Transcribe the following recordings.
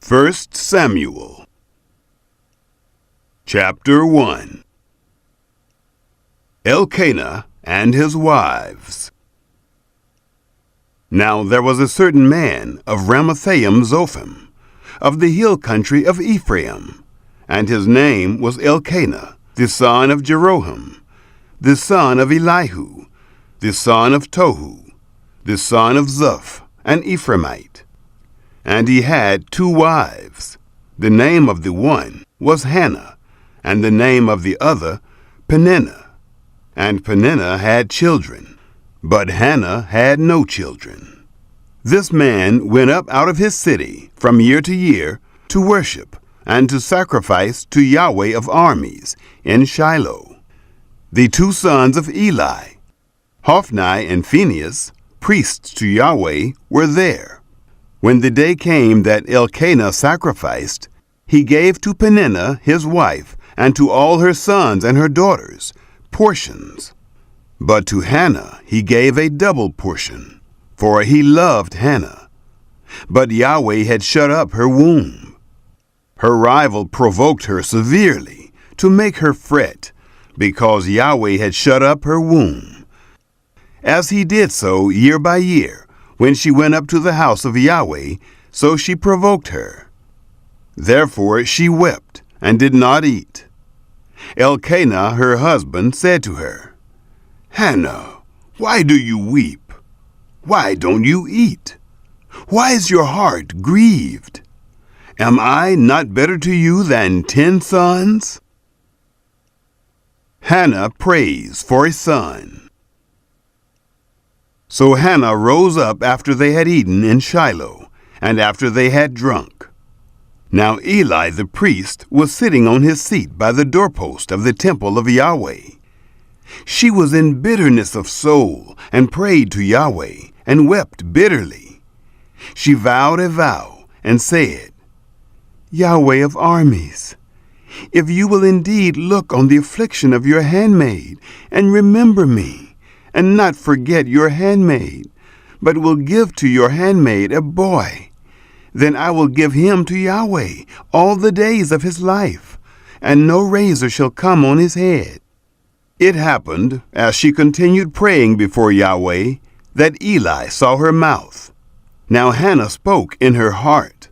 1 Samuel Chapter 1. Elkanah and his wives. Now there was a certain man of Ramathaim Zophim, of the hill country of Ephraim, and his name was Elkanah, the son of Jeroham, the son of Elihu, the son of Tohu, the son of Zuph, an Ephraimite. And he had 2 wives. The name of the one was Hannah, and the name of the other Peninnah. And Peninnah had children, but Hannah had no children. This man went up out of his city from year to year to worship and to sacrifice to Yahweh of armies in Shiloh. The 2 sons of Eli, Hophni and Phinehas, priests to Yahweh, were there. When the day came that Elkanah sacrificed, he gave to Peninnah his wife and to all her sons and her daughters portions. But to Hannah he gave a double portion, for he loved Hannah. But Yahweh had shut up her womb. Her rival provoked her severely to make her fret, because Yahweh had shut up her womb. As he did so year by year, when she went up to the house of Yahweh, so she provoked her. Therefore she wept and did not eat. Elkanah her husband said to her, "Hannah, why do you weep? Why don't you eat? Why is your heart grieved? Am I not better to you than 10 sons?" Hannah prays for a son. So Hannah rose up after they had eaten in Shiloh, and after they had drunk. Now Eli the priest was sitting on his seat by the doorpost of the temple of Yahweh. She was in bitterness of soul, and prayed to Yahweh, and wept bitterly. She vowed a vow, and said, "Yahweh of armies, if you will indeed look on the affliction of your handmaid, and remember me, and not forget your handmaid, but will give to your handmaid a boy, then I will give him to Yahweh all the days of his life, and no razor shall come on his head." It happened, as she continued praying before Yahweh, that Eli saw her mouth. Now Hannah spoke in her heart.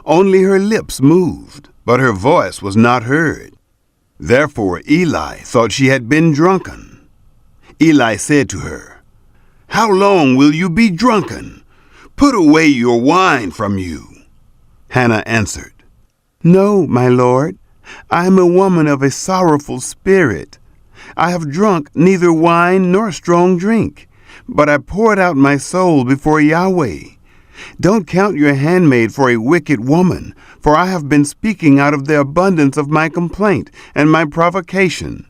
Only her lips moved, but her voice was not heard. Therefore Eli thought she had been drunken. Eli said to her, "How long will you be drunken? Put away your wine from you." Hannah answered, "No, my lord, I am a woman of a sorrowful spirit. I have drunk neither wine nor strong drink, but I poured out my soul before Yahweh. Don't count your handmaid for a wicked woman, for I have been speaking out of the abundance of my complaint and my provocation."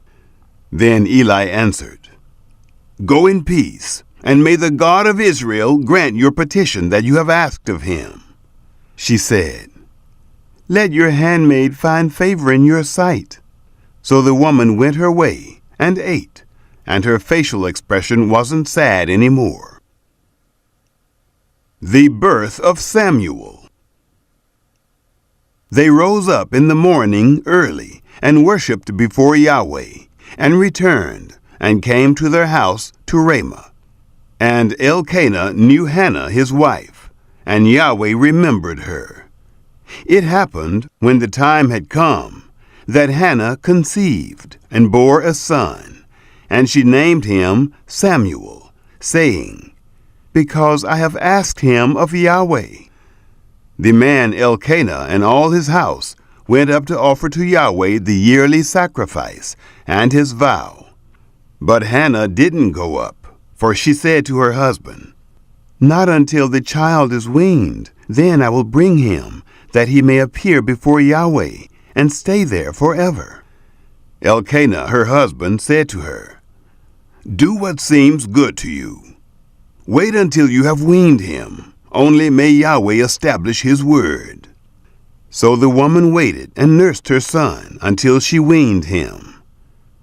Then Eli answered, "Go in peace, and may the God of Israel grant your petition that you have asked of him." She said, "Let your handmaid find favor in your sight." So the woman went her way and ate, and her facial expression wasn't sad anymore. The birth of Samuel. They rose up in the morning early and worshipped before Yahweh, and returned, and came to their house to Ramah. And Elkanah knew Hannah his wife, and Yahweh remembered her. It happened, when the time had come, that Hannah conceived, and bore a son, and she named him Samuel, saying, "Because I have asked him of Yahweh." The man Elkanah and all his house went up to offer to Yahweh the yearly sacrifice and his vow. But Hannah didn't go up, for she said to her husband, "Not until the child is weaned, then I will bring him, that he may appear before Yahweh, and stay there forever." Elkanah, her husband, said to her, "Do what seems good to you. Wait until you have weaned him, only may Yahweh establish his word." So the woman waited and nursed her son until she weaned him.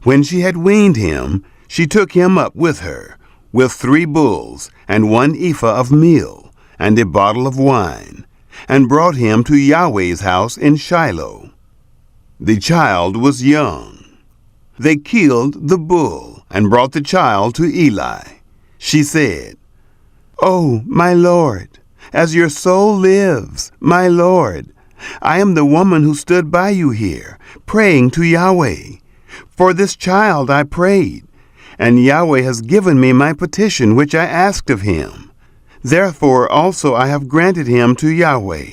When she had weaned him, she took him up with her, with 3 bulls and 1 ephah of meal, and a bottle of wine, and brought him to Yahweh's house in Shiloh. The child was young. They killed the bull and brought the child to Eli. She said, "Oh, my Lord, as your soul lives, my Lord, I am the woman who stood by you here, praying to Yahweh. For this child I prayed, and Yahweh has given me my petition which I asked of him. Therefore also I have granted him to Yahweh.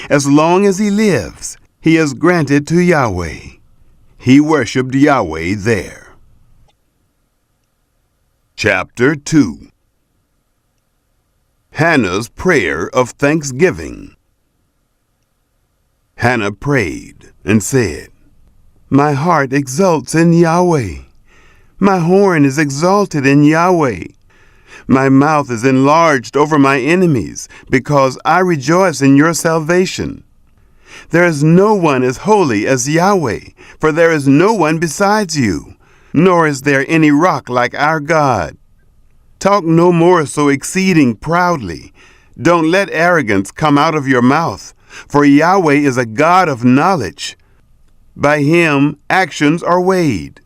As long as he lives, he is granted to Yahweh." He worshipped Yahweh there. Chapter 2. Hannah's Prayer of Thanksgiving. Hannah prayed and said, "My heart exults in Yahweh. My horn is exalted in Yahweh. My mouth is enlarged over my enemies, because I rejoice in your salvation. There is no one as holy as Yahweh, for there is no one besides you, nor is there any rock like our God. Talk no more so exceeding proudly. Don't let arrogance come out of your mouth, for Yahweh is a God of knowledge. By him actions are weighed.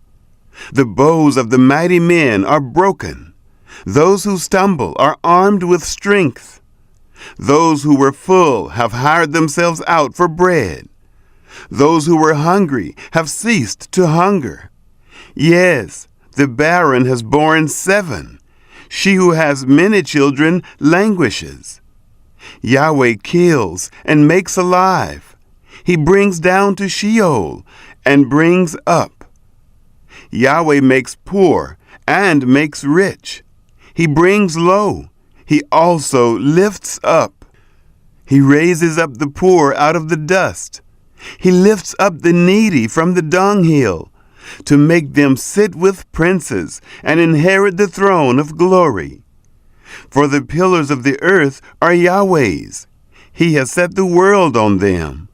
The bows of the mighty men are broken. Those who stumble are armed with strength. Those who were full have hired themselves out for bread. Those who were hungry have ceased to hunger. Yes, the barren has borne 7. She who has many children languishes. Yahweh kills and makes alive. He brings down to Sheol and brings up. Yahweh makes poor and makes rich. He brings low. He also lifts up. He raises up the poor out of the dust. He lifts up the needy from the dunghill, to make them sit with princes and inherit the throne of glory. For the pillars of the earth are Yahweh's. He has set the world on them.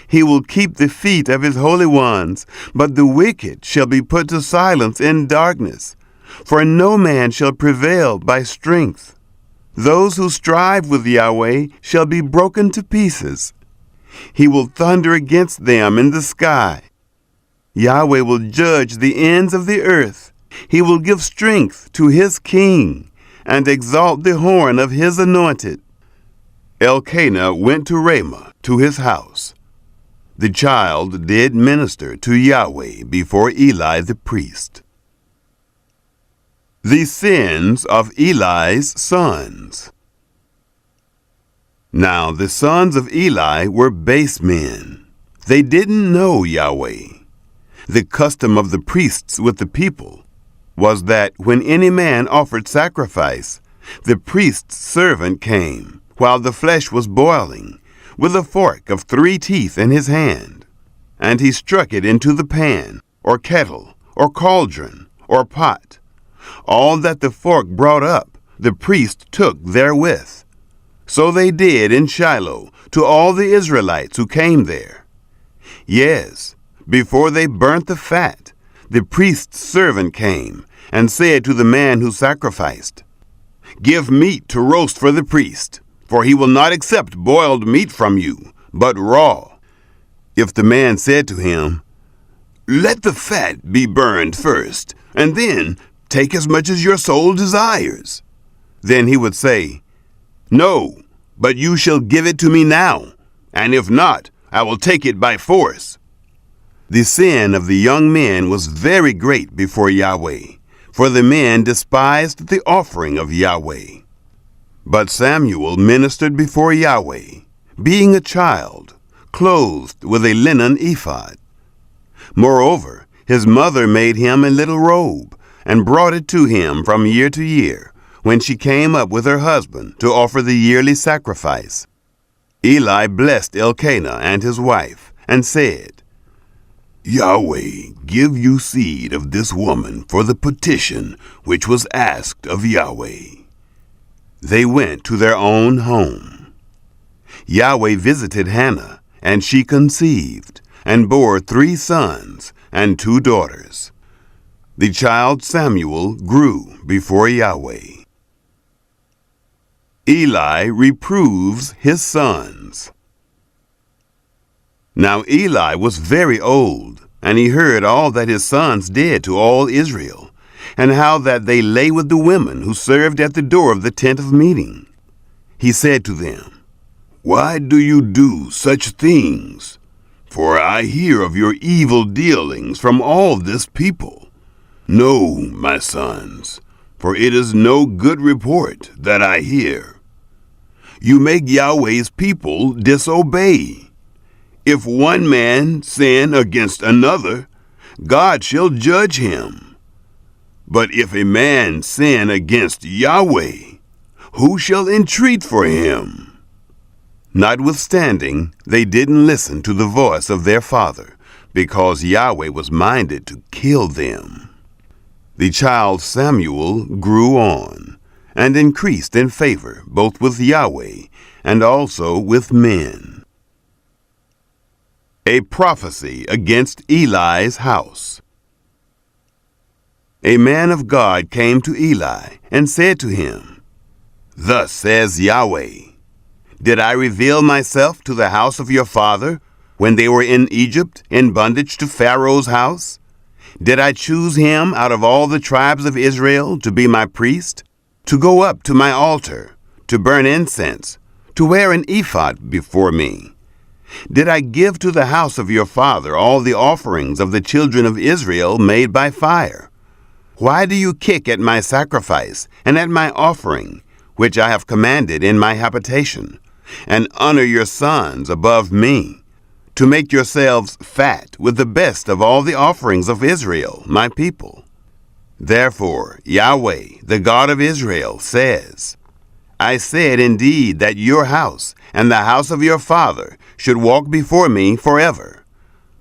He will keep the feet of his holy ones, but the wicked shall be put to silence in darkness, for no man shall prevail by strength. Those who strive with Yahweh shall be broken to pieces. He will thunder against them in the sky. Yahweh will judge the ends of the earth. He will give strength to his king and exalt the horn of his anointed. Elkanah went to Ramah to his house. The child did minister to Yahweh before Eli the priest. The sins of Eli's sons. Now the sons of Eli were base men. They didn't know Yahweh. The custom of the priests with the people was that when any man offered sacrifice, the priest's servant came, while the flesh was boiling, with a fork of 3 teeth in his hand, and he struck it into the pan, or kettle, or cauldron, or pot. All that the fork brought up, the priest took therewith. So they did in Shiloh to all the Israelites who came there. Yes, before they burnt the fat, the priest's servant came and said to the man who sacrificed, "Give meat to roast for the priest, for he will not accept boiled meat from you, but raw." If the man said to him, "Let the fat be burned first, and then take as much as your soul desires," then he would say, "No, but you shall give it to me now, and if not, I will take it by force." The sin of the young men was very great before Yahweh, for the men despised the offering of Yahweh. But Samuel ministered before Yahweh, being a child, clothed with a linen ephod. Moreover, his mother made him a little robe, and brought it to him from year to year, when she came up with her husband to offer the yearly sacrifice. Eli blessed Elkanah and his wife, and said, "Yahweh give you seed of this woman for the petition which was asked of Yahweh." They went to their own home. Yahweh visited Hannah, and she conceived, and bore 3 sons and 2 daughters. The child Samuel grew before Yahweh. Eli reproves his sons. Now Eli was very old, and he heard all that his sons did to all Israel, and how that they lay with the women who served at the door of the tent of meeting. He said to them, "Why do you do such things? For I hear of your evil dealings from all this people. No, my sons, for it is no good report that I hear. You make Yahweh's people disobey. If one man sin against another, God shall judge him. But if a man sin against Yahweh, who shall entreat for him?" Notwithstanding, they didn't listen to the voice of their father, because Yahweh was minded to kill them. The child Samuel grew on, and increased in favor both with Yahweh and also with men. A prophecy against Eli's house. A man of God came to Eli and said to him, "Thus says Yahweh, did I reveal myself to the house of your father when they were in Egypt in bondage to Pharaoh's house? Did I choose him out of all the tribes of Israel to be my priest, to go up to my altar, to burn incense, to wear an ephod before me? Did I give to the house of your father all the offerings of the children of Israel made by fire? Why do you kick at my sacrifice and at my offering, which I have commanded in my habitation, and honor your sons above me, to make yourselves fat with the best of all the offerings of Israel, my people? Therefore, Yahweh, the God of Israel, says, I said indeed that your house and the house of your father should walk before me forever.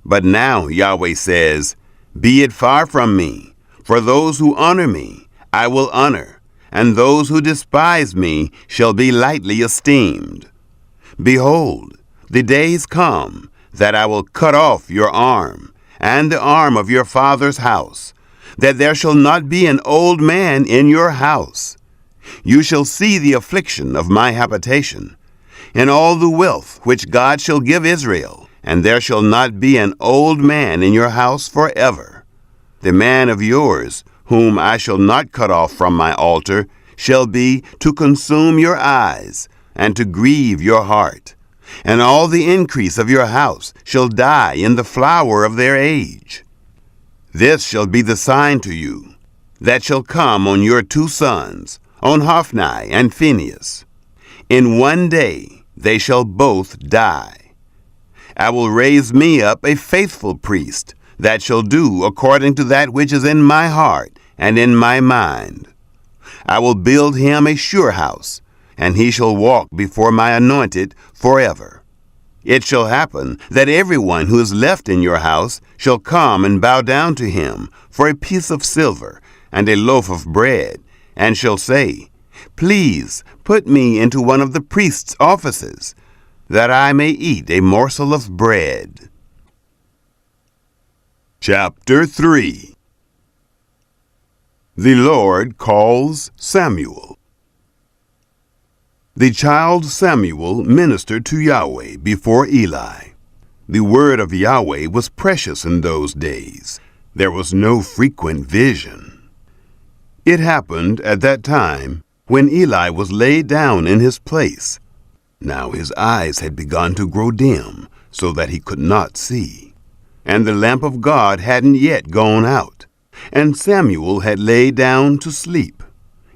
But now Yahweh says, Be it far from me, for those who honor me I will honor, and those who despise me shall be lightly esteemed. Behold, the days come that I will cut off your arm and the arm of your father's house, that there shall not be an old man in your house. You shall see the affliction of my habitation, and all the wealth which God shall give Israel, and there shall not be an old man in your house forever. The man of yours, whom I shall not cut off from my altar, shall be to consume your eyes, and to grieve your heart. And all the increase of your house shall die in the flower of their age. This shall be the sign to you, that shall come on your two sons, on Hophni and Phinehas. In one day they shall both die. I will raise me up a faithful priest, that shall do according to that which is in my heart and in my mind. I will build him a sure house, and he shall walk before my anointed forever. It shall happen that everyone who is left in your house shall come and bow down to him for a piece of silver and a loaf of bread, and shall say, Please put me into one of the priest's offices, that I may eat a morsel of bread. Chapter 3. The Lord calls Samuel. The child Samuel ministered to Yahweh before Eli. The word of Yahweh was precious in those days. There was no frequent vision. It happened at that time when Eli was laid down in his place. Now his eyes had begun to grow dim, so that he could not see. And the lamp of God hadn't yet gone out, and Samuel had laid down to sleep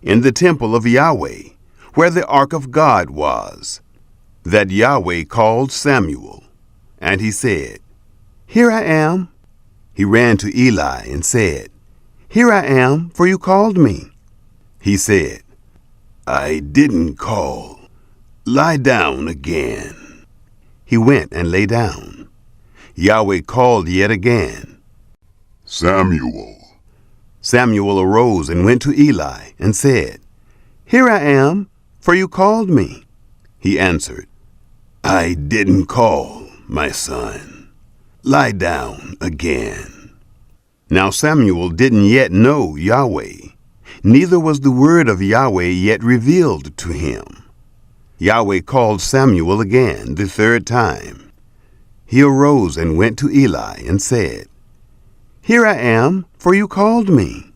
in the temple of Yahweh, where the ark of God was. That Yahweh called Samuel, and he said, Here I am. He ran to Eli and said, Here I am, for you called me. He said, I didn't call. Lie down again. He went and lay down. Yahweh called yet again, Samuel. Samuel arose and went to Eli and said, Here I am, for you called me. He answered, I didn't call, my son. Lie down again. Now Samuel didn't yet know Yahweh, neither was the word of Yahweh yet revealed to him. Yahweh called Samuel again the third time. He arose and went to Eli and said, "Here I am, for you called me."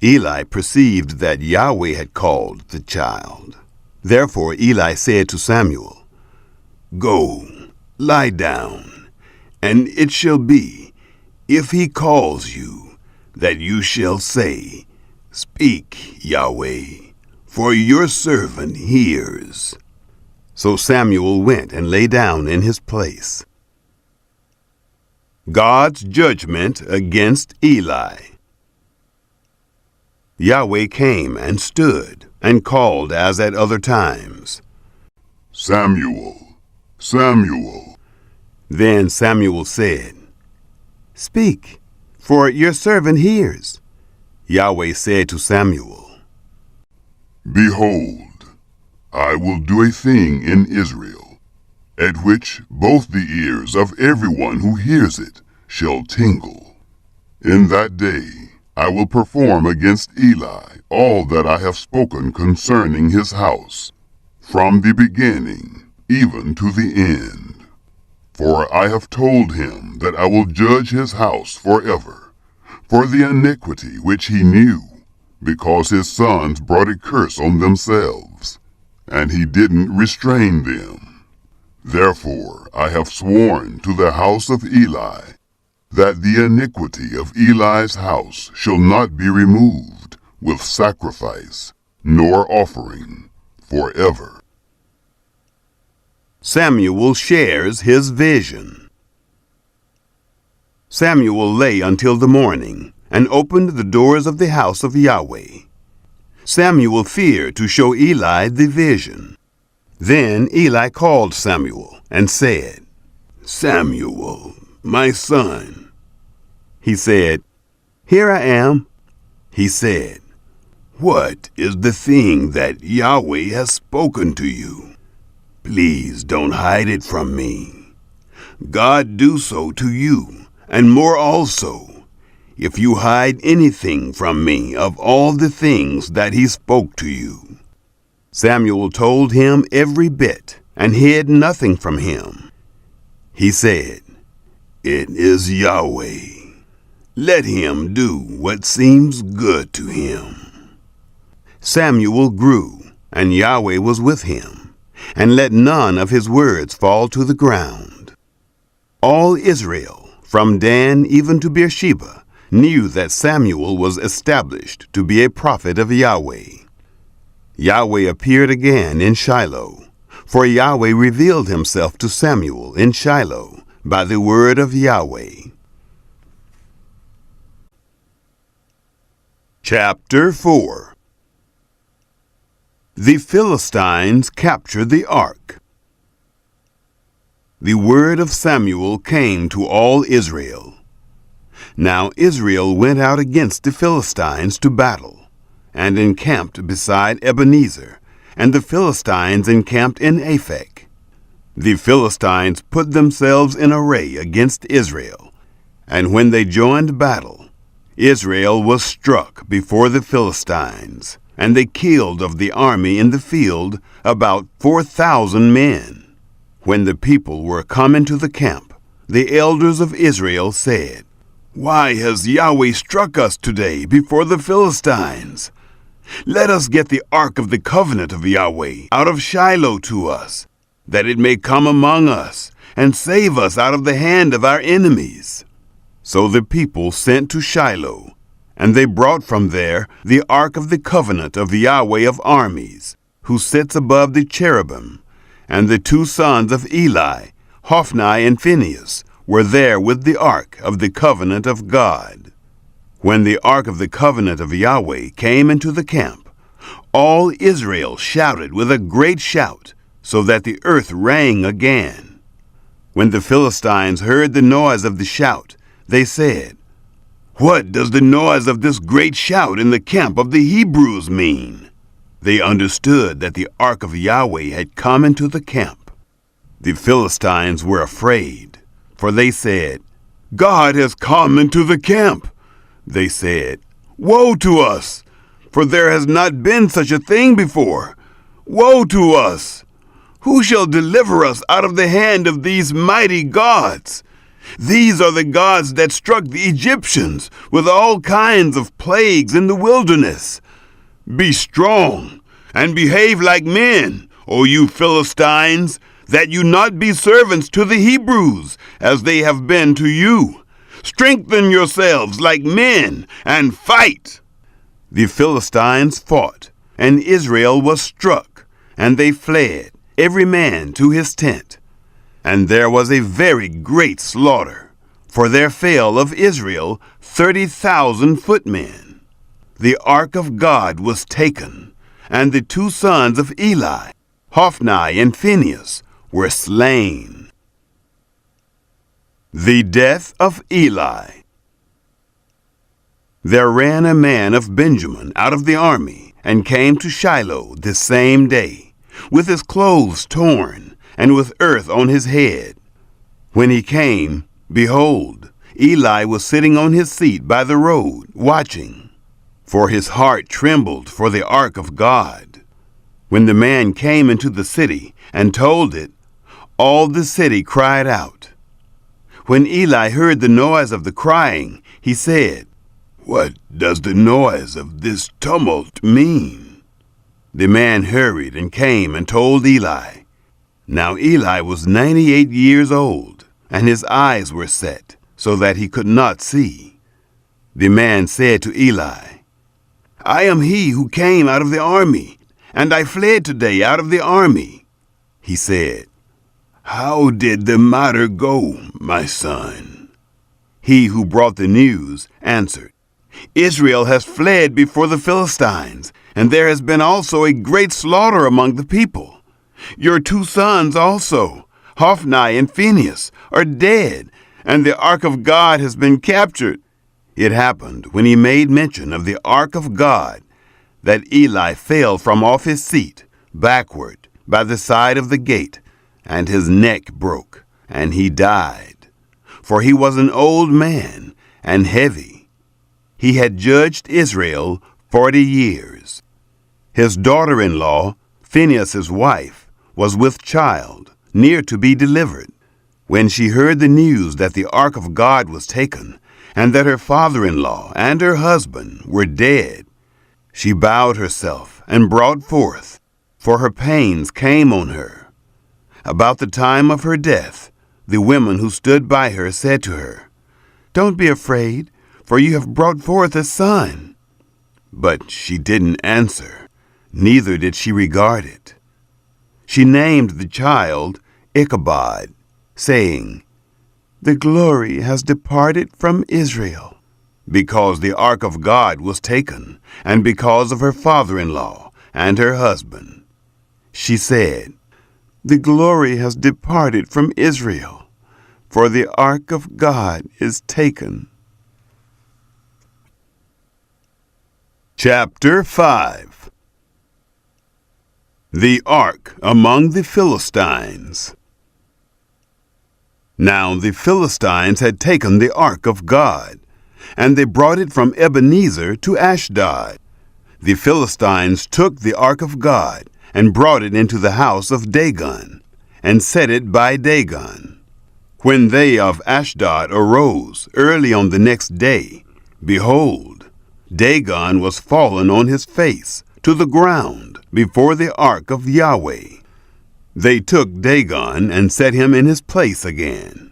Eli perceived that Yahweh had called the child. Therefore Eli said to Samuel, "Go, lie down, and it shall be, if he calls you, that you shall say, 'Speak, Yahweh, for your servant hears.'" So Samuel went and lay down in his place. God's judgment against Eli. Yahweh came and stood and called as at other times, "Samuel, Samuel." Then Samuel said, "Speak, for your servant hears." Yahweh said to Samuel, "Behold, I will do a thing in Israel, at which both the ears of everyone who hears it shall tingle. In that day I will perform against Eli all that I have spoken concerning his house, from the beginning even to the end. For I have told him that I will judge his house forever, for the iniquity which he knew, because his sons brought a curse on themselves, and he didn't restrain them. Therefore I have sworn to the house of Eli, that the iniquity of Eli's house shall not be removed with sacrifice nor offering forever." Samuel shares his vision. Samuel lay until the morning and opened the doors of the house of Yahweh. Samuel feared to show Eli the vision. Then Eli called Samuel and said, "Samuel, my son." He said, "Here I am." He said, "What is the thing that Yahweh has spoken to you? Please don't hide it from me. God do so to you, and more also, if you hide anything from me of all the things that he spoke to you." Samuel told him every bit, and hid nothing from him. He said, "It is Yahweh. Let him do what seems good to him." Samuel grew, and Yahweh was with him, and let none of his words fall to the ground. All Israel, from Dan even to Beersheba, knew that Samuel was established to be a prophet of Yahweh. Yahweh appeared again in Shiloh, for Yahweh revealed himself to Samuel in Shiloh by the word of Yahweh. Chapter 4. The Philistines capture the ark. The word of Samuel came to all Israel. Now Israel went out against the Philistines to battle, and encamped beside Ebenezer, and the Philistines encamped in Aphek. The Philistines put themselves in array against Israel, and when they joined battle, Israel was struck before the Philistines, and they killed of the army in the field about 4,000 men. When the people were come into the camp, the elders of Israel said, "Why has Yahweh struck us today before the Philistines? Let us get the ark of the covenant of Yahweh out of Shiloh to us, that it may come among us, and save us out of the hand of our enemies." So the people sent to Shiloh, and they brought from there the ark of the covenant of Yahweh of armies, who sits above the cherubim, and the two sons of Eli, Hophni and Phinehas, were there with the ark of the covenant of God. When the ark of the covenant of Yahweh came into the camp, all Israel shouted with a great shout, so that the earth rang again. When the Philistines heard the noise of the shout, they said, "What does the noise of this great shout in the camp of the Hebrews mean?" They understood that the ark of Yahweh had come into the camp. The Philistines were afraid, for they said, "God has come into the camp." They said, "Woe to us, for there has not been such a thing before. Woe to us, Who shall deliver us out of the hand of these mighty gods? These are the gods that struck the Egyptians with all kinds of plagues in the wilderness. Be strong and behave like men, O you Philistines, that you not be servants to the Hebrews, as they have been to you. Strengthen yourselves like men and fight. The Philistines fought, and Israel was struck, and they fled, every man to his tent. And there was a very great slaughter, for there fell of Israel 30,000 footmen. The ark of God was taken, and the 2 sons of Eli, Hophni and Phinehas, were slain. The death of Eli. There ran a man of Benjamin out of the army, and came to Shiloh this same day, with his clothes torn, and with earth on his head. When he came, behold, Eli was sitting on his seat by the road, watching. For his heart trembled for the ark of God. When the man came into the city and told it, all the city cried out. When Eli heard the noise of the crying, he said, "What does the noise of this tumult mean?" The man hurried and came and told Eli. Now Eli was 98 years old, and his eyes were set, so that he could not see. The man said to Eli, "I am he who came out of the army, and I fled today out of the army." He said, "How did the matter go, my son?" He who brought the news answered, "Israel has fled before the Philistines, and there has been also a great slaughter among the people. Your 2 sons also, Hophni and Phinehas, are dead, and the ark of God has been captured." It happened, when he made mention of the ark of God, that Eli fell from off his seat, backward, by the side of the gate, and his neck broke, and he died. For he was an old man, and heavy. He had judged Israel 40 years. His daughter-in-law, Phinehas' wife, was with child, near to be delivered. When she heard the news that the ark of God was taken, and that her father-in-law and her husband were dead, she bowed herself and brought forth, for her pains came on her. About the time of her death, the women who stood by her said to her, "Don't be afraid, for you have brought forth a son." But she didn't answer, neither did she regard it. She named the child Ichabod, saying, "The glory has departed from Israel," because the ark of God was taken, and because of her father-in-law and her husband. She said, "The glory has departed from Israel, for the ark of God is taken." Chapter 5. The ark among the Philistines. Now the Philistines had taken the ark of God, and they brought it from Ebenezer to Ashdod. The Philistines took the ark of God and brought it into the house of Dagon, and set it by Dagon. When they of Ashdod arose early on the next day, behold, Dagon was fallen on his face to the ground before the ark of Yahweh. They took Dagon and set him in his place again.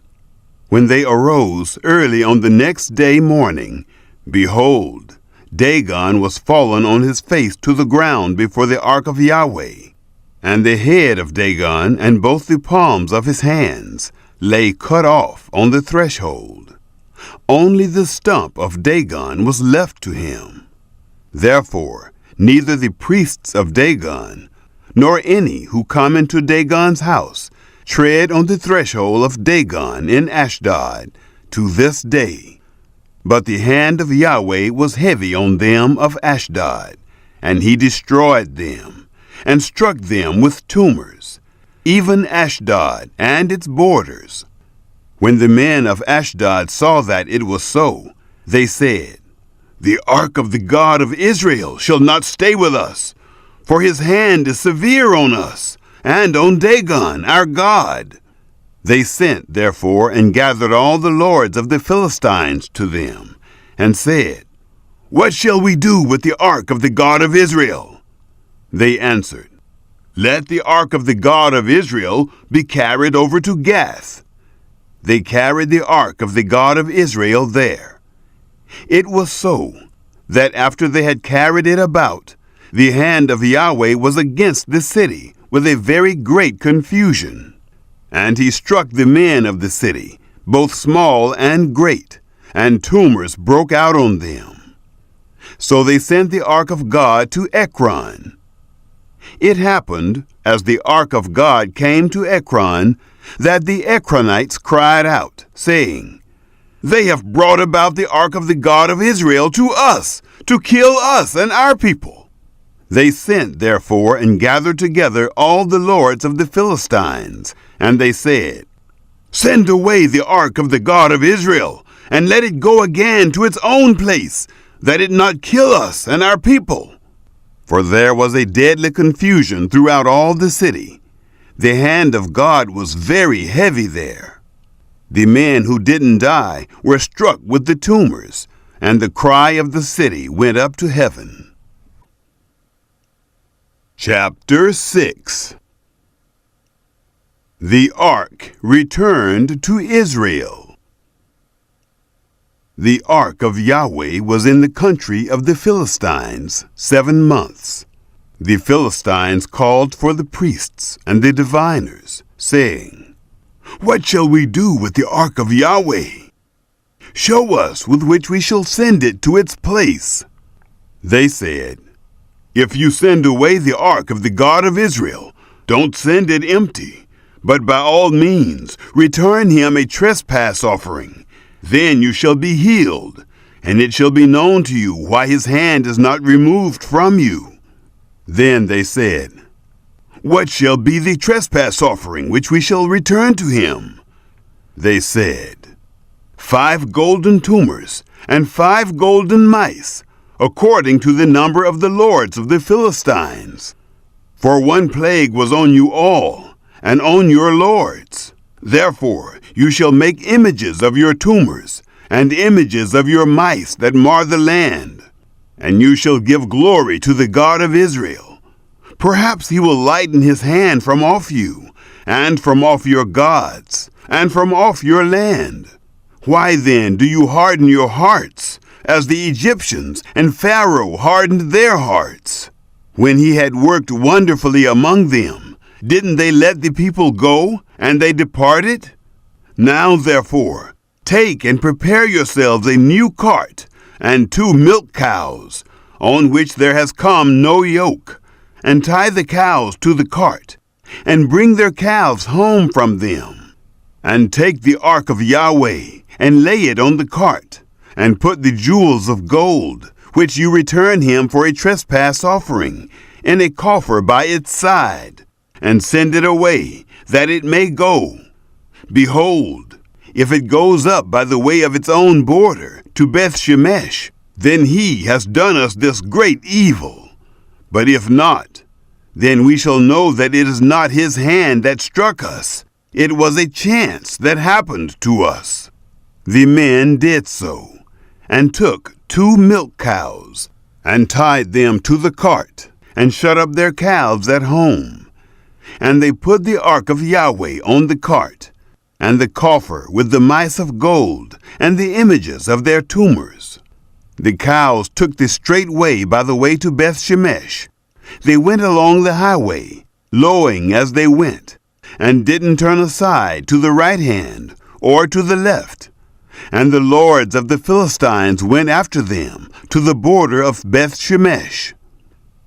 When they arose early on the next day morning, behold, Dagon was fallen on his face to the ground before the ark of Yahweh. And the head of Dagon and both the palms of his hands lay cut off on the threshold. Only the stump of Dagon was left to him. Therefore, neither the priests of Dagon, nor any who come into Dagon's house, tread on the threshold of Dagon in Ashdod to this day. But the hand of Yahweh was heavy on them of Ashdod, and he destroyed them, and struck them with tumors, even Ashdod and its borders. When the men of Ashdod saw that it was so, they said, "The ark of the God of Israel shall not stay with us, for his hand is severe on us, and on Dagon our god. They sent, therefore, and gathered all the lords of the Philistines to them, and said, What shall we do with the ark of the God of Israel? They answered, Let the ark of the God of Israel be carried over to Gath. They carried the ark of the God of Israel there. It was so, that after they had carried it about, the hand of Yahweh was against the city with a very great confusion. And he struck the men of the city, both small and great, and tumors broke out on them. So they sent the ark of God to Ekron. It happened, as the ark of God came to Ekron, that the Ekronites cried out, saying, They have brought about the ark of the God of Israel to us, to kill us and our people. They sent, therefore, and gathered together all the lords of the Philistines, and they said, Send away the ark of the God of Israel, and let it go again to its own place, that it not kill us and our people. For there was a deadly confusion throughout all the city. The hand of God was very heavy there. The men who didn't die were struck with the tumors, and the cry of the city went up to heaven. Chapter 6. The ark returned to Israel. The ark of Yahweh was in the country of the Philistines 7 months. The Philistines called for the priests and the diviners, saying, What shall we do with the ark of Yahweh? Show us with which we shall send it to its place. They said, If you send away the ark of the God of Israel, don't send it empty, but by all means return him a trespass offering. Then you shall be healed, and it shall be known to you why his hand is not removed from you. Then they said, What shall be the trespass offering which we shall return to him? They said, 5 golden tumors and 5 golden mice, according to the number of the lords of the Philistines. For one plague was on you all, and on your lords. Therefore you shall make images of your tumors, and images of your mice that mar the land. And you shall give glory to the God of Israel. Perhaps he will lighten his hand from off you, and from off your gods, and from off your land. Why then do you harden your hearts, as the Egyptians and Pharaoh hardened their hearts? When he had worked wonderfully among them, didn't they let the people go, and they departed? Now therefore, take and prepare yourselves a new cart, and 2 milk cows, on which there has come no yoke, and tie the cows to the cart, and bring their calves home from them. And take the ark of Yahweh, and lay it on the cart, and put the jewels of gold, which you return him for a trespass offering, in a coffer by its side, and send it away, that it may go. Behold, if it goes up by the way of its own border to Beth-Shemesh, then he has done us this great evil. But if not, then we shall know that it is not his hand that struck us. It was a chance that happened to us. The men did so, and took 2 milk cows, and tied them to the cart, and shut up their calves at home. And they put the ark of Yahweh on the cart, and the coffer with the mice of gold, and the images of their tumors. The cows took the straight way by the way to Beth-Shemesh. They went along the highway, lowing as they went, and didn't turn aside to the right hand or to the left. And the lords of the Philistines went after them to the border of Beth-Shemesh.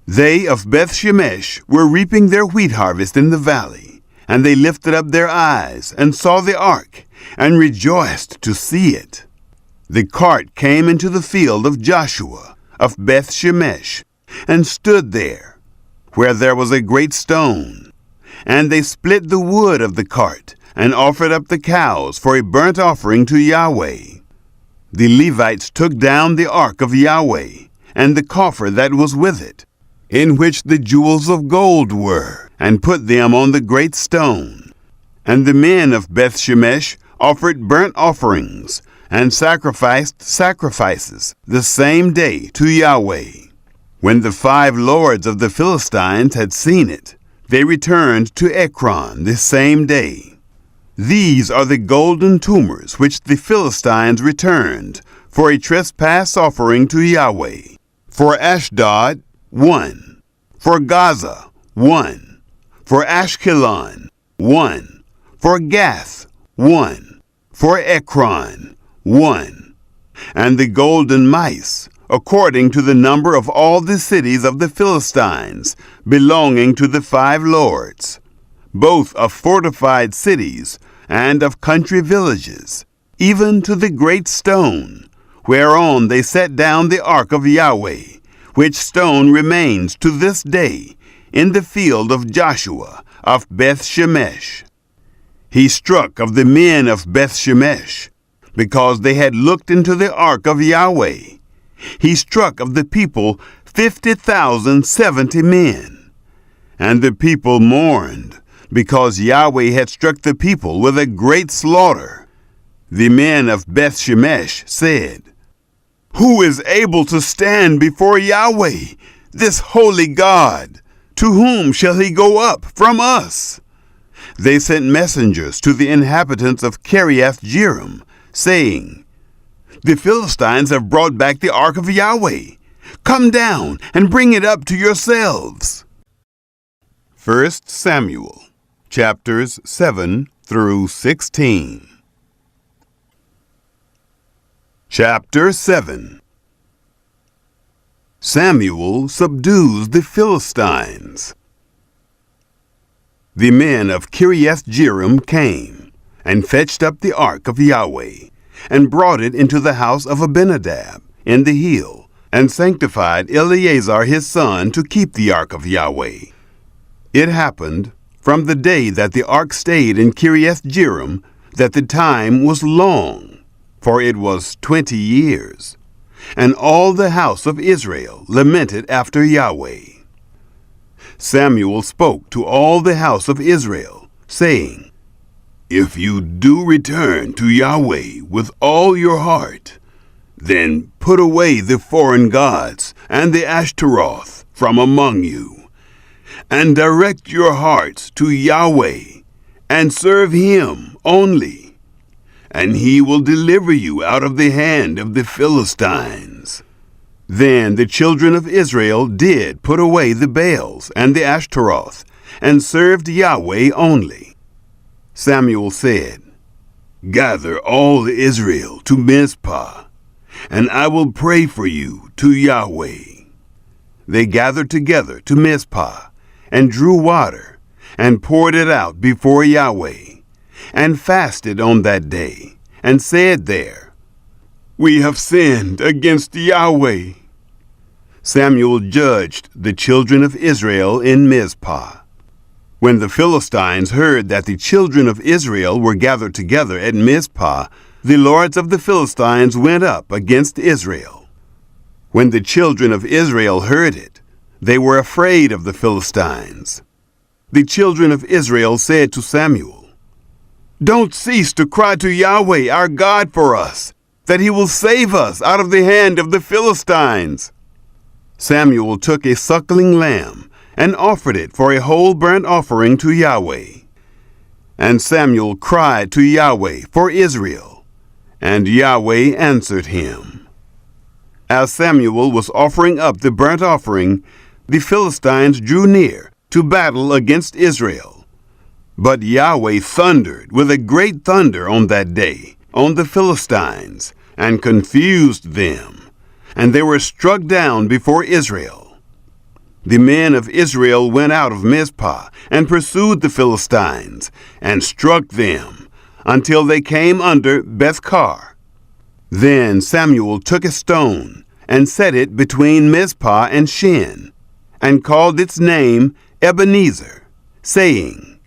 They of Beth-Shemesh were reaping their wheat harvest in the valley, and they lifted up their eyes and saw the ark, and rejoiced to see it. The cart came into the field of Joshua of Beth-Shemesh, and stood there, where there was a great stone. And they split the wood of the cart, and offered up the cows for a burnt offering to Yahweh. The Levites took down the ark of Yahweh, and the coffer that was with it, in which the jewels of gold were, and put them on the great stone. And the men of Beth-shemesh offered burnt offerings, and sacrificed sacrifices the same day to Yahweh. When the 5 lords of the Philistines had seen it, they returned to Ekron the same day. These are the golden tumors which the Philistines returned for a trespass offering to Yahweh. For Ashdod, 1. For Gaza, 1. For Ashkelon, 1. For Gath, 1. For Ekron, 1. And the golden mice, according to the number of all the cities of the Philistines, belonging to the 5 lords, both of fortified cities and of country villages, even to the great stone, whereon they set down the ark of Yahweh, which stone remains to this day in the field of Joshua of Beth-shemesh. He struck of the men of Beth-shemesh, because they had looked into the ark of Yahweh. He struck of the people 50,070 men. And the people mourned, because Yahweh had struck the people with a great slaughter. The men of Beth-shemesh said, "Who is able to stand before Yahweh, this holy God? To whom shall he go up from us?" They sent messengers to the inhabitants of Kiriath-jearim, saying, "The Philistines have brought back the ark of Yahweh. Come down and bring it up to yourselves." 1 Samuel, chapters 7 through 16. Chapter 7. Samuel subdues the Philistines. The men of Kiriath-jearim came, and fetched up the ark of Yahweh, and brought it into the house of Abinadab in the hill, and sanctified Eleazar his son to keep the ark of Yahweh. It happened, from the day that the ark stayed in Kiriath-jearim, that the time was long, for it was 20 years. And all the house of Israel lamented after Yahweh. Samuel spoke to all the house of Israel, saying, "If you do return to Yahweh with all your heart, then put away the foreign gods and the Ashtaroth from among you, and direct your hearts to Yahweh, and serve him only, and he will deliver you out of the hand of the Philistines." Then the children of Israel did put away the Baals and the Ashtaroth, and served Yahweh only. Samuel said, "Gather all Israel to Mizpah, and I will pray for you to Yahweh." They gathered together to Mizpah, and drew water, and poured it out before Yahweh, and fasted on that day, and said there, "We have sinned against Yahweh." Samuel judged the children of Israel in Mizpah. When the Philistines heard that the children of Israel were gathered together at Mizpah, the lords of the Philistines went up against Israel. When the children of Israel heard it, they were afraid of the Philistines. The children of Israel said to Samuel, "Don't cease to cry to Yahweh our God for us, that he will save us out of the hand of the Philistines." Samuel took a suckling lamb and offered it for a whole burnt offering to Yahweh. And Samuel cried to Yahweh for Israel, and Yahweh answered him. As Samuel was offering up the burnt offering, the Philistines drew near to battle against Israel. But Yahweh thundered with a great thunder on that day on the Philistines, and confused them, and they were struck down before Israel. The men of Israel went out of Mizpah and pursued the Philistines, and struck them, until they came under Bethkar. Then Samuel took a stone, and set it between Mizpah and Shin, and called its name Ebenezer, saying,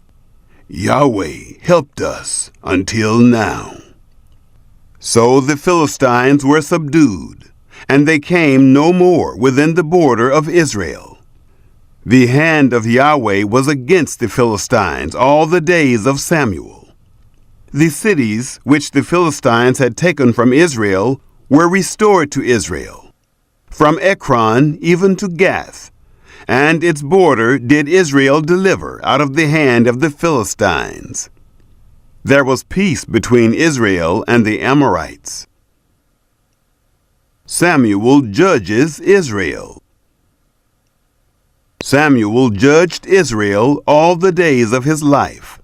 "Yahweh helped us until now." So the Philistines were subdued, and they came no more within the border of Israel. The hand of Yahweh was against the Philistines all the days of Samuel. The cities which the Philistines had taken from Israel were restored to Israel, from Ekron even to Gath, and its border did Israel deliver out of the hand of the Philistines. There was peace between Israel and the Amorites. Samuel judges Israel. Samuel judged Israel all the days of his life.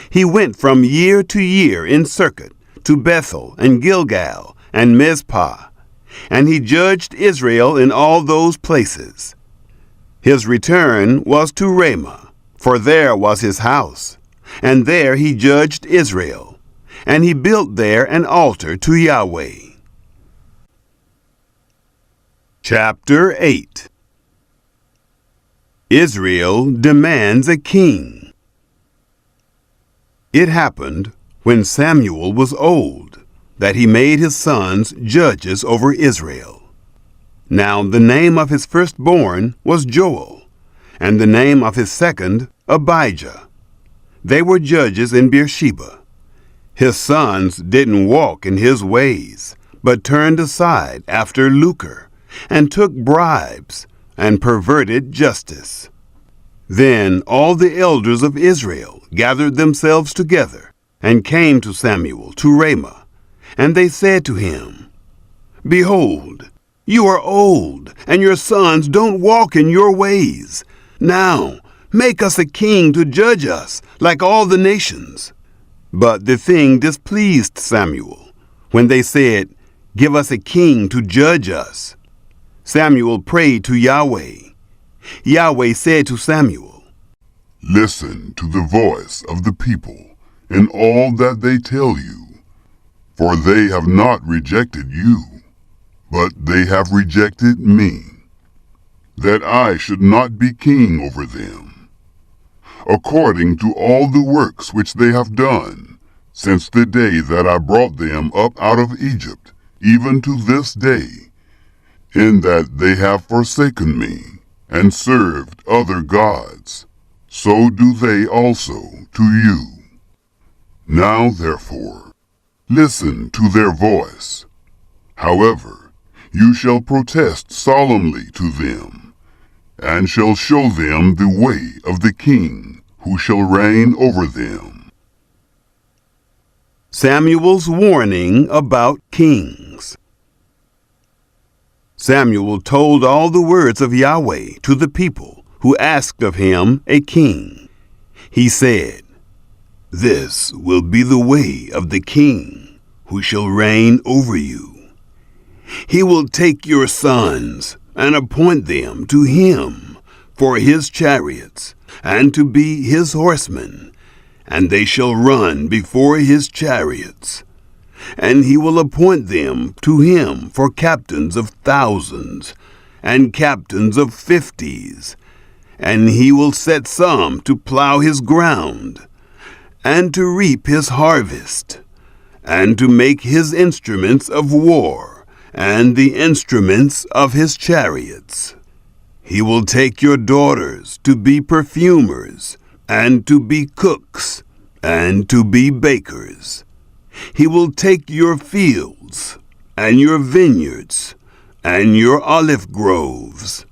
He went from year to year in circuit to Bethel and Gilgal and Mizpah, and he judged Israel in all those places. His return was to Ramah, for there was his house, and there he judged Israel, and he built there an altar to Yahweh. Chapter 8. Israel demands a king. It happened, when Samuel was old, that he made his sons judges over Israel. Now the name of his firstborn was Joel, and the name of his second Abijah. They were judges in Beersheba. His sons didn't walk in his ways, but turned aside after lucre, and took bribes, and perverted justice. Then all the elders of Israel gathered themselves together, and came to Samuel to Ramah, and they said to him, Behold, you are old, and your sons don't walk in your ways. Now make us a king to judge us, like all the nations. But the thing displeased Samuel, when they said, Give us a king to judge us. Samuel prayed to Yahweh. Yahweh said to Samuel, Listen to the voice of the people in all that they tell you, for they have not rejected you, but they have rejected me, that I should not be king over them, according to all the works which they have done, since the day that I brought them up out of Egypt, even to this day, in that they have forsaken me, and served other gods. So do they also to you. Now therefore, listen to their voice. However, you shall protest solemnly to them, and shall show them the way of the king who shall reign over them. Samuel's warning about kings. Samuel told all the words of Yahweh to the people who asked of him a king. He said, This will be the way of the king who shall reign over you. He will take your sons and appoint them to him for his chariots and to be his horsemen, and they shall run before his chariots. And he will appoint them to him for captains of thousands and captains of 50s, and he will set some to plow his ground, and to reap his harvest, and to make his instruments of war, and the instruments of his chariots. He will take your daughters to be perfumers, and to be cooks, and to be bakers. He will take your fields, and your vineyards, and your olive groves,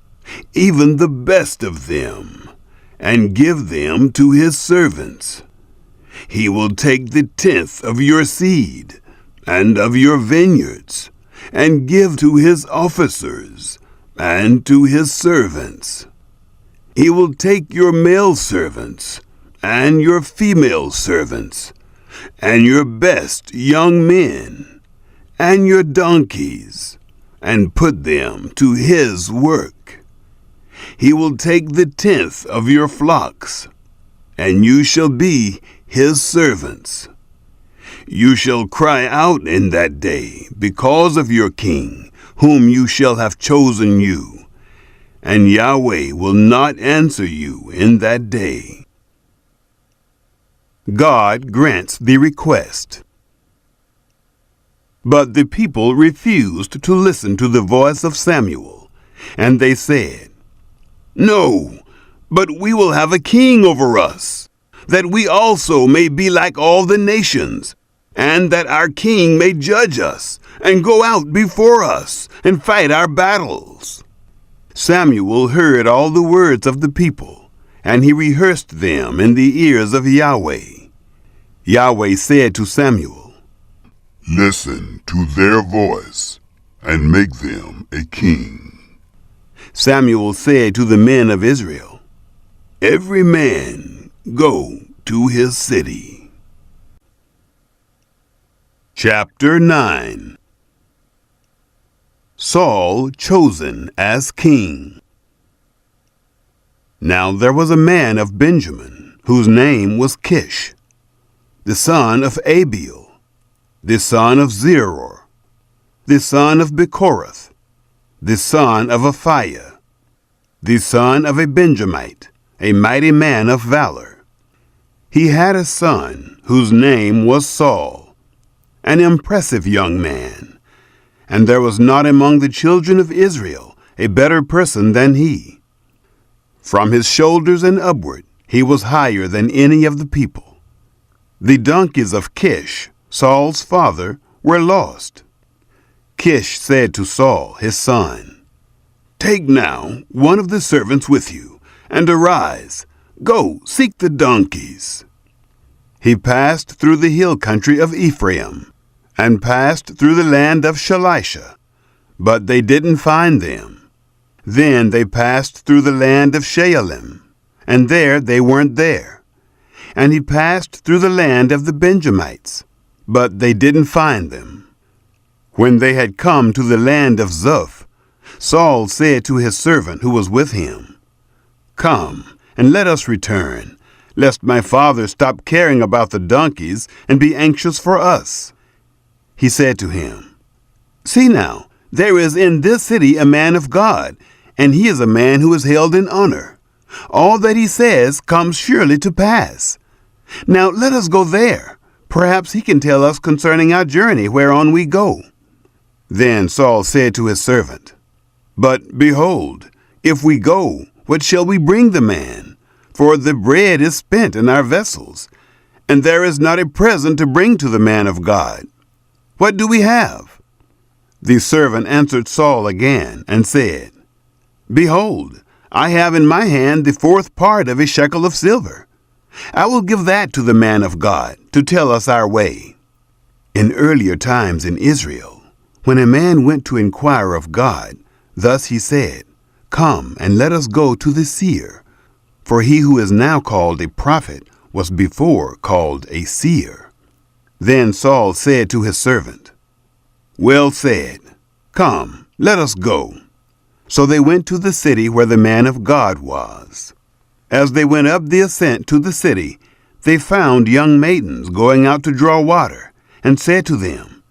even the best of them, and give them to his servants. He will take the 10th of your seed, and of your vineyards, and give to his officers, and to his servants. He will take your male servants, and your female servants, and your best young men, and your donkeys, and put them to his work. He will take the 10th of your flocks, and you shall be his servants. You shall cry out in that day because of your king, whom you shall have chosen you, and Yahweh will not answer you in that day. God grants the request. But the people refused to listen to the voice of Samuel, and they said, No, but we will have a king over us, that we also may be like all the nations, and that our king may judge us, and go out before us, and fight our battles." Samuel heard all the words of the people, and he rehearsed them in the ears of Yahweh. Yahweh said to Samuel, "Listen to their voice, and make them a king." Samuel said to the men of Israel, "Every man go to his city." Chapter 9. Saul chosen as king. Now there was a man of Benjamin, whose name was Kish, the son of Abiel, the son of Zeror, the son of Bechorath, the son of Aphiah, the son of a Benjamite, a mighty man of valor. He had a son whose name was Saul, an impressive young man, and there was not among the children of Israel a better person than he. From his shoulders and upward he was higher than any of the people. The donkeys of Kish, Saul's father, were lost. Kish said to Saul, his son, "Take now one of the servants with you, and arise, go seek the donkeys." He passed through the hill country of Ephraim, and passed through the land of Shalisha, but they didn't find them. Then they passed through the land of Shaalim, and there they weren't there. And he passed through the land of the Benjamites, but they didn't find them. When they had come to the land of Zuph, Saul said to his servant who was with him, "Come, and let us return, lest my father stop caring about the donkeys and be anxious for us." He said to him, "See now, there is in this city a man of God, and he is a man who is held in honor. All that he says comes surely to pass. Now let us go there. Perhaps he can tell us concerning our journey whereon we go." Then Saul said to his servant, "But behold, if we go, what shall we bring the man? For the bread is spent in our vessels, and there is not a present to bring to the man of God. What do we have?" The servant answered Saul again and said, "Behold, I have in my hand the 4th part of a shekel of silver. I will give that to the man of God to tell us our way." In earlier times in Israel, when a man went to inquire of God, thus he said, "Come and let us go to the seer." For he who is now called a prophet was before called a seer. Then Saul said to his servant, "Well said. Come, let us go." So they went to the city where the man of God was. As they went up the ascent to the city, they found young maidens going out to draw water, and said to them,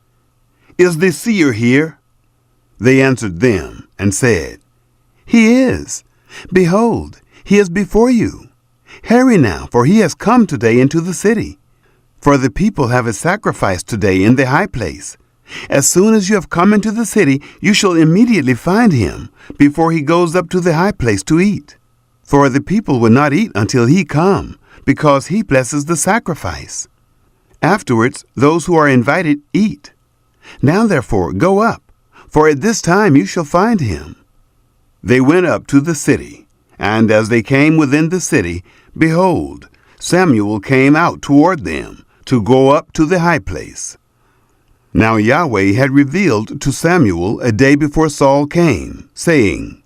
"Is the seer here?" They answered them, and said, "He is. Behold, he is before you. Hurry now, for he has come today into the city. For the people have a sacrifice today in the high place. As soon as you have come into the city, you shall immediately find him, before he goes up to the high place to eat. For the people will not eat until he come, because he blesses the sacrifice. Afterwards, those who are invited eat. Now therefore go up, for at this time you shall find him." They went up to the city, and as they came within the city, behold, Samuel came out toward them, to go up to the high place. Now Yahweh had revealed to Samuel a day before Saul came, saying,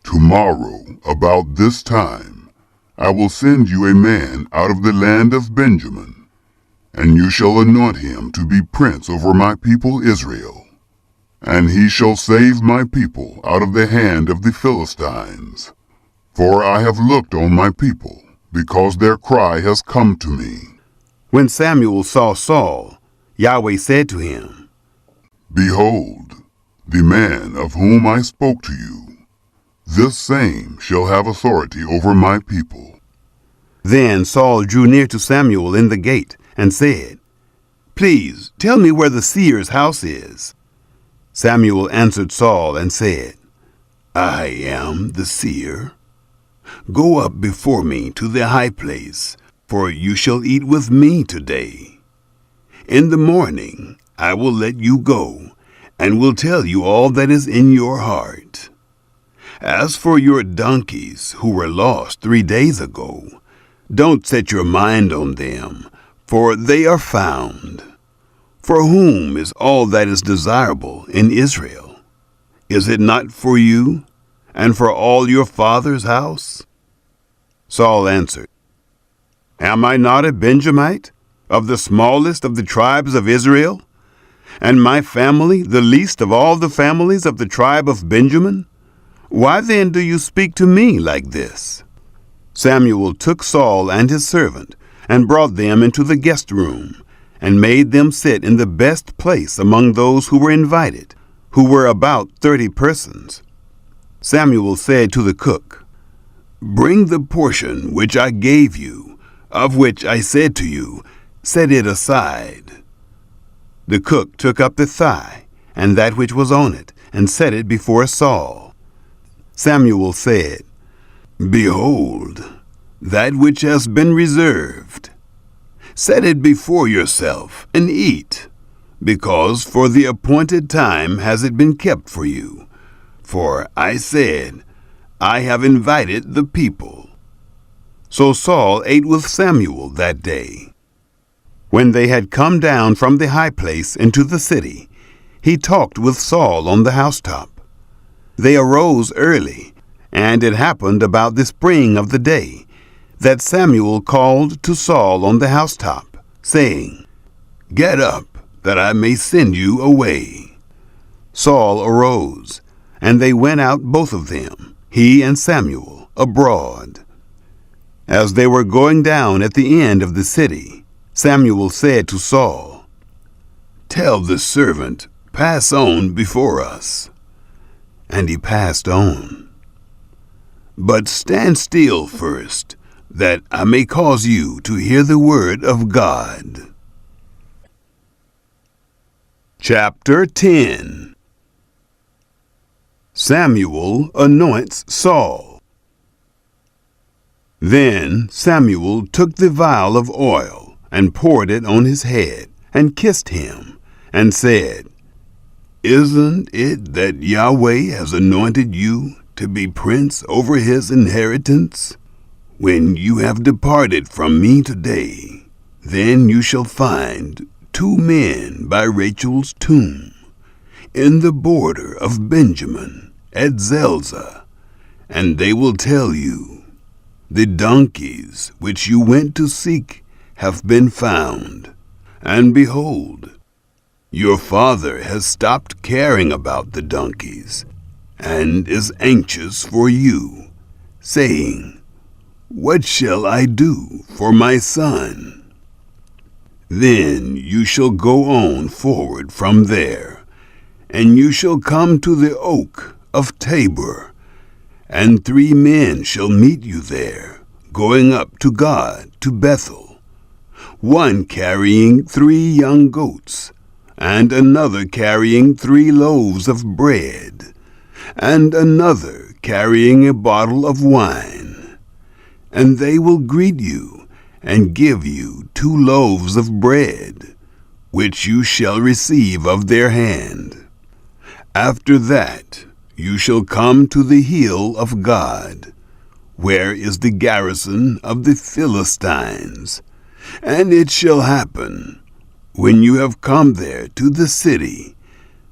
"Tomorrow, about this time, I will send you a man out of the land of Benjamin, and you shall anoint him to be prince over my people Israel. And he shall save my people out of the hand of the Philistines. For I have looked on my people, because their cry has come to me." When Samuel saw Saul, Yahweh said to him, "Behold, the man of whom I spoke to you, this same shall have authority over my people." Then Saul drew near to Samuel in the gate, and said, "Please tell me where the seer's house is." Samuel answered Saul and said, "I am the seer." Go up before me to the high place, for you shall eat with me today. In the morning I will let you go, and will tell you all that is in your heart. As for your donkeys who were lost 3 days ago, don't set your mind on them, for they are found. For whom is all that is desirable in Israel? Is it not for you, and for all your father's house? Saul answered, Am I not a Benjamite, of the smallest of the tribes of Israel? And my family the least of all the families of the tribe of Benjamin? Why then do you speak to me like this? Samuel took Saul and his servant, and brought them into the guest room, and made them sit in the best place among those who were invited, who were about 30 persons. Samuel said to the cook, Bring the portion which I gave you, of which I said to you, Set it aside. The cook took up the thigh, and that which was on it, and set it before Saul. Samuel said, Behold, that which has been reserved. Set it before yourself, and eat, because for the appointed time has it been kept for you. For I said, I have invited the people. So Saul ate with Samuel that day. When they had come down from the high place into the city, he talked with Saul on the housetop. They arose early, and it happened about the spring of the day, that Samuel called to Saul on the housetop, saying, Get up, that I may send you away. Saul arose, and they went out both of them, he and Samuel, abroad. As they were going down at the end of the city, Samuel said to Saul, Tell the servant, pass on before us. And he passed on. But stand still first, that I may cause you to hear the word of God. Chapter 10. Samuel anoints Saul. Then Samuel took the vial of oil, and poured it on his head, and kissed him, and said, Isn't it that Yahweh has anointed you to be prince over his inheritance? When you have departed from me today, then you shall find 2 men by Rachel's tomb, in the border of Benjamin, at Zelzah, and they will tell you, The donkeys which you went to seek have been found, and behold, your father has stopped caring about the donkeys, and is anxious for you, saying, What shall I do for my son? Then you shall go on forward from there, and you shall come to the oak of Tabor, and 3 men shall meet you there, going up to God to Bethel, one carrying 3 young goats, and another carrying 3 loaves of bread, and another carrying a bottle of wine. And they will greet you, and give you 2 loaves of bread, which you shall receive of their hand. After that you shall come to the hill of God, where is the garrison of the Philistines. And it shall happen, when you have come there to the city,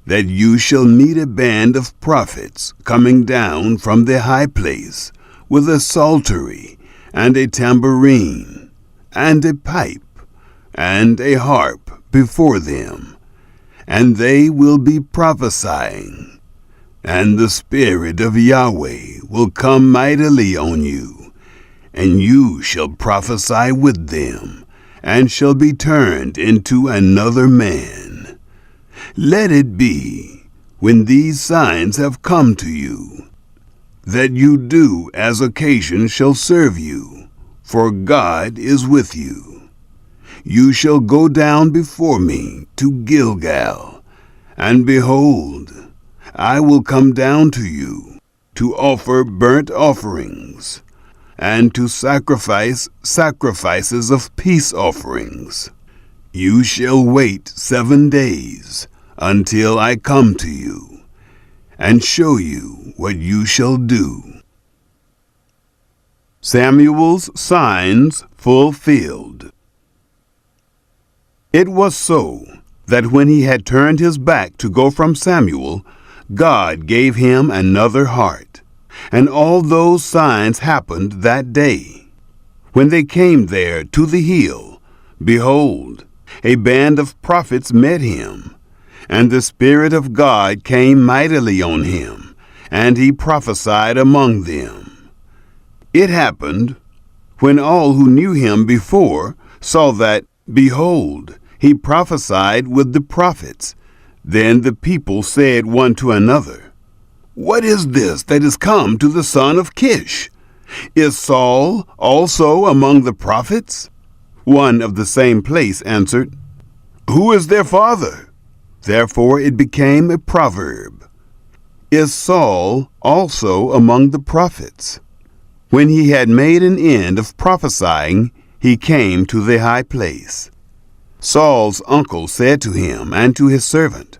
that you shall meet a band of prophets coming down from the high place, with a psaltery, and a tambourine, and a pipe, and a harp before them, and they will be prophesying. And the Spirit of Yahweh will come mightily on you, and you shall prophesy with them, and shall be turned into another man. Let it be, when these signs have come to you, that you do as occasion shall serve you, for God is with you. You shall go down before me to Gilgal, and behold, I will come down to you to offer burnt offerings, and to sacrifice sacrifices of peace offerings. You shall wait 7 days until I come to you, and show you what you shall do. Samuel's signs fulfilled. It was so that when he had turned his back to go from Samuel, God gave him another heart, and all those signs happened that day. When they came there to the hill, behold, a band of prophets met him, and the Spirit of God came mightily on him, and he prophesied among them. It happened, when all who knew him before saw that, behold, he prophesied with the prophets, then the people said one to another, What is this that is come to the son of Kish? Is Saul also among the prophets? One of the same place answered, Who is their father? Therefore it became a proverb. Is Saul also among the prophets? When he had made an end of prophesying, he came to the high place. Saul's uncle said to him and to his servant,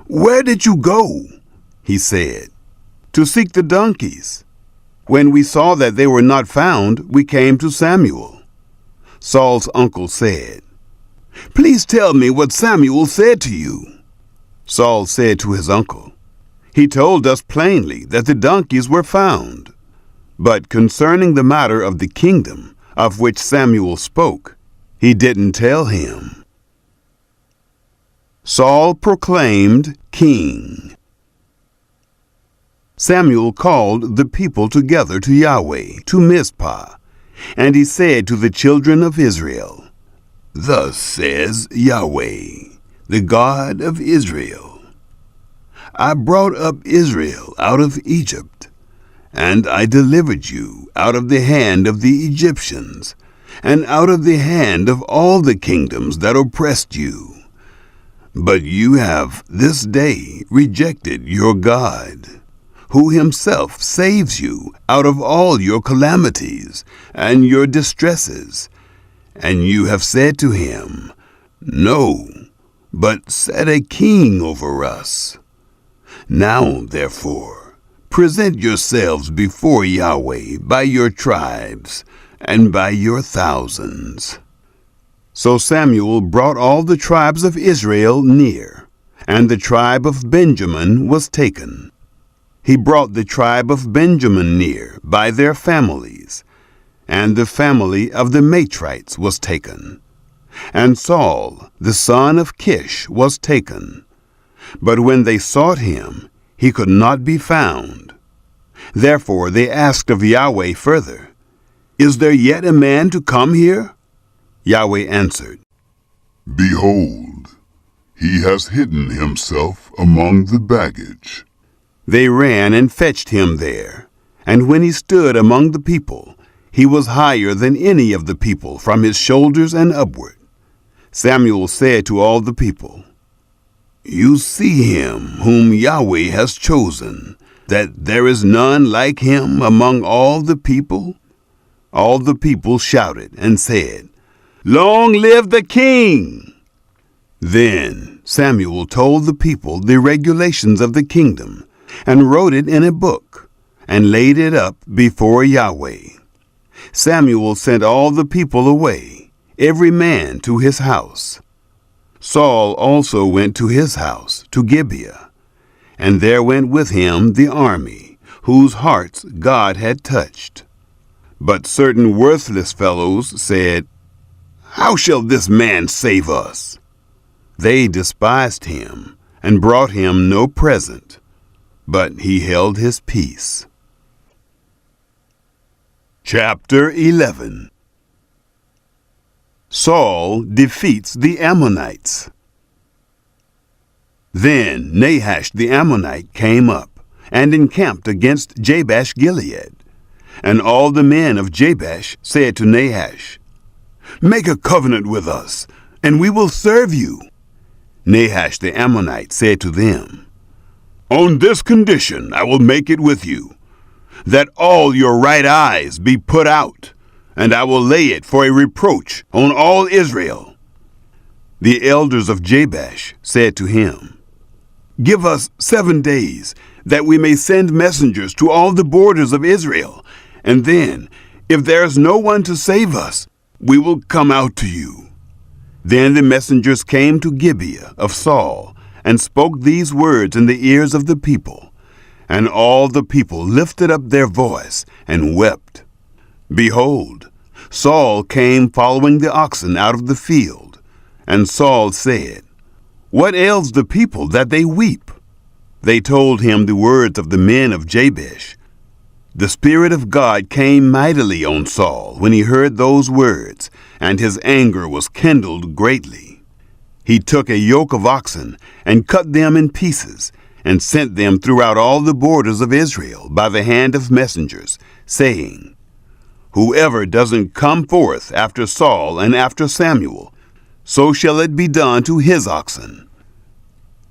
Where did you go? He said, To seek the donkeys. When we saw that they were not found, we came to Samuel. Saul's uncle said, Please tell me what Samuel said to you. Saul said to his uncle, He told us plainly that the donkeys were found. But concerning the matter of the kingdom, of which Samuel spoke, he didn't tell him. Saul proclaimed king. Samuel called the people together to Yahweh, to Mizpah, and he said to the children of Israel, Thus says Yahweh, the God of Israel, I brought up Israel out of Egypt, and I delivered you out of the hand of the Egyptians, and out of the hand of all the kingdoms that oppressed you. But you have this day rejected your God, who himself saves you out of all your calamities and your distresses. And you have said to him, No, but set a king over us. Now, therefore, present yourselves before Yahweh by your tribes and by your thousands. So Samuel brought all the tribes of Israel near, and the tribe of Benjamin was taken. He brought the tribe of Benjamin near by their families, and the family of the Matrites was taken. And Saul, the son of Kish, was taken. But when they sought him, he could not be found. Therefore they asked of Yahweh further, Is there yet a man to come here? Yahweh answered, Behold, he has hidden himself among the baggage. They ran and fetched him there, and when he stood among the people, he was higher than any of the people from his shoulders and upward. Samuel said to all the people, You see him whom Yahweh has chosen, that there is none like him among all the people? All the people shouted and said, Long live the king! Then Samuel told the people the regulations of the kingdom, and wrote it in a book, and laid it up before Yahweh. Samuel sent all the people away, every man to his house. Saul also went to his house, to Gibeah, and there went with him the army, whose hearts God had touched. But certain worthless fellows said, How shall this man save us? They despised him, and brought him no present, but he held his peace. Chapter 11. Saul defeats the Ammonites. Then Nahash the Ammonite came up, and encamped against Jabesh-Gilead. And all the men of Jabesh said to Nahash, Make a covenant with us, and we will serve you. Nahash the Ammonite said to them, On this condition I will make it with you, that all your right eyes be put out, and I will lay it for a reproach on all Israel." The elders of Jabesh said to him, "Give us 7 days, that we may send messengers to all the borders of Israel, and then, if there is no one to save us, we will come out to you." Then the messengers came to Gibeah of Saul, and spoke these words in the ears of the people. And all the people lifted up their voice and wept. Behold, Saul came following the oxen out of the field. And Saul said, "What ails the people that they weep?" They told him the words of the men of Jabesh. The Spirit of God came mightily on Saul when he heard those words, and his anger was kindled greatly. He took a yoke of oxen and cut them in pieces, and sent them throughout all the borders of Israel by the hand of messengers, saying, "Whoever doesn't come forth after Saul and after Samuel, so shall it be done to his oxen."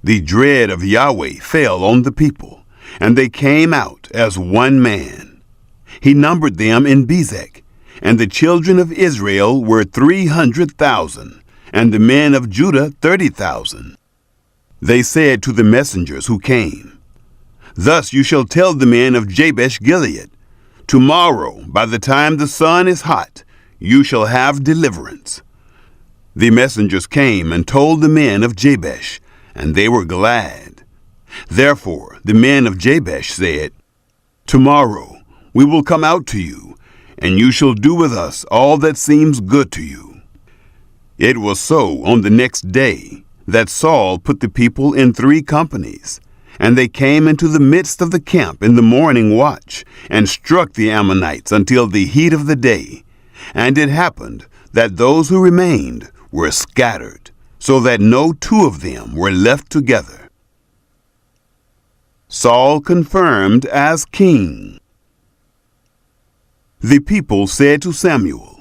The dread of Yahweh fell on the people, and they came out as one man. He numbered them in Bezek, and the children of Israel were 300,000, and the men of Judah 30,000. They said to the messengers who came, "Thus you shall tell the men of Jabesh Gilead, tomorrow, by the time the sun is hot, you shall have deliverance." The messengers came and told the men of Jabesh, and they were glad. Therefore the men of Jabesh said, "Tomorrow we will come out to you, and you shall do with us all that seems good to you." It was so on the next day that Saul put the people in 3 companies, and they came into the midst of the camp in the morning watch, and struck the Ammonites until the heat of the day. And it happened that those who remained were scattered, so that no 2 of them were left together. Saul confirmed as king. The people said to Samuel,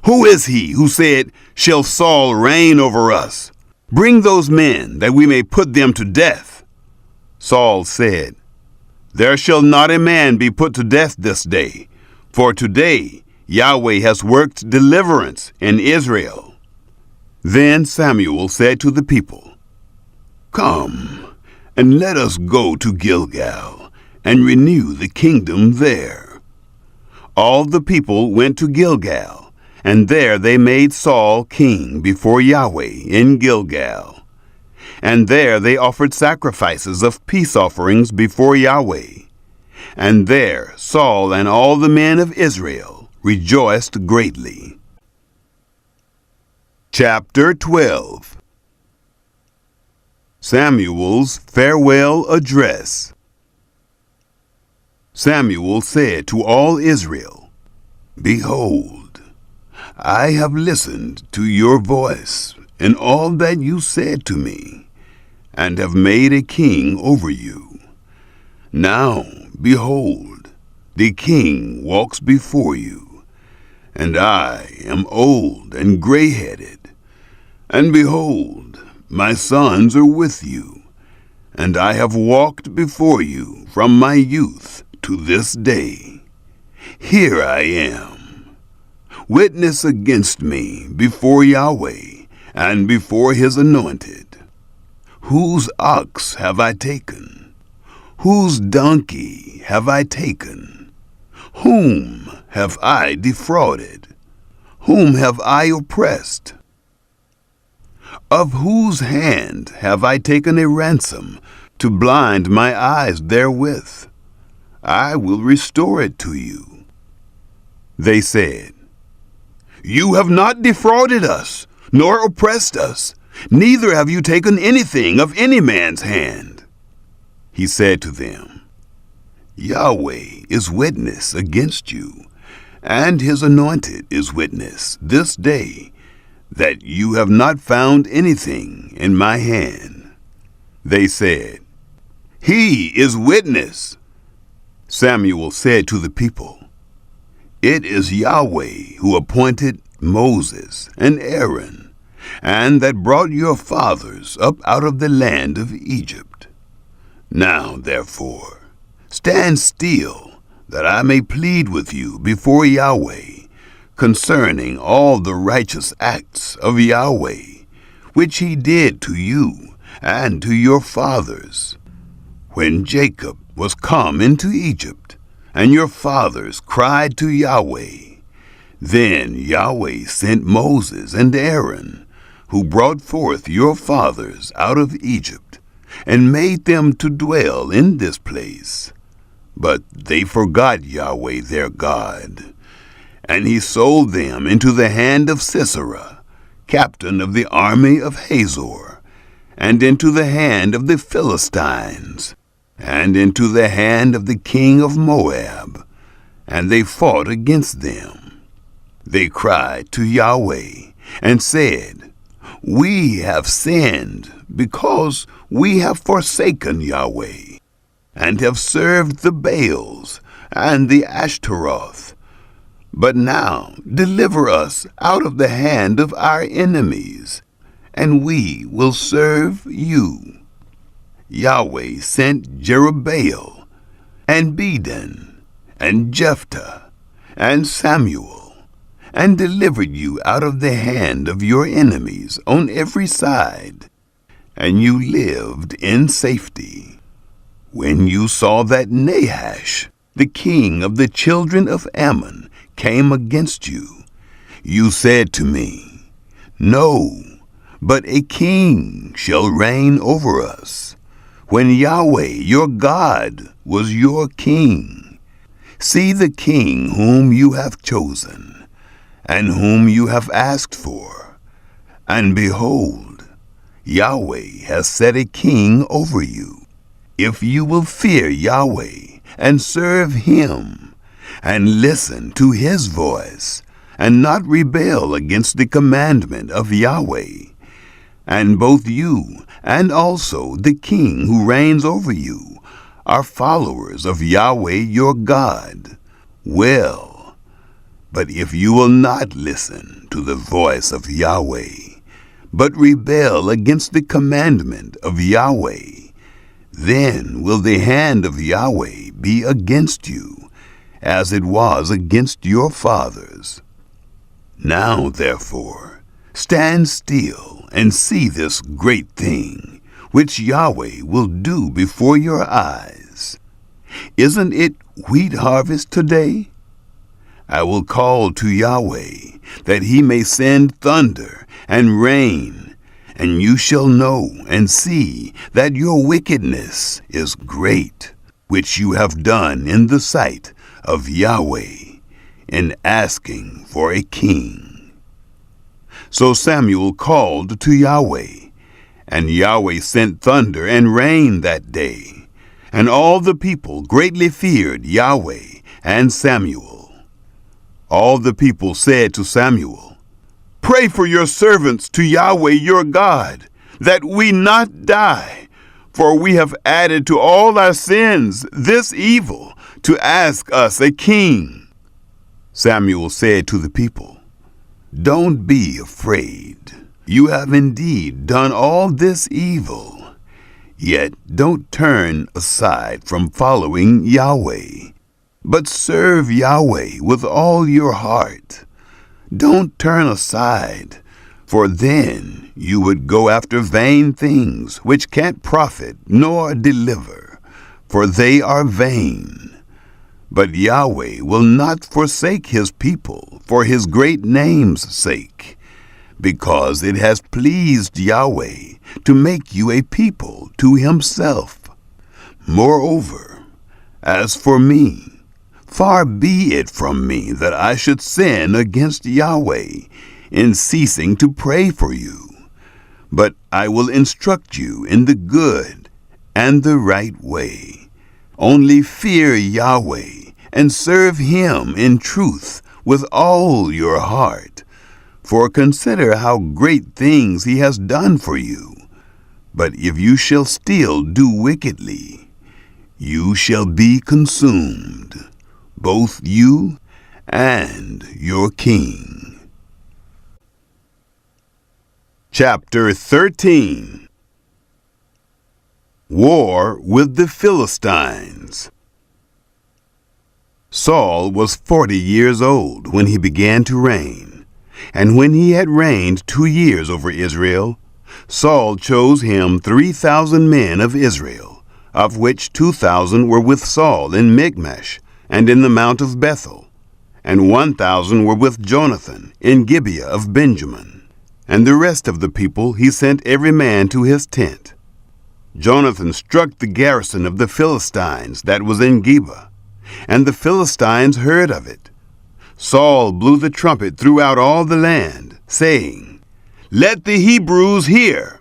"Who is he who said, 'Shall Saul reign over us?' Bring those men, that we may put them to death." Saul said, "There shall not a man be put to death this day, for today Yahweh has worked deliverance in Israel." Then Samuel said to the people, "Come, and let us go to Gilgal, and renew the kingdom there." All the people went to Gilgal, and there they made Saul king before Yahweh in Gilgal. And there they offered sacrifices of peace offerings before Yahweh. And there Saul and all the men of Israel rejoiced greatly. Chapter 12. Samuel's farewell address. Samuel said to all Israel, "Behold, I have listened to your voice in all that you said to me, and have made a king over you. Now, behold, the king walks before you, and I am old and gray-headed. And behold, my sons are with you, and I have walked before you from my youth to this day. Here I am. Witness against me before Yahweh and before his anointed. Whose ox have I taken? Whose donkey have I taken? Whom have I defrauded? Whom have I oppressed? Of whose hand have I taken a ransom to blind my eyes therewith? I will restore it to you." They said, "You have not defrauded us, nor oppressed us, neither have you taken anything of any man's hand." He said to them, "Yahweh is witness against you, and his anointed is witness this day, that you have not found anything in my hand." They said, "He is witness." Samuel said to the people, "It is Yahweh who appointed Moses and Aaron, and that brought your fathers up out of the land of Egypt. Now, therefore, stand still that I may plead with you before Yahweh concerning all the righteous acts of Yahweh, which he did to you and to your fathers, when Jacob was come into Egypt, and your fathers cried to Yahweh. Then Yahweh sent Moses and Aaron, who brought forth your fathers out of Egypt, and made them to dwell in this place. But they forgot Yahweh their God, and he sold them into the hand of Sisera, captain of the army of Hazor, and into the hand of the Philistines, and into the hand of the king of Moab, and they fought against them. They cried to Yahweh, and said, We have sinned, because we have forsaken Yahweh, and have served the Baals and the Ashtaroth. But now deliver us out of the hand of our enemies, and we will serve you. Yahweh sent Jerubbaal, and Bedan, and Jephthah, and Samuel, and delivered you out of the hand of your enemies on every side, and you lived in safety. When you saw that Nahash, the king of the children of Ammon, came against you, you said to me, No, but a king shall reign over us, when Yahweh your God was your king. See the king whom you have chosen, and whom you have asked for. And behold, Yahweh has set a king over you. If you will fear Yahweh and serve him, and listen to his voice, and not rebel against the commandment of Yahweh, and both you and also the king who reigns over you are followers of Yahweh your God, well, but if you will not listen to the voice of Yahweh, but rebel against the commandment of Yahweh, then will the hand of Yahweh be against you, as it was against your fathers. Now, therefore, stand still and see this great thing, which Yahweh will do before your eyes. Isn't it wheat harvest today? I will call to Yahweh, that he may send thunder and rain, and you shall know and see that your wickedness is great, which you have done in the sight of Yahweh, in asking for a king. So Samuel called to Yahweh, and Yahweh sent thunder and rain that day, and all the people greatly feared Yahweh and Samuel. All the people said to Samuel, Pray for your servants to Yahweh your God, that we not die, for we have added to all our sins this evil, to ask us a king. Samuel said to the people, Don't be afraid. You have indeed done all this evil. Yet don't turn aside from following Yahweh, but serve Yahweh with all your heart. Don't turn aside, for then you would go after vain things which can't profit nor deliver, for they are vain. But Yahweh will not forsake his people for his great name's sake, because it has pleased Yahweh to make you a people to himself. Moreover, as for me, far be it from me that I should sin against Yahweh in ceasing to pray for you, but I will instruct you in the good and the right way. Only fear Yahweh and serve him in truth with all your heart. For consider how great things he has done for you. But if you shall still do wickedly, you shall be consumed, both you and your king. Chapter 13. War with the Philistines. Saul was 40 years old when he began to reign, and when he had reigned 2 years over Israel, Saul chose him 3,000 men of Israel, of which 2,000 were with Saul in Michmash and in the mount of Bethel, and 1,000 were with Jonathan in Gibeah of Benjamin. And the rest of the people he sent every man to his tent. Jonathan struck the garrison of the Philistines that was in Gibeah, and the Philistines heard of it. Saul blew the trumpet throughout all the land, saying, "Let the Hebrews hear!"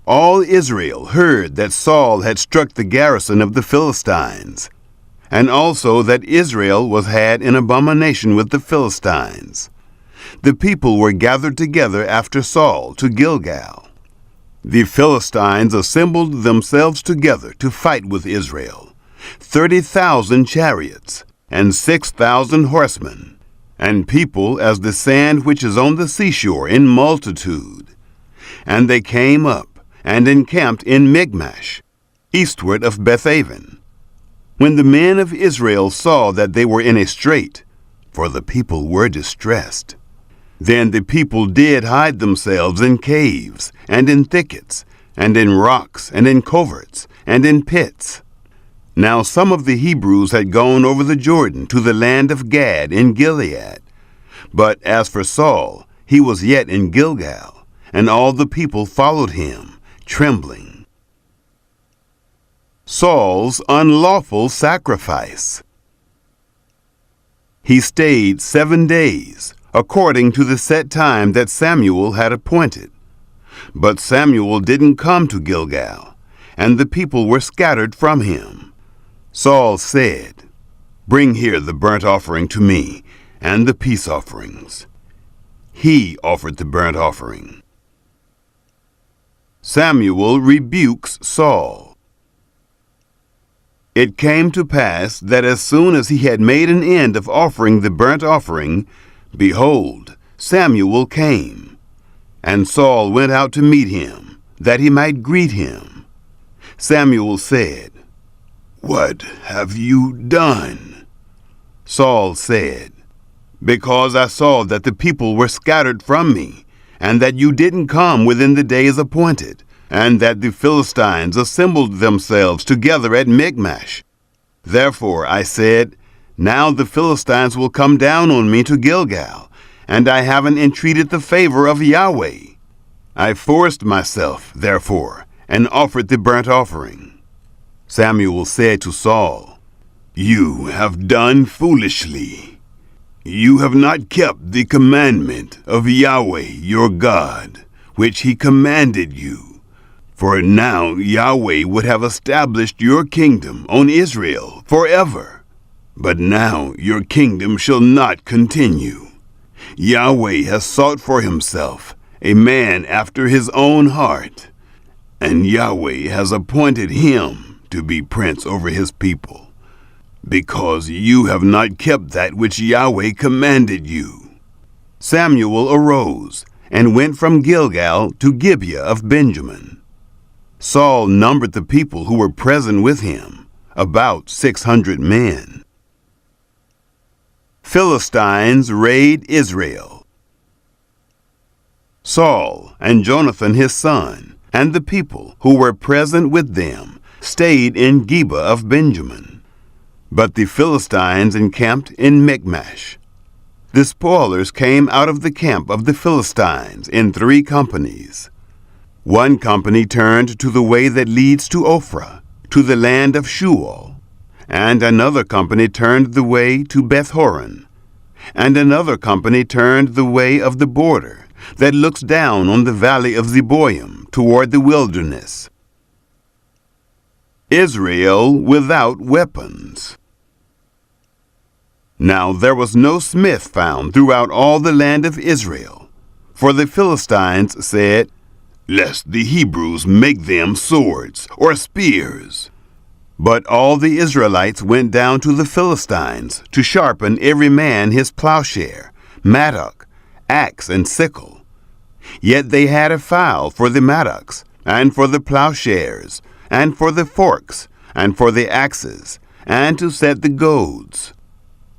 All Israel heard that Saul had struck the garrison of the Philistines, and also that Israel was had in abomination with the Philistines. The people were gathered together after Saul to Gilgal. The Philistines assembled themselves together to fight with Israel, 30,000 chariots and 6,000 horsemen, and people as the sand which is on the seashore in multitude. And they came up and encamped in Michmash, eastward of Bethaven. When the men of Israel saw that they were in a strait, for the people were distressed, then the people did hide themselves in caves, and in thickets, and in rocks, and in coverts, and in pits. Now some of the Hebrews had gone over the Jordan to the land of Gad in Gilead. But as for Saul, he was yet in Gilgal, and all the people followed him, trembling. Saul's unlawful sacrifice. He stayed 7 days, according to the set time that Samuel had appointed. But Samuel didn't come to Gilgal, and the people were scattered from him. Saul said, "Bring here the burnt offering to me, and the peace offerings." He offered the burnt offering. Samuel rebukes Saul. It came to pass that as soon as he had made an end of offering the burnt offering, behold, Samuel came, and Saul went out to meet him, that he might greet him. Samuel said, "What have you done?" Saul said, "Because I saw that the people were scattered from me, and that you didn't come within the days appointed, and that the Philistines assembled themselves together at Michmash. Therefore I said, now the Philistines will come down on me to Gilgal, and I haven't entreated the favor of Yahweh. I forced myself, therefore, and offered the burnt offering." Samuel said to Saul, "You have done foolishly. You have not kept the commandment of Yahweh your God, which he commanded you. For now Yahweh would have established your kingdom on Israel forever. But now your kingdom shall not continue. Yahweh has sought for himself a man after his own heart, and Yahweh has appointed him to be prince over his people, because you have not kept that which Yahweh commanded you." Samuel arose and went from Gilgal to Gibeah of Benjamin. Saul numbered the people who were present with him, about 600 men. Philistines raid Israel. Saul and Jonathan his son, and the people who were present with them, stayed in Gibeah of Benjamin. But the Philistines encamped in Michmash. The spoilers came out of the camp of the Philistines in 3 companies. One company turned to the way that leads to Ophrah, to the land of Shual, and another company turned the way to Beth-horon, and another company turned the way of the border that looks down on the valley of Zeboim toward the wilderness. Israel without weapons. Now there was no smith found throughout all the land of Israel, for the Philistines said, "Lest the Hebrews make them swords or spears." But all the Israelites went down to the Philistines to sharpen every man his plowshare, mattock, axe, and sickle. Yet they had a file for the mattocks, and for the plowshares, and for the forks, and for the axes, and to set the goads.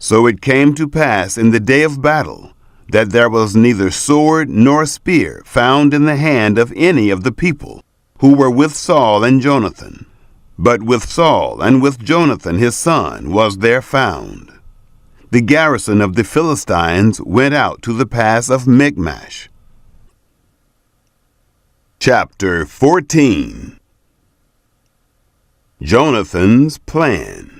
So it came to pass in the day of battle, that there was neither sword nor spear found in the hand of any of the people who were with Saul and Jonathan. But with Saul and with Jonathan his son was there found. The garrison of the Philistines went out to the pass of Michmash. Chapter 14. Jonathan's plan.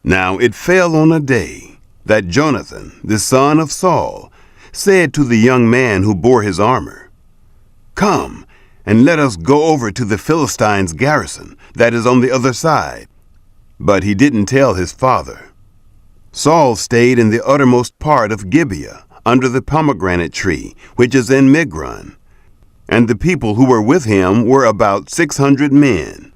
Now it fell on a day that Jonathan, the son of Saul, said to the young man who bore his armor, "Come, and let us go over to the Philistines' garrison that is on the other side." But he didn't tell his father. Saul stayed in the uttermost part of Gibeah, under the pomegranate tree, which is in Migron. And the people who were with him were about 600 men.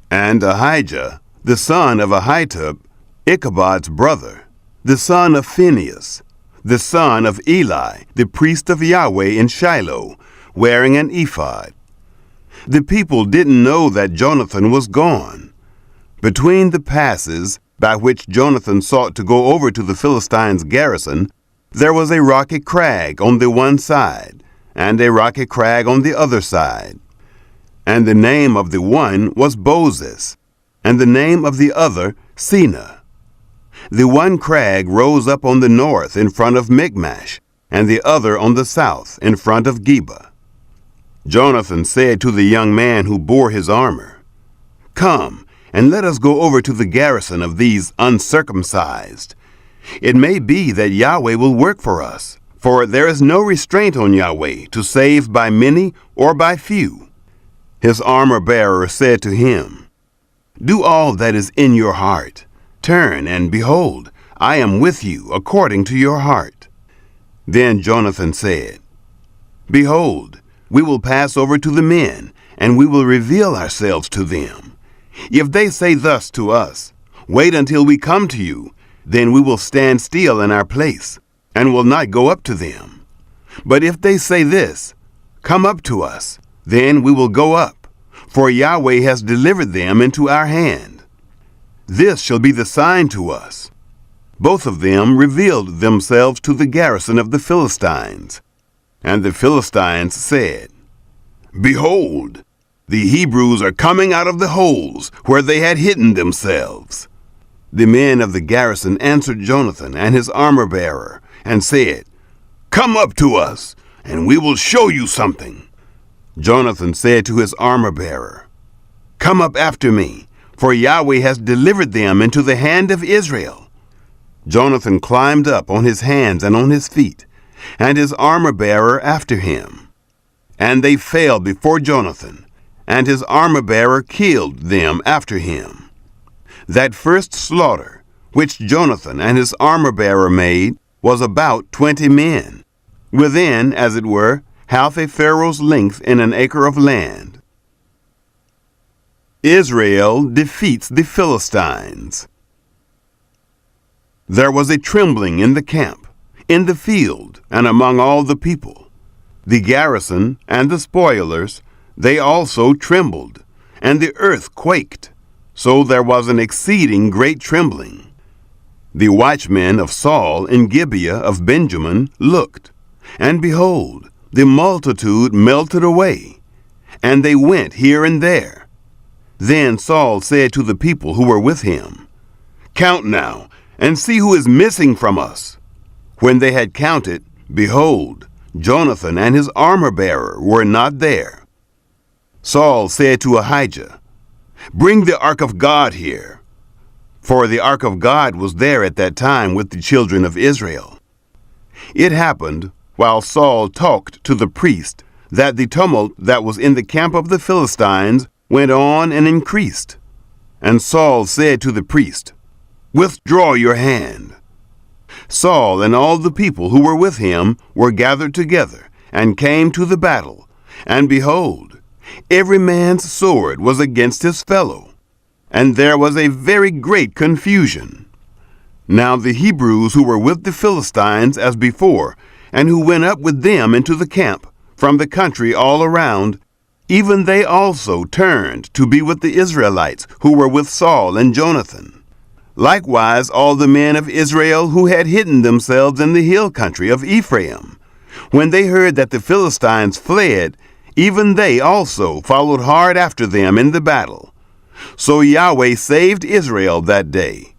And Ahijah, the son of Ahitub, Ichabod's brother, the son of Phinehas, the son of Eli, the priest of Yahweh in Shiloh, wearing an ephod. The people didn't know that Jonathan was gone. Between the passes by which Jonathan sought to go over to the Philistines' garrison, there was a rocky crag on the one side, and a rocky crag on the other side. And the name of the one was Bozez, and the name of the other Seneh. The one crag rose up on the north in front of Michmash, and the other on the south in front of Geba. Jonathan said to the young man who bore his armor, "Come, and let us go over to the garrison of these uncircumcised. It may be that Yahweh will work for us, for there is no restraint on Yahweh to save by many or by few." His armor-bearer said to him, "Do all that is in your heart. Turn, and behold, I am with you according to your heart." Then Jonathan said, "Behold, we will pass over to the men, and we will reveal ourselves to them. If they say thus to us, 'Wait until we come to you,' then we will stand still in our place, and will not go up to them. But if they say this, 'Come up to us,' then we will go up, for Yahweh has delivered them into our hand. This shall be the sign to us." Both of them revealed themselves to the garrison of the Philistines. And the Philistines said, "Behold, the Hebrews are coming out of the holes where they had hidden themselves." The men of the garrison answered Jonathan and his armor-bearer, and said, "Come up to us, and we will show you something." Jonathan said to his armor-bearer, "Come up after me, for Yahweh has delivered them into the hand of Israel." Jonathan climbed up on his hands and on his feet, and his armor-bearer after him. And they fell before Jonathan, and his armor-bearer killed them after him. That first slaughter, which Jonathan and his armor-bearer made, was about 20 men, within, as it were, half a furrow's length in an acre of land. Israel defeats the Philistines. There was a trembling in the camp, in the field, and among all the people. The garrison and the spoilers, they also trembled, and the earth quaked, so there was an exceeding great trembling. The watchmen of Saul in Gibeah of Benjamin looked, and behold, the multitude melted away, and they went here and there. Then Saul said to the people who were with him, "Count now, and see who is missing from us." When they had counted, behold, Jonathan and his armor-bearer were not there. Saul said to Ahijah, "Bring the ark of God here." For the ark of God was there at that time with the children of Israel. It happened, while Saul talked to the priest, that the tumult that was in the camp of the Philistines went on and increased. And Saul said to the priest, "Withdraw your hand." Saul and all the people who were with him were gathered together and came to the battle, and behold, every man's sword was against his fellow, and there was a very great confusion. Now the Hebrews who were with the Philistines as before, and who went up with them into the camp from the country all around, even they also turned to be with the Israelites who were with Saul and Jonathan. Likewise all the men of Israel who had hidden themselves in the hill country of Ephraim, when they heard that the Philistines fled, even they also followed hard after them in the battle. So Yahweh saved Israel that day.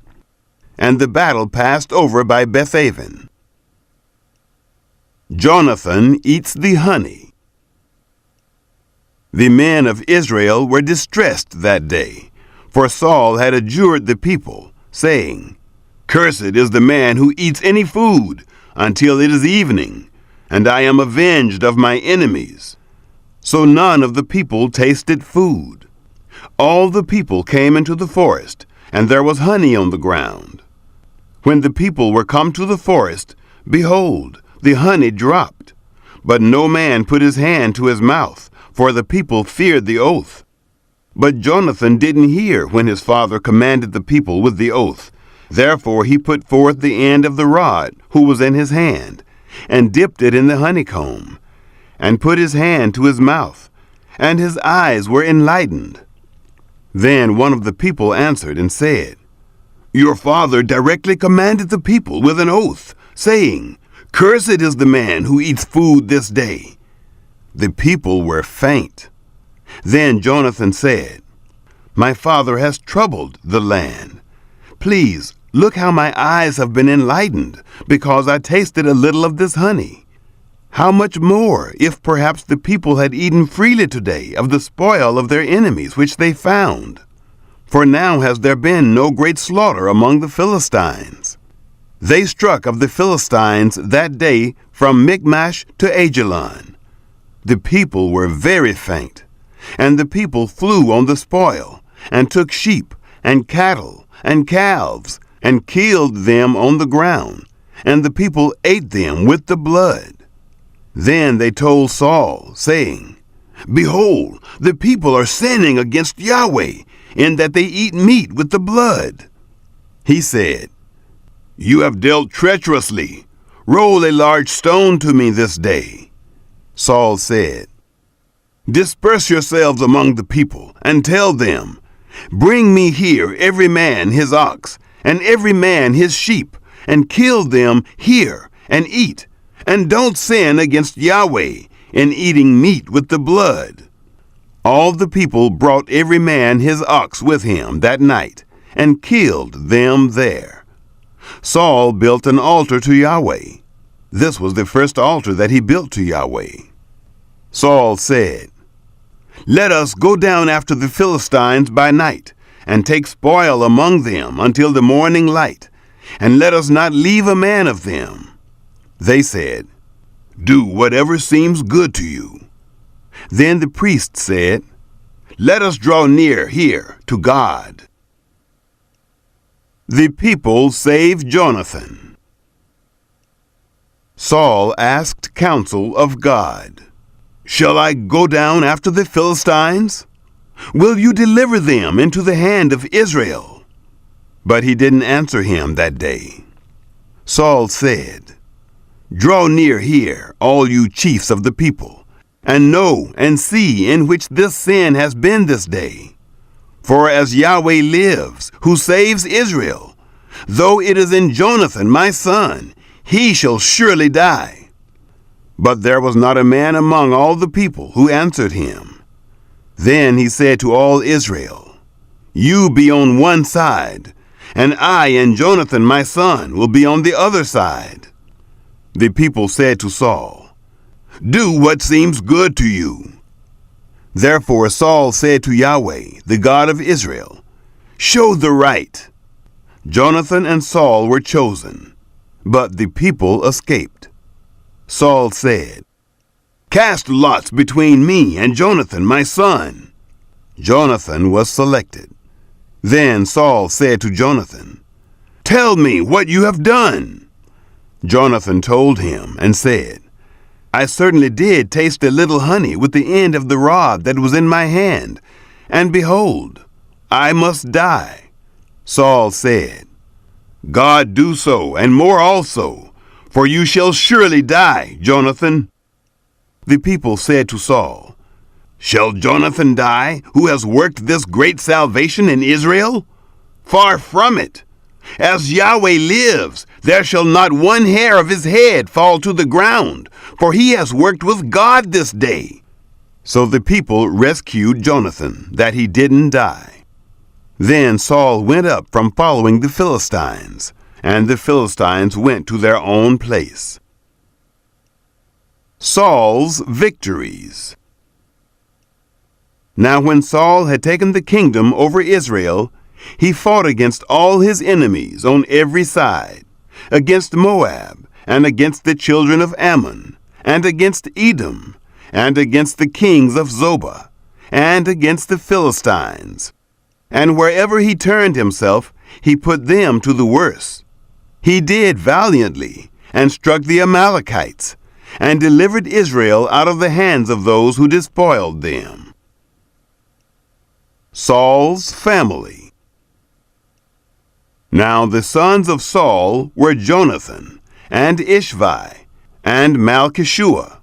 And the battle passed over by Bethaven. Jonathan eats the honey. The men of Israel were distressed that day, for Saul had adjured the people, saying, "Cursed is the man who eats any food until it is evening, and I am avenged of my enemies." So none of the people tasted food. All the people came into the forest, and there was honey on the ground. When the people were come to the forest, behold, the honey dropped. But no man put his hand to his mouth, for the people feared the oath. But Jonathan didn't hear when his father commanded the people with the oath. Therefore he put forth the end of the rod, who was in his hand, and dipped it in the honeycomb, and put his hand to his mouth, and his eyes were enlightened. Then one of the people answered and said, "Your father directly commanded the people with an oath, saying, 'Cursed is the man who eats food this day.'" The people were faint. Then Jonathan said, "My father has troubled the land. Please look how my eyes have been enlightened, because I tasted a little of this honey. How much more, if perhaps the people had eaten freely today of the spoil of their enemies which they found? For now has there been no great slaughter among the Philistines. They struck of the Philistines that day from Michmash to Ajalon. The people were very faint, and the people flew on the spoil, and took sheep, and cattle, and calves, and killed them on the ground, and the people ate them with the blood. Then they told Saul, saying, "Behold, the people are sinning against Yahweh, in that they eat meat with the blood." He said, "You have dealt treacherously. Roll a large stone to me this day." Saul said, "Disperse yourselves among the people, and tell them, 'Bring me here every man his ox, and every man his sheep, and kill them here, and eat, and don't sin against Yahweh in eating meat with the blood.'" All the people brought every man his ox with him that night, and killed them there. Saul built an altar to Yahweh. This was the first altar that he built to Yahweh. Saul said, "Let us go down after the Philistines by night, and take spoil among them until the morning light, and let us not leave a man of them." They said, "Do whatever seems good to you." Then the priest said, "Let us draw near here to God." The people saved Jonathan. Saul asked counsel of God. "Shall I go down after the Philistines? Will you deliver them into the hand of Israel?" But he didn't answer him that day. Saul said, "Draw near here, all you chiefs of the people, and know and see in which this sin has been this day. For as Yahweh lives, who saves Israel, though it is in Jonathan my son, he shall surely die." But there was not a man among all the people who answered him. Then he said to all Israel, "You be on one side, and I and Jonathan my son will be on the other side." The people said to Saul, "Do what seems good to you." Therefore Saul said to Yahweh, the God of Israel, "Show the right." Jonathan and Saul were chosen, but the people escaped. Saul said, "Cast lots between me and Jonathan my son." Jonathan was selected. Then Saul said to Jonathan, "Tell me what you have done." Jonathan told him and said, "I certainly did taste a little honey with the end of the rod that was in my hand, and behold, I must die." Saul said, "God do so, and more also, for you shall surely die, Jonathan." The people said to Saul, "Shall Jonathan die, who has worked this great salvation in Israel? Far from it. As Yahweh lives, there shall not one hair of his head fall to the ground, for he has worked with God this day." So the people rescued Jonathan, that he didn't die. Then Saul went up from following the Philistines, and the Philistines went to their own place. Saul's victories. Now when Saul had taken the kingdom over Israel, he fought against all his enemies on every side, against Moab, and against the children of Ammon, and against Edom, and against the kings of Zobah, and against the Philistines. And wherever he turned himself, he put them to the worse. He did valiantly, and struck the Amalekites, and delivered Israel out of the hands of those who despoiled them. Saul's family. Now the sons of Saul were Jonathan, and Ishvi, and Malchishua.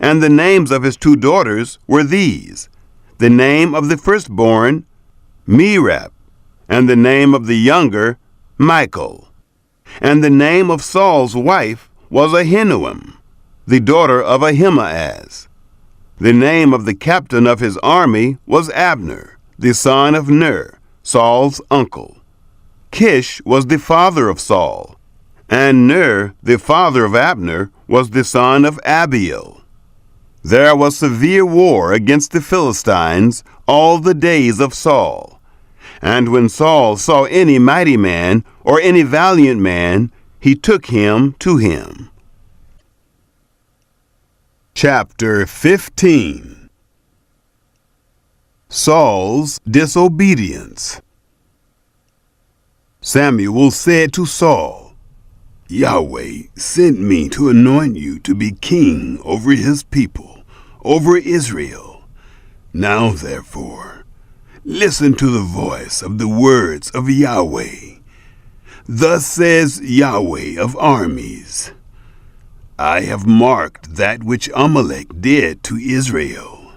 And the names of his 2 daughters were these: the name of the firstborn, Merab, and the name of the younger, Michal. And the name of Saul's wife was Ahinoam, the daughter of Ahimaaz. The name of the captain of his army was Abner, the son of Ner, Saul's uncle. Kish was the father of Saul, and Ner, the father of Abner, was the son of Abiel. There was severe war against the Philistines all the days of Saul. And when Saul saw any mighty man or any valiant man, he took him to him. Chapter 15. Saul's disobedience. Samuel said to Saul, "Yahweh sent me to anoint you to be king over his people, over Israel. Now, therefore, listen to the voice of the words of Yahweh. Thus says Yahweh of armies, I have marked that which Amalek did to Israel,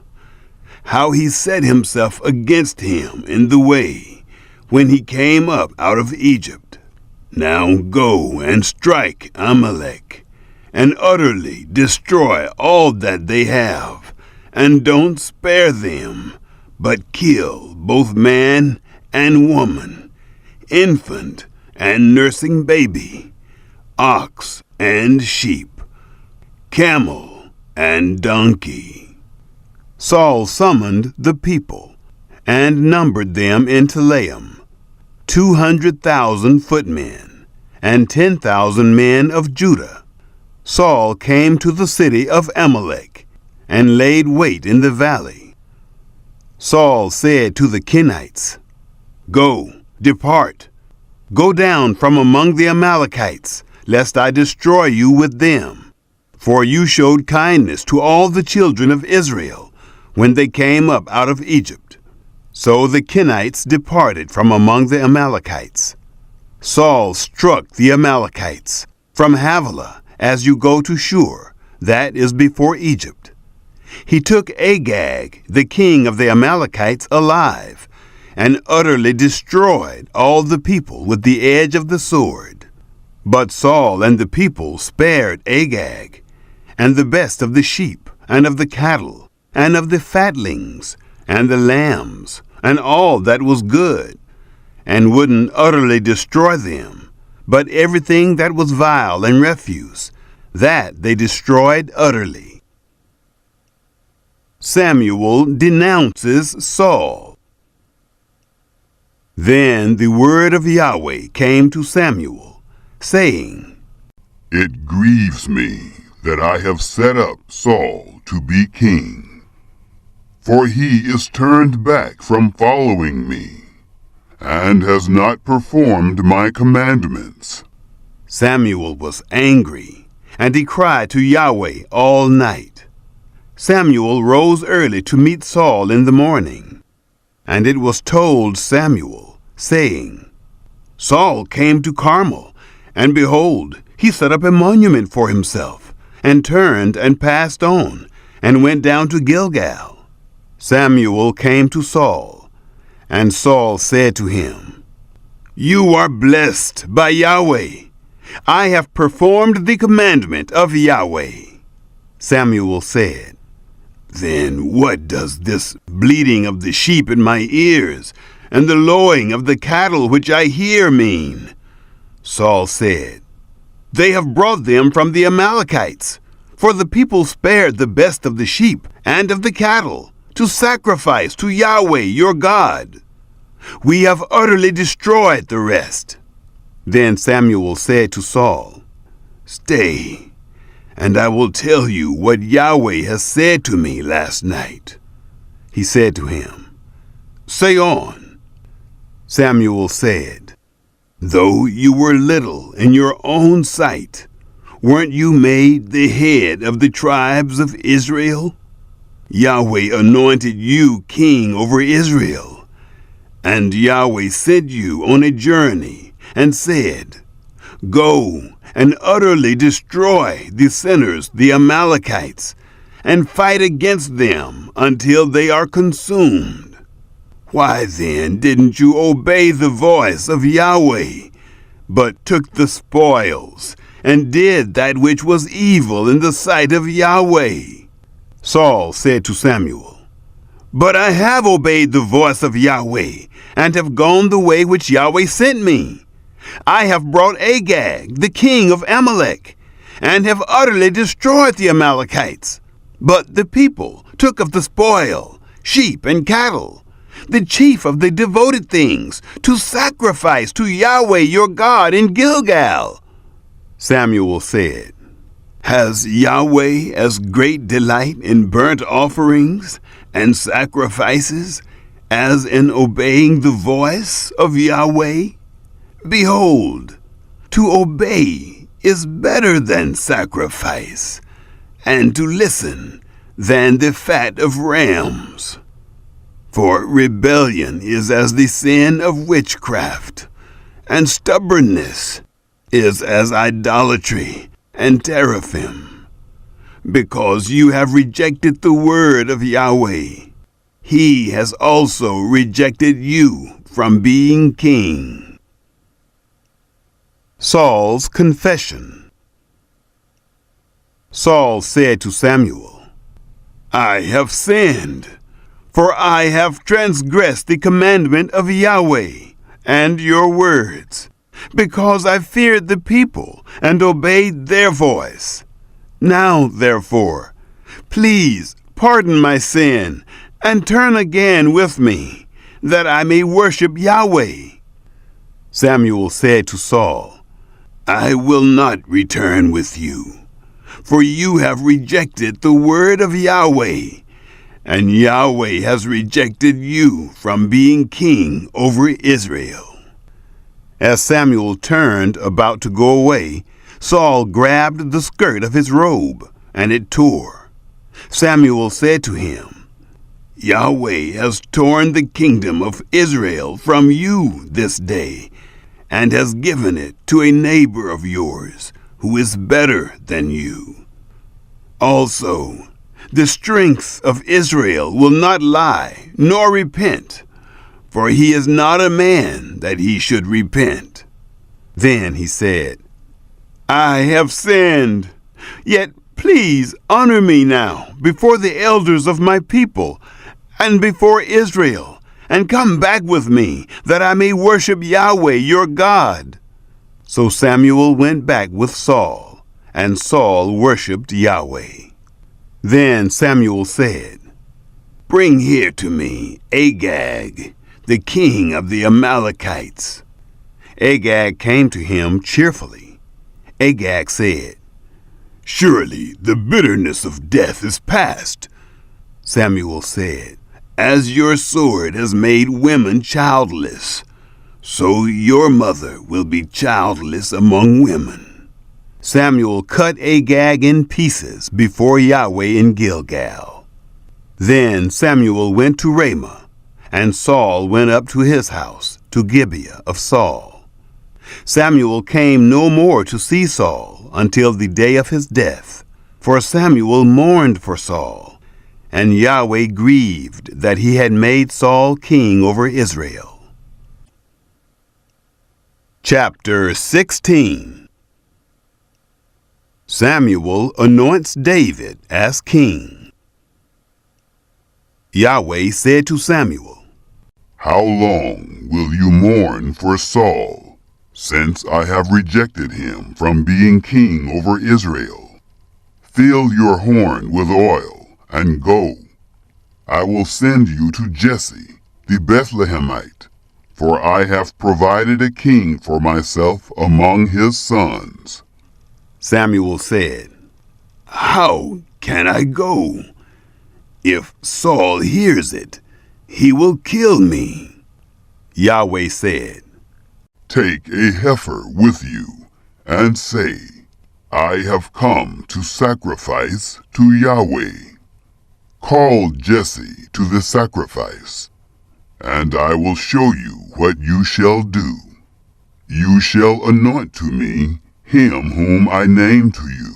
how he set himself against him in the way when he came up out of Egypt. Now go and strike Amalek, and utterly destroy all that they have, and don't spare them, but kill both man and woman, infant and nursing baby, ox and sheep, camel and donkey." Saul summoned the people, and numbered them in Telaim, 200,000 footmen, and 10,000 men of Judah. Saul came to the city of Amalek, and laid wait in the valley. Saul said to the Kenites, "Go, depart, go down from among the Amalekites, lest I destroy you with them. For you showed kindness to all the children of Israel when they came up out of Egypt." So the Kenites departed from among the Amalekites. Saul struck the Amalekites from Havilah as you go to Shur, that is before Egypt. He took Agag, the king of the Amalekites, alive, and utterly destroyed all the people with the edge of the sword. But Saul and the people spared Agag, and the best of the sheep, and of the cattle, and of the fatlings, and the lambs, and all that was good, and wouldn't utterly destroy them, but everything that was vile and refuse, that they destroyed utterly. Samuel denounces Saul. Then the word of Yahweh came to Samuel, saying, "It grieves me that I have set up Saul to be king, for he is turned back from following me, and has not performed my commandments." Samuel was angry, and he cried to Yahweh all night. Samuel rose early to meet Saul in the morning, and it was told Samuel, saying, "Saul came to Carmel, and behold, he set up a monument for himself, and turned and passed on, and went down to Gilgal." Samuel came to Saul, and Saul said to him, You are blessed by Yahweh. I have performed the commandment of Yahweh. Samuel said, Then what does this bleating of the sheep in my ears and the lowing of the cattle which I hear mean? Saul said, They have brought them from the Amalekites, for the people spared the best of the sheep and of the cattle to sacrifice to Yahweh your God. We have utterly destroyed the rest. Then Samuel said to Saul, Stay, and I will tell you what Yahweh has said to me last night. He said to him, Say on. Samuel said, Though you were little in your own sight, weren't you made the head of the tribes of Israel? Yahweh anointed you king over Israel, and Yahweh sent you on a journey and said, Go and utterly destroy the sinners, the Amalekites, and fight against them until they are consumed. Why then didn't you obey the voice of Yahweh, but took the spoils, and did that which was evil in the sight of Yahweh? Saul said to Samuel, But I have obeyed the voice of Yahweh, and have gone the way which Yahweh sent me. I have brought Agag, the king of Amalek, and have utterly destroyed the Amalekites. But the people took of the spoil, sheep and cattle, the chief of the devoted things, to sacrifice to Yahweh your God in Gilgal. Samuel said, Has Yahweh as great delight in burnt offerings and sacrifices as in obeying the voice of Yahweh? Behold, to obey is better than sacrifice, and to listen than the fat of rams. For rebellion is as the sin of witchcraft, and stubbornness is as idolatry and teraphim. Because you have rejected the word of Yahweh, he has also rejected you from being king. Saul's confession. Saul said to Samuel, I have sinned, for I have transgressed the commandment of Yahweh and your words, because I feared the people and obeyed their voice. Now, therefore, please pardon my sin and turn again with me, that I may worship Yahweh. Samuel said to Saul, I will not return with you, for you have rejected the word of Yahweh, and Yahweh has rejected you from being king over Israel. As Samuel turned about to go away, Saul grabbed the skirt of his robe, and it tore. Samuel said to him, Yahweh has torn the kingdom of Israel from you this day, and has given it to a neighbor of yours, who is better than you. Also, the strength of Israel will not lie, nor repent, for he is not a man that he should repent. Then he said, I have sinned, yet please honor me now before the elders of my people and before Israel, and come back with me, that I may worship Yahweh your God. So Samuel went back with Saul, and Saul worshipped Yahweh. Then Samuel said, Bring here to me Agag, the king of the Amalekites. Agag came to him cheerfully. Agag said, Surely the bitterness of death is past. Samuel said, As your sword has made women childless, so your mother will be childless among women. Samuel cut Agag in pieces before Yahweh in Gilgal. Then Samuel went to Ramah, and Saul went up to his house, to Gibeah of Saul. Samuel came no more to see Saul until the day of his death, for Samuel mourned for Saul, and Yahweh grieved that he had made Saul king over Israel. Chapter 16. Samuel anoints David as king. Yahweh said to Samuel, How long will you mourn for Saul, since I have rejected him from being king over Israel? Fill your horn with oil, and go. I will send you to Jesse, the Bethlehemite, for I have provided a king for myself among his sons. Samuel said, How can I go? If Saul hears it, he will kill me. Yahweh said, Take a heifer with you, and say, I have come to sacrifice to Yahweh. Call Jesse to the sacrifice, and I will show you what you shall do. You shall anoint to me him whom I name to you.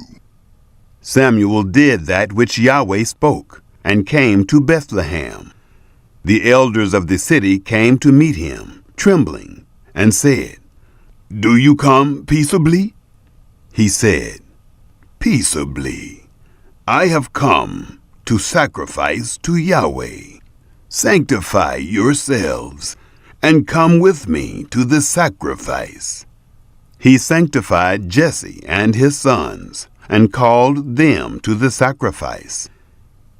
Samuel did that which Yahweh spoke, and came to Bethlehem. The elders of the city came to meet him, trembling, and said, Do you come peaceably? He said, Peaceably. I have come to sacrifice to Yahweh. Sanctify yourselves, and come with me to the sacrifice. He sanctified Jesse and his sons, and called them to the sacrifice.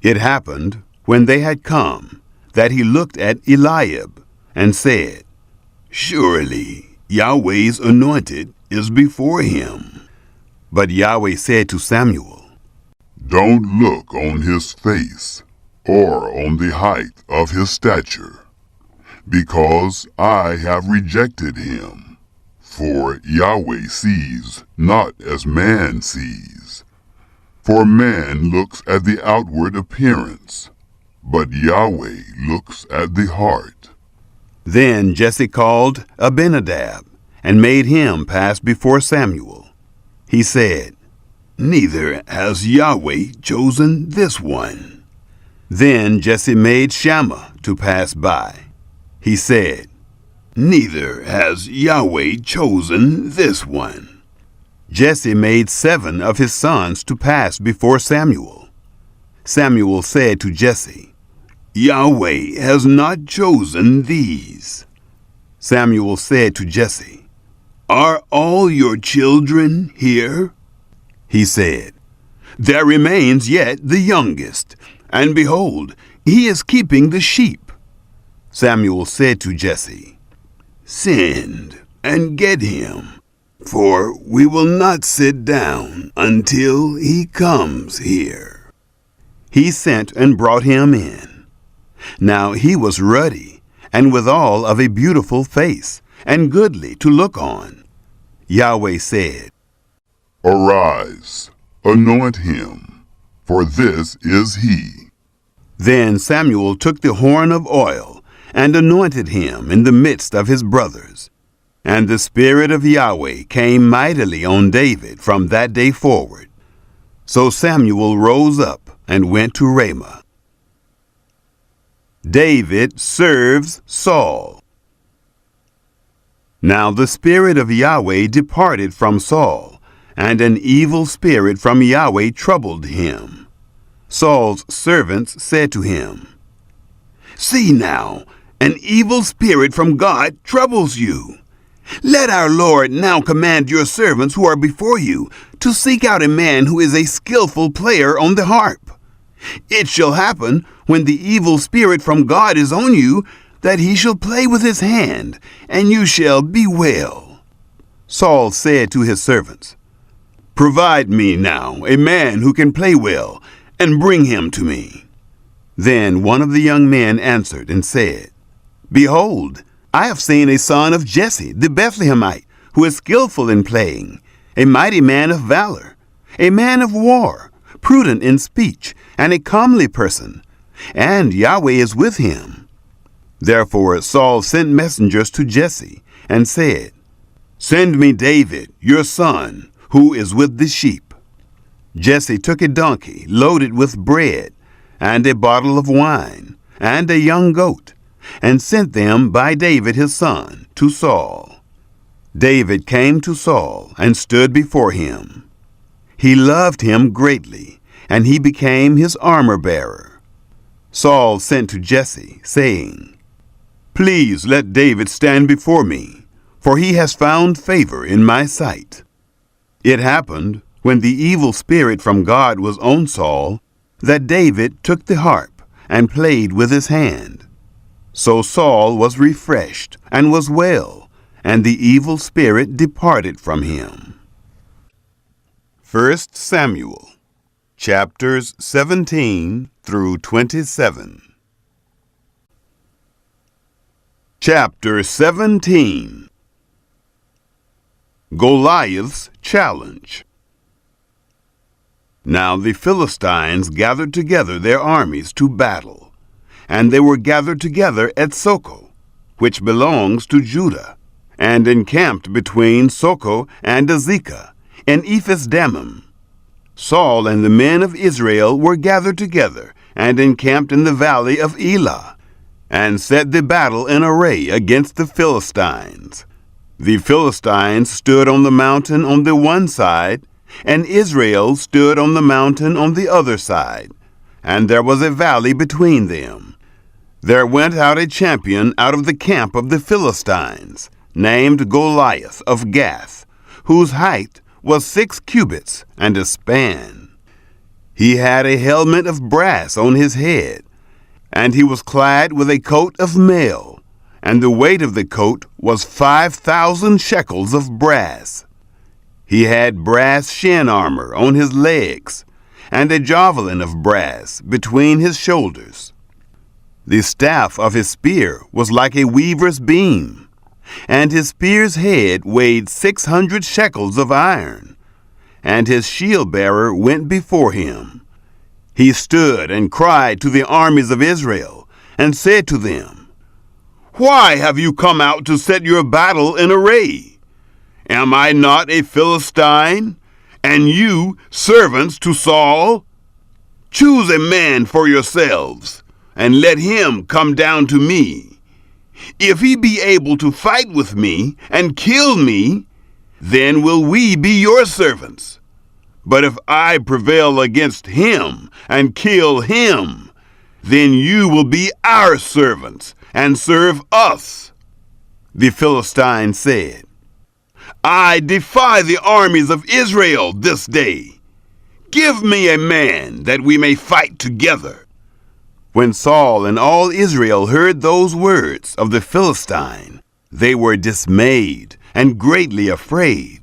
It happened, when they had come, that he looked at Eliab, and said, Surely Yahweh's anointed is before him. But Yahweh said to Samuel, Don't look on his face, or on the height of his stature, because I have rejected him. For Yahweh sees not as man sees. For man looks at the outward appearance, but Yahweh looks at the heart. Then Jesse called Abinadab, and made him pass before Samuel. He said, Neither has Yahweh chosen this one. Then Jesse made Shammah to pass by. He said, Neither has Yahweh chosen this one. Jesse made 7 of his sons to pass before Samuel. Samuel said to Jesse, Yahweh has not chosen these. Samuel said to Jesse, Are all your children here? He said, There remains yet the youngest, and behold, he is keeping the sheep. Samuel said to Jesse, Send and get him, for we will not sit down until he comes here. He sent and brought him in. Now he was ruddy, and withal of a beautiful face, and goodly to look on. Yahweh said, Arise, anoint him, for this is he. Then Samuel took the horn of oil, and anointed him in the midst of his brothers. And the Spirit of Yahweh came mightily on David from that day forward. So Samuel rose up and went to Ramah. David serves Saul. Now the Spirit of Yahweh departed from Saul, and an evil spirit from Yahweh troubled him. Saul's servants said to him, See now, an evil spirit from God troubles you. Let our Lord now command your servants who are before you to seek out a man who is a skillful player on the harp. It shall happen, when the evil spirit from God is on you, that he shall play with his hand, and you shall be well. Saul said to his servants, Provide me now a man who can play well, and bring him to me. Then one of the young men answered and said, Behold, I have seen a son of Jesse, the Bethlehemite, who is skillful in playing, a mighty man of valor, a man of war, prudent in speech, and a comely person, and Yahweh is with him. Therefore Saul sent messengers to Jesse, and said, Send me David, your son, who is with the sheep. Jesse took a donkey loaded with bread, and a bottle of wine, and a young goat, and sent them by David his son to Saul. David came to Saul and stood before him. He loved him greatly, and he became his armor-bearer. Saul sent to Jesse, saying, "Please let David stand before me, for he has found favor in my sight." It happened, when the evil spirit from God was on Saul, that David took the harp and played with his hand. So Saul was refreshed and was well, and the evil spirit departed from him. 1 Samuel, chapters 17 through 27. Chapter 17. Goliath's Challenge. Now the Philistines gathered together their armies to battle, and they were gathered together at Soko, which belongs to Judah, and encamped between Soko and Azekah, in Ephes-dammim. Saul and the men of Israel were gathered together, and encamped in the valley of Elah, and set the battle in array against the Philistines. The Philistines stood on the mountain on the one side, and Israel stood on the mountain on the other side, and there was a valley between them. There went out a champion out of the camp of the Philistines, named Goliath of Gath, whose height was 6 cubits and a span. He had a helmet of brass on his head, and he was clad with a coat of mail, and the weight of the coat was 5,000 shekels of brass. He had brass shin armor on his legs, and a javelin of brass between his shoulders. The staff of his spear was like a weaver's beam, and his spear's head weighed 600 shekels of iron, and his shield-bearer went before him. He stood and cried to the armies of Israel, and said to them, "Why have you come out to set your battle in array? Am I not a Philistine, and you servants to Saul? Choose a man for yourselves, and let him come down to me. If he be able to fight with me and kill me, then will we be your servants. But if I prevail against him and kill him, then you will be our servants and serve us." The Philistine said, "I defy the armies of Israel this day. Give me a man that we may fight together." When Saul and all Israel heard those words of the Philistine, they were dismayed and greatly afraid.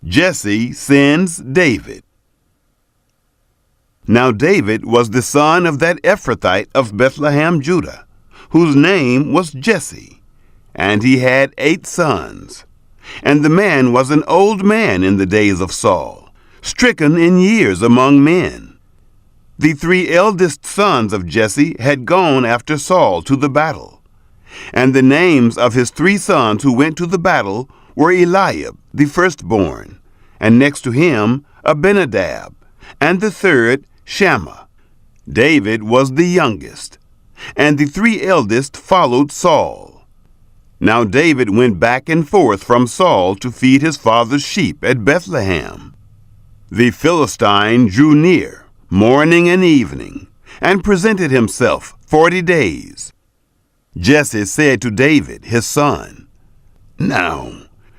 Jesse sends David. Now David was the son of that Ephrathite of Bethlehem, Judah, whose name was Jesse, and he had 8 sons. And the man was an old man in the days of Saul, stricken in years among men. The 3 eldest sons of Jesse had gone after Saul to the battle. And the names of his 3 sons who went to the battle were Eliab, the firstborn, and next to him Abinadab, and the third Shammah. David was the youngest, and the 3 eldest followed Saul. Now David went back and forth from Saul to feed his father's sheep at Bethlehem. The Philistine drew near, morning and evening, and presented himself 40 days. Jesse said to David, his son, "Now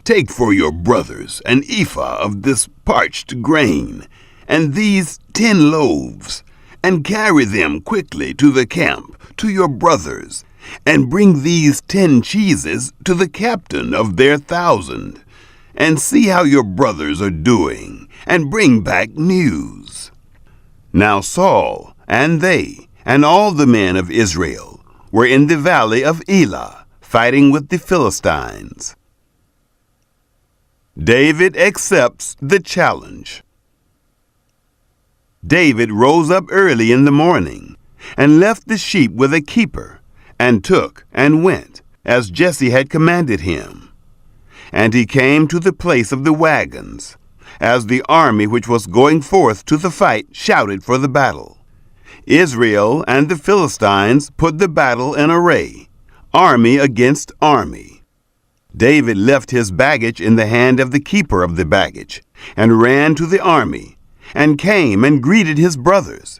take for your brothers an ephah of this parched grain, and these 10 loaves, and carry them quickly to the camp, to your brothers, and bring these 10 cheeses to the captain of their 1,000, and see how your brothers are doing, and bring back news." Now Saul and they and all the men of Israel were in the valley of Elah, fighting with the Philistines. David accepts the challenge. David rose up early in the morning, and left the sheep with a keeper, and took and went, as Jesse had commanded him. And he came to the place of the wagons, as the army which was going forth to the fight shouted for the battle. Israel and the Philistines put the battle in array, army against army. David left his baggage in the hand of the keeper of the baggage, and ran to the army, and came and greeted his brothers.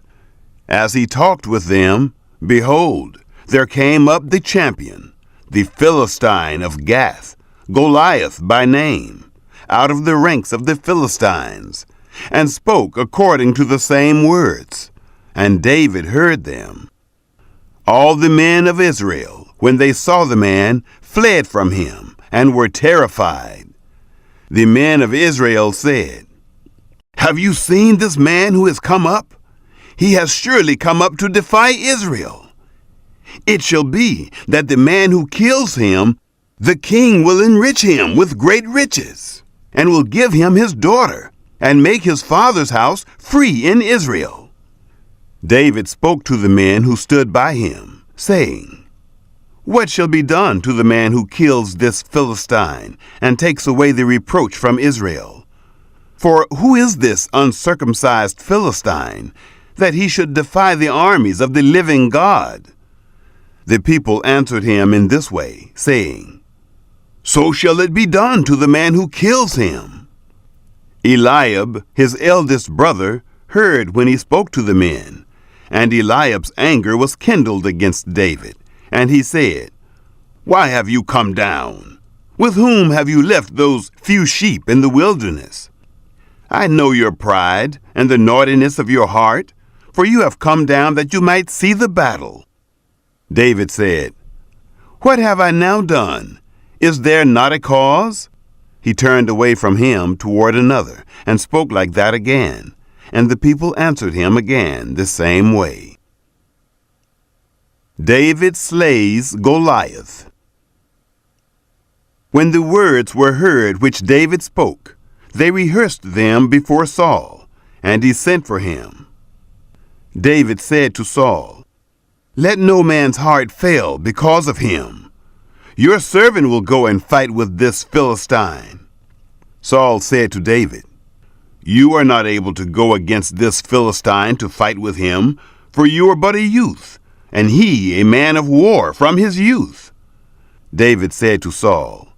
As he talked with them, behold, there came up the champion, the Philistine of Gath, Goliath by name, out of the ranks of the Philistines, and spoke according to the same words. And David heard them. All the men of Israel, when they saw the man, fled from him, and were terrified. The men of Israel said, "Have you seen this man who has come up? He has surely come up to defy Israel. It shall be that the man who kills him, the king will enrich him with great riches, and will give him his daughter, and make his father's house free in Israel." David spoke to the men who stood by him, saying, "What shall be done to the man who kills this Philistine and takes away the reproach from Israel? For who is this uncircumcised Philistine, that he should defy the armies of the living God?" The people answered him in this way, saying, "So shall it be done to the man who kills him." Eliab, his eldest brother, heard when he spoke to the men, and Eliab's anger was kindled against David. And he said, "Why have you come down? With whom have you left those few sheep in the wilderness? I know your pride and the naughtiness of your heart, for you have come down that you might see the battle." David said, "What have I now done? Is there not a cause?" He turned away from him toward another, and spoke like that again. And the people answered him again the same way. David slays Goliath. When the words were heard which David spoke, they rehearsed them before Saul, and he sent for him. David said to Saul, "Let no man's heart fail because of him. Your servant will go and fight with this Philistine." Saul said to David, "You are not able to go against this Philistine to fight with him, for you are but a youth, and he a man of war from his youth." David said to Saul,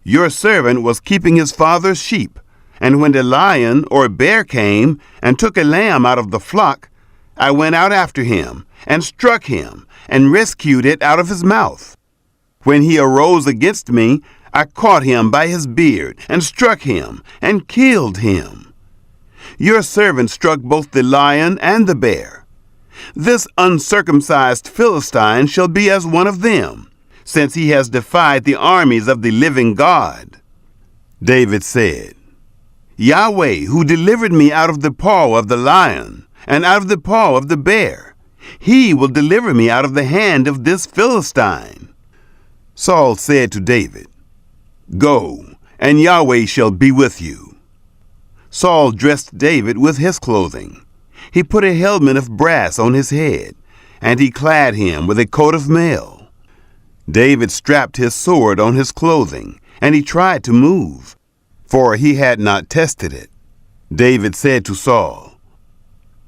"Your servant was keeping his father's sheep, and when a lion or a bear came and took a lamb out of the flock, I went out after him and struck him and rescued it out of his mouth. When he arose against me, I caught him by his beard and struck him and killed him. Your servant struck both the lion and the bear. This uncircumcised Philistine shall be as one of them, since he has defied the armies of the living God." David said, "Yahweh, who delivered me out of the paw of the lion and out of the paw of the bear, he will deliver me out of the hand of this Philistine." Saul said to David, "Go, and Yahweh shall be with you." Saul dressed David with his clothing. He put a helmet of brass on his head, and he clad him with a coat of mail. David strapped his sword on his clothing, and he tried to move, for he had not tested it. David said to Saul,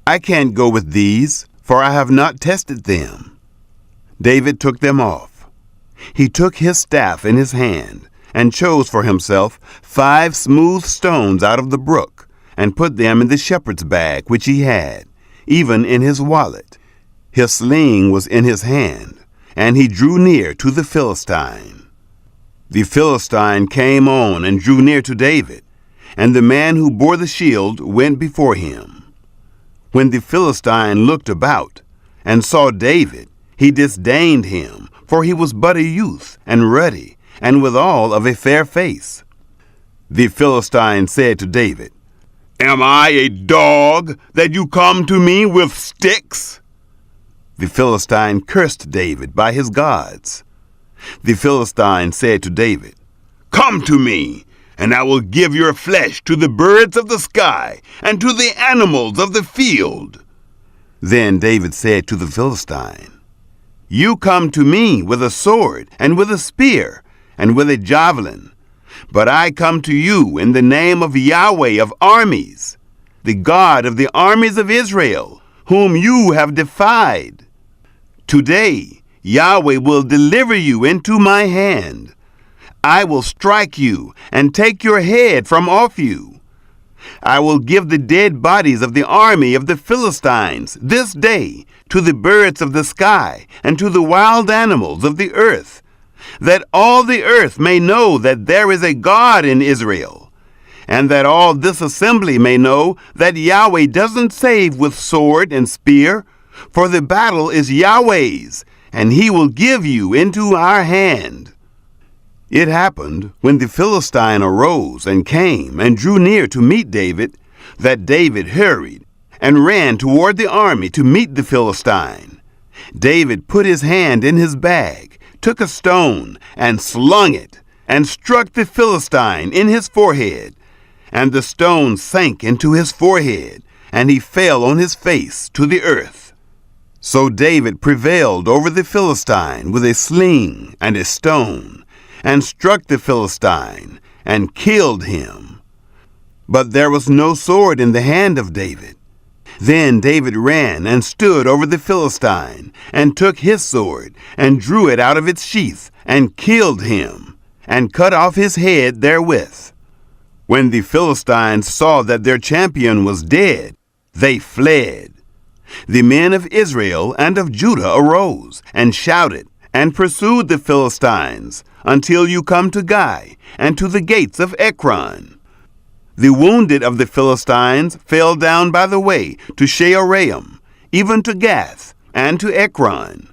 "I can't go with these, for I have not tested them." David took them off. He took his staff in his hand, and chose for himself 5 smooth stones out of the brook, and put them in the shepherd's bag which he had, even in his wallet. His sling was in his hand, and he drew near to the Philistine. The Philistine came on and drew near to David, and the man who bore the shield went before him. When the Philistine looked about and saw David, he disdained him, for he was but a youth and ruddy, and withal of a fair face. The Philistine said to David, "Am I a dog that you come to me with sticks?" The Philistine cursed David by his gods. The Philistine said to David, "Come to me, and I will give your flesh to the birds of the sky and to the animals of the field." Then David said to the Philistine, "You come to me with a sword and with a spear and with a javelin, but I come to you in the name of Yahweh of armies, the God of the armies of Israel, whom you have defied. Today Yahweh will deliver you into my hand. I will strike you and take your head from off you. I will give the dead bodies of the army of the Philistines this day to the birds of the sky and to the wild animals of the earth, that all the earth may know that there is a God in Israel, and that all this assembly may know that Yahweh doesn't save with sword and spear, for the battle is Yahweh's, and he will give you into our hand. It happened, when the Philistine arose and came and drew near to meet David, that David hurried and ran toward the army to meet the Philistine. David put his hand in his bag, took a stone, and slung it, and struck the Philistine in his forehead. And the stone sank into his forehead, and he fell on his face to the earth. So David prevailed over the Philistine with a sling and a stone, and struck the Philistine, and killed him. But there was no sword in the hand of David. Then David ran and stood over the Philistine, and took his sword, and drew it out of its sheath, and killed him, and cut off his head therewith. When the Philistines saw that their champion was dead, they fled. The men of Israel and of Judah arose, and shouted, and pursued the Philistines, until you come to Gai, and to the gates of Ekron. The wounded of the Philistines fell down by the way to Shearaim, even to Gath, and to Ekron.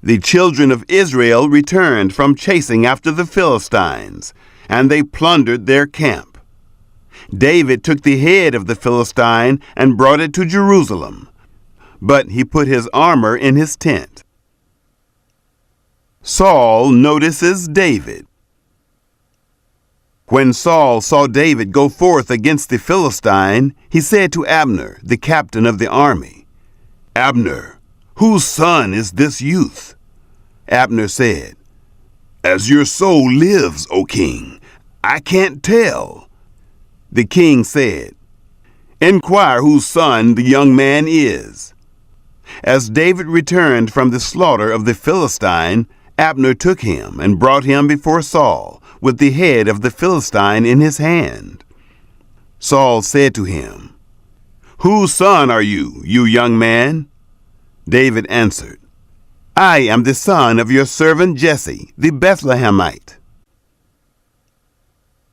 The children of Israel returned from chasing after the Philistines, and they plundered their camp. David took the head of the Philistine and brought it to Jerusalem, but he put his armor in his tent. Saul notices David. When Saul saw David go forth against the Philistine, he said to Abner, the captain of the army, "Abner, whose son is this youth?" Abner said, "As your soul lives, O king, I can't tell." The king said, "Inquire whose son the young man is." As David returned from the slaughter of the Philistine, Abner took him and brought him before Saul, with the head of the Philistine in his hand. Saul said to him, "Whose son are you, you young man?" David answered, "I am the son of your servant Jesse, the Bethlehemite."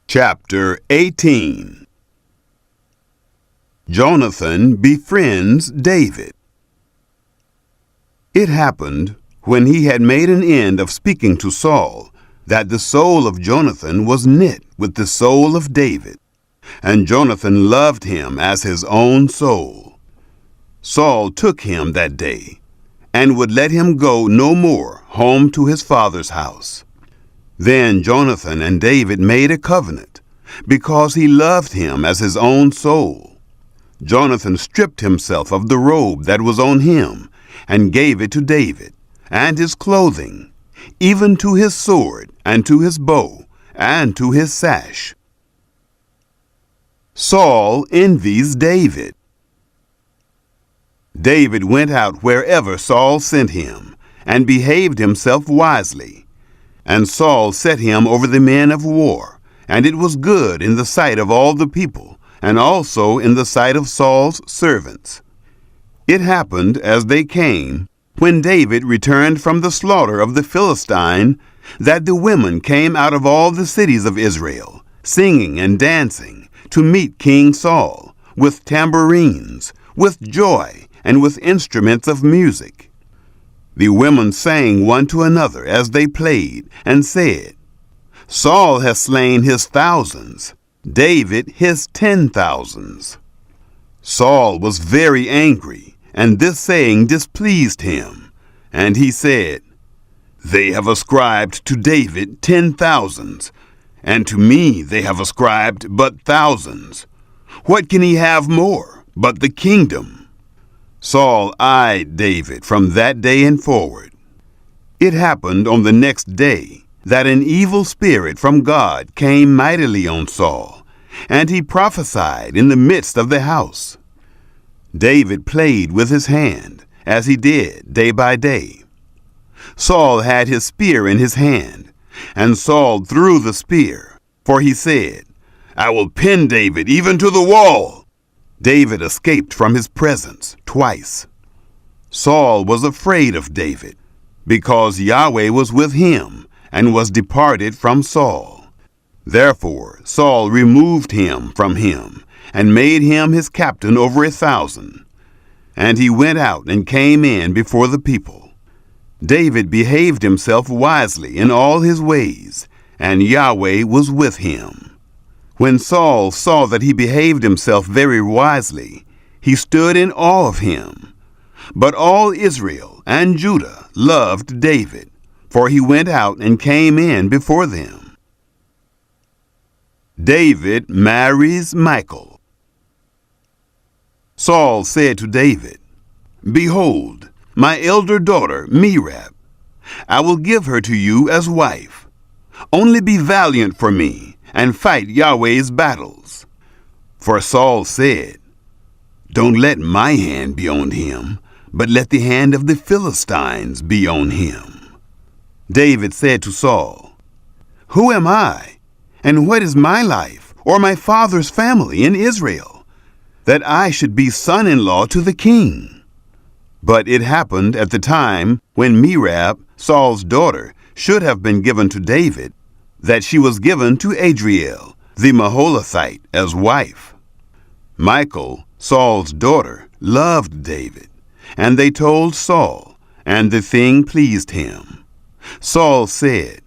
Chapter 18. Jonathan befriends David. It happened, when he had made an end of speaking to Saul, that the soul of Jonathan was knit with the soul of David, and Jonathan loved him as his own soul. Saul took him that day, and would let him go no more home to his father's house. Then Jonathan and David made a covenant, because he loved him as his own soul. Jonathan stripped himself of the robe that was on him, and gave it to David, and his clothing, even to his sword, and to his bow, and to his sash. Saul envies David. David went out wherever Saul sent him, and behaved himself wisely. And Saul set him over the men of war, and it was good in the sight of all the people, and also in the sight of Saul's servants. It happened as they came, when David returned from the slaughter of the Philistine, that the women came out of all the cities of Israel, singing and dancing, to meet King Saul, with tambourines, with joy, and with instruments of music. The women sang one to another as they played, and said, "Saul has slain his thousands, David his 10,000s." Saul was very angry, and this saying displeased him. And he said, "They have ascribed to David 10,000s, and to me they have ascribed but thousands. What can he have more but the kingdom?" Saul eyed David from that day and forward. It happened on the next day that an evil spirit from God came mightily on Saul, and he prophesied in the midst of the house. David played with his hand, as he did day by day. Saul had his spear in his hand, And Saul threw the spear, for he said, I will pin David even to the wall. David escaped from his presence twice. Saul was afraid of David, because Yahweh was with him and was departed from Saul. Therefore Saul removed him from him and made him his captain over 1,000. And he went out and came in before the people. David behaved himself wisely in all his ways, and Yahweh was with him. When Saul saw that he behaved himself very wisely, he stood in awe of him. But all Israel and Judah loved David, for he went out and came in before them. David marries Michal. Saul said to David, Behold, my elder daughter Merab, I will give her to you as wife. Only be valiant for me, and fight Yahweh's battles. For Saul said, Don't let my hand be on him, but let the hand of the Philistines be on him. David said to Saul, Who am I, and what is my life, or my father's family in Israel, that I should be son-in-law to the king? But it happened at the time when Merab, Saul's daughter, should have been given to David, that she was given to Adriel, the Maholathite, as wife. Michal, Saul's daughter, loved David, and they told Saul, and the thing pleased him. Saul said,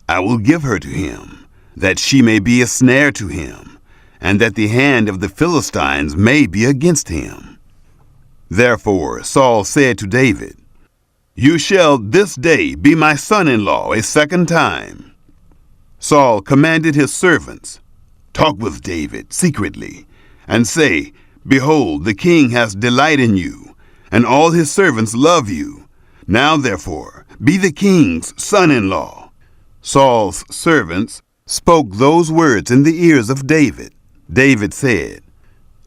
I will give her to him, that she may be a snare to him, and that the hand of the Philistines may be against him. Therefore Saul said to David, You shall this day be my son-in-law a second time. Saul commanded his servants, Talk with David secretly, and say, Behold, the king has delight in you, and all his servants love you. Now therefore be the king's son-in-law. Saul's servants spoke those words in the ears of David. David said,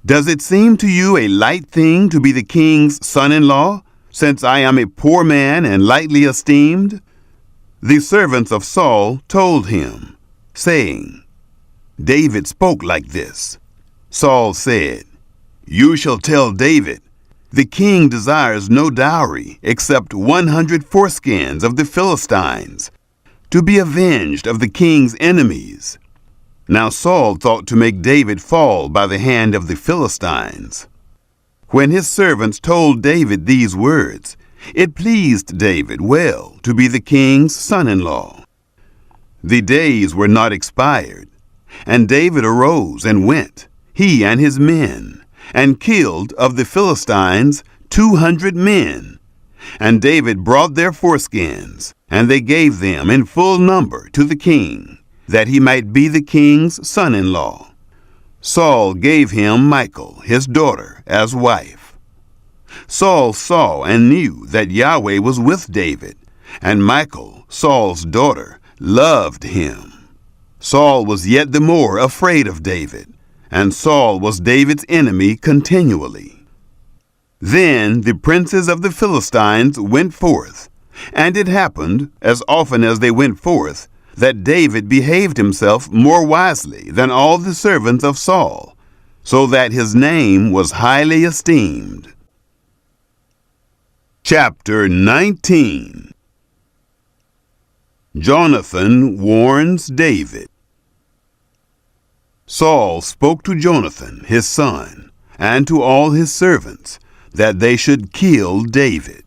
Does it seem to you a light thing to be the king's son-in-law, since I am a poor man and lightly esteemed? The servants of Saul told him, saying, David spoke like this. Saul said, You shall tell David, The king desires no dowry except 100 foreskins of the Philistines, to be avenged of the king's enemies. Now Saul thought to make David fall by the hand of the Philistines. When his servants told David these words, it pleased David well to be the king's son-in-law. The days were not expired, and David arose and went, he and his men, and killed of the Philistines 200 men. And David brought their foreskins, and they gave them in full number to the king, that he might be the king's son-in-law. Saul gave him Michal, his daughter, as wife. Saul saw and knew that Yahweh was with David, and Michal, Saul's daughter, loved him. Saul was yet the more afraid of David, and Saul was David's enemy continually. Then the princes of the Philistines went forth, and it happened, as often as they went forth, that David behaved himself more wisely than all the servants of Saul, so that his name was highly esteemed. Chapter 19. Jonathan warns David. Saul spoke to Jonathan, his son, and to all his servants, that they should kill David.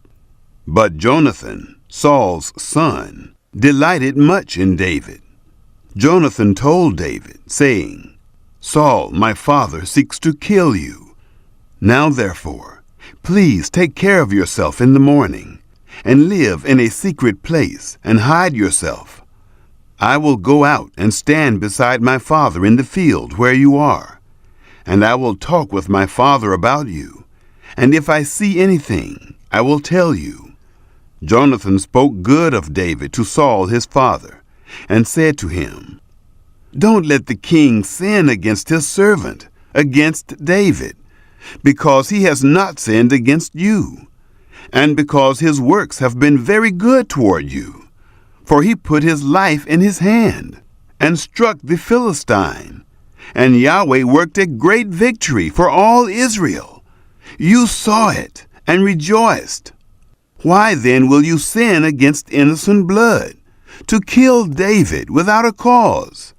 But Jonathan, Saul's son, delighted much in David. Jonathan told David, saying, Saul, my father, seeks to kill you. Now therefore, please take care of yourself in the morning, and live in a secret place, and hide yourself. I will go out and stand beside my father in the field where you are, and I will talk with my father about you, and if I see anything, I will tell you. Jonathan spoke good of David to Saul his father, and said to him, Don't let the king sin against his servant, against David, because he has not sinned against you, and because his works have been very good toward you. for he put his life in his hand, and struck the Philistine. And Yahweh worked a great victory for all Israel. You saw it, and rejoiced. Why then will you sin against innocent blood, to kill David without a cause?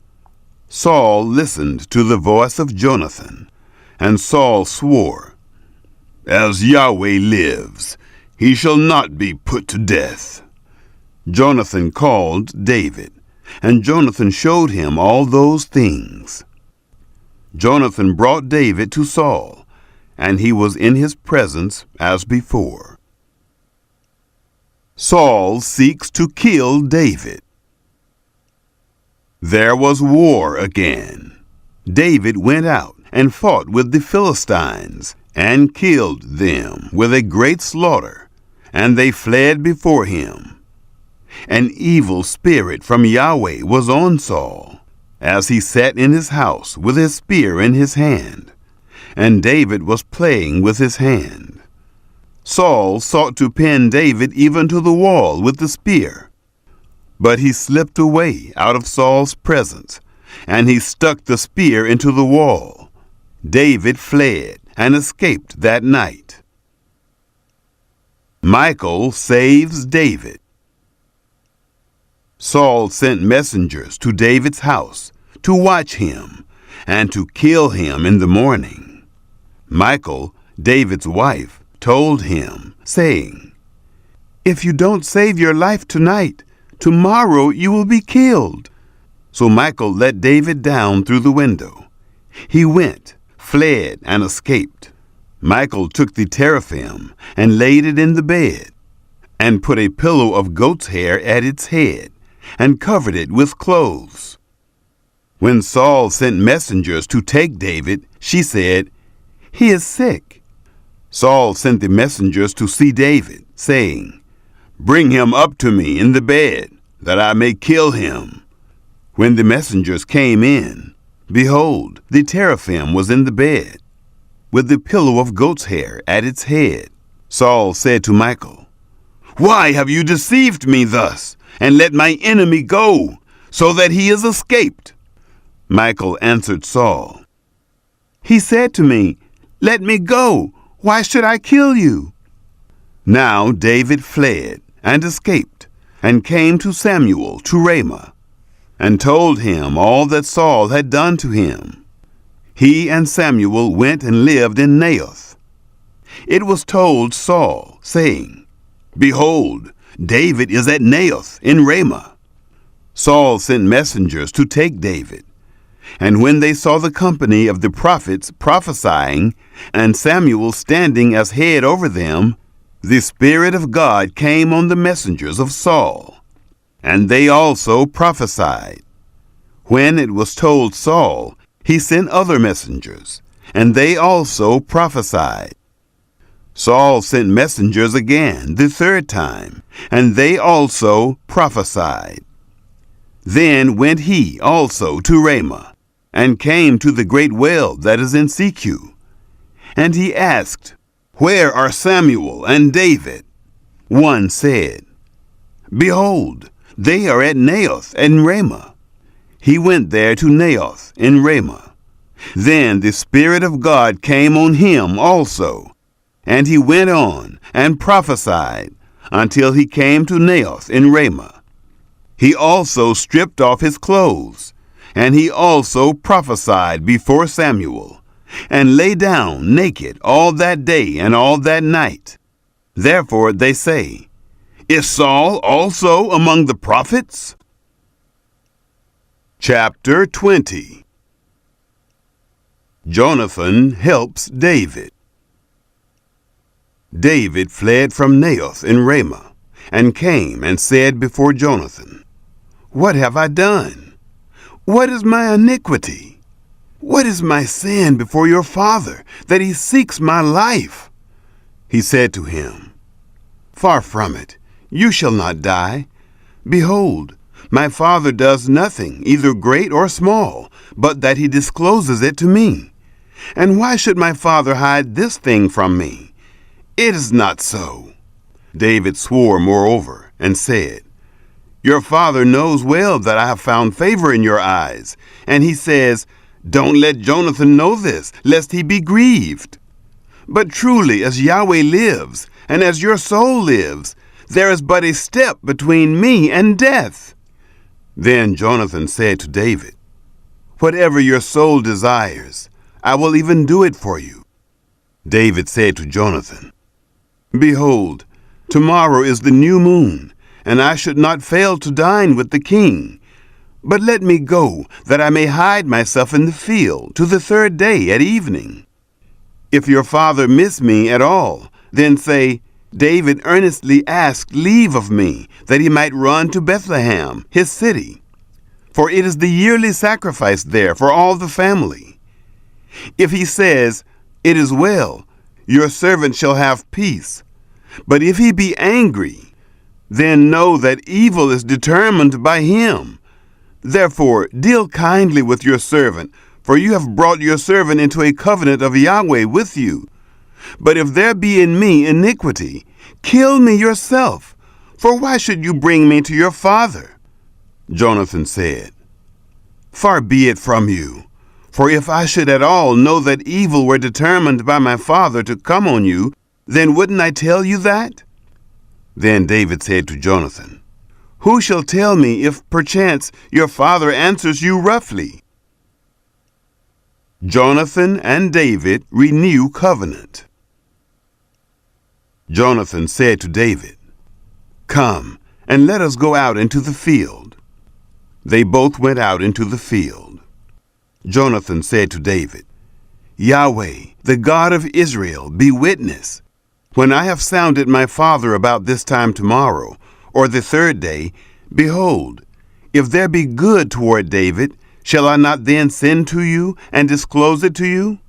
Saul listened to the voice of Jonathan, and Saul swore, As Yahweh lives, he shall not be put to death. Jonathan called David, and Jonathan showed him all those things. Jonathan brought David to Saul, and he was in his presence as before. Saul seeks to kill David. There was war again. David went out and fought with the Philistines, and killed them with a great slaughter, and they fled before him. An evil spirit from Yahweh was on Saul, as he sat in his house with his spear in his hand, and David was playing with his hand. Saul sought to pin David even to the wall with the spear, but he slipped away out of Saul's presence, and he stuck the spear into the wall. David fled and escaped that night. Michal saves David. Saul sent messengers to David's house to watch him and to kill him in the morning. Michal, David's wife, told him, saying, If you don't save your life tonight, tomorrow you will be killed. So Michal let David down through the window. He went, fled, and escaped. Michal took the teraphim and laid it in the bed, and put a pillow of goat's hair at its head, and covered it with clothes. When Saul sent messengers to take David, she said, He is sick. Saul sent the messengers to see David, saying, Bring him up to me in the bed, that I may kill him. When the messengers came in, behold, the teraphim was in the bed, with the pillow of goat's hair at its head. Saul said to Michal, Why have you deceived me thus, and let my enemy go, so that he is escaped? Michal answered Saul, He said to me, Let me go. Why should I kill you? Now David fled and escaped, and came to Samuel to Ramah, and told him all that Saul had done to him. He and Samuel went and lived in Naioth. It was told Saul, saying, Behold, David is at Naioth in Ramah. Saul sent messengers to take David. And when they saw the company of the prophets prophesying, and Samuel standing as head over them, the Spirit of God came on the messengers of Saul, and they also prophesied. When it was told Saul, he sent other messengers, and they also prophesied. Saul sent messengers again the third time, and they also prophesied. Then went he also to Ramah, and came to the great well that is in Secu. And he asked, Where are Samuel and David? One said, Behold, they are at Naioth and Ramah. He went there to Naioth in Ramah. Then the Spirit of God came on him also, and he went on and prophesied until he came to Naioth in Ramah. He also stripped off his clothes, and he also prophesied before Samuel, and lay down naked all that day and all that night. Therefore they say, Is Saul also among the prophets? Chapter 20. Jonathan helps David. David fled from Naioth in Ramah, and came and said before Jonathan, What have I done? What is my iniquity? What is my sin before your father, that he seeks my life? He said to him, Far from it, you shall not die. Behold, my father does nothing, either great or small, but that he discloses it to me. And why should my father hide this thing from me? It is not so. David swore moreover, and said, Your father knows well that I have found favor in your eyes, and he says, 'Don't let Jonathan know this, lest he be grieved.' But truly, as Yahweh lives, and as your soul lives, there is but a step between me and death." Then Jonathan said to David, "Whatever your soul desires, I will even do it for you." David said to Jonathan, "Behold, tomorrow is the new moon, and I should not fail to dine with the king. But let me go, that I may hide myself in the field to the third day at evening. If your father miss me at all, then say, 'David earnestly asked leave of me, that he might run to Bethlehem, his city. For it is the yearly sacrifice there for all the family.' If he says, 'It is well, your servant shall have peace.' But if he be angry, then know that evil is determined by him. Therefore deal kindly with your servant, for you have brought your servant into a covenant of Yahweh with you. But if there be in me iniquity, kill me yourself, for why should you bring me to your father?" Jonathan said, "Far be it from you, for if I should at all know that evil were determined by my father to come on you, then wouldn't I tell you that?" Then David said to Jonathan, "Who shall tell me if perchance your father answers you roughly?" Jonathan and David renew covenant. Jonathan said to David, "Come, and let us go out into the field." They both went out into the field. Jonathan said to David, "Yahweh, the God of Israel, be witness. When I have sounded my father about this time tomorrow, or the third day, behold, if there be good toward David, shall I not then send to you and disclose it to you?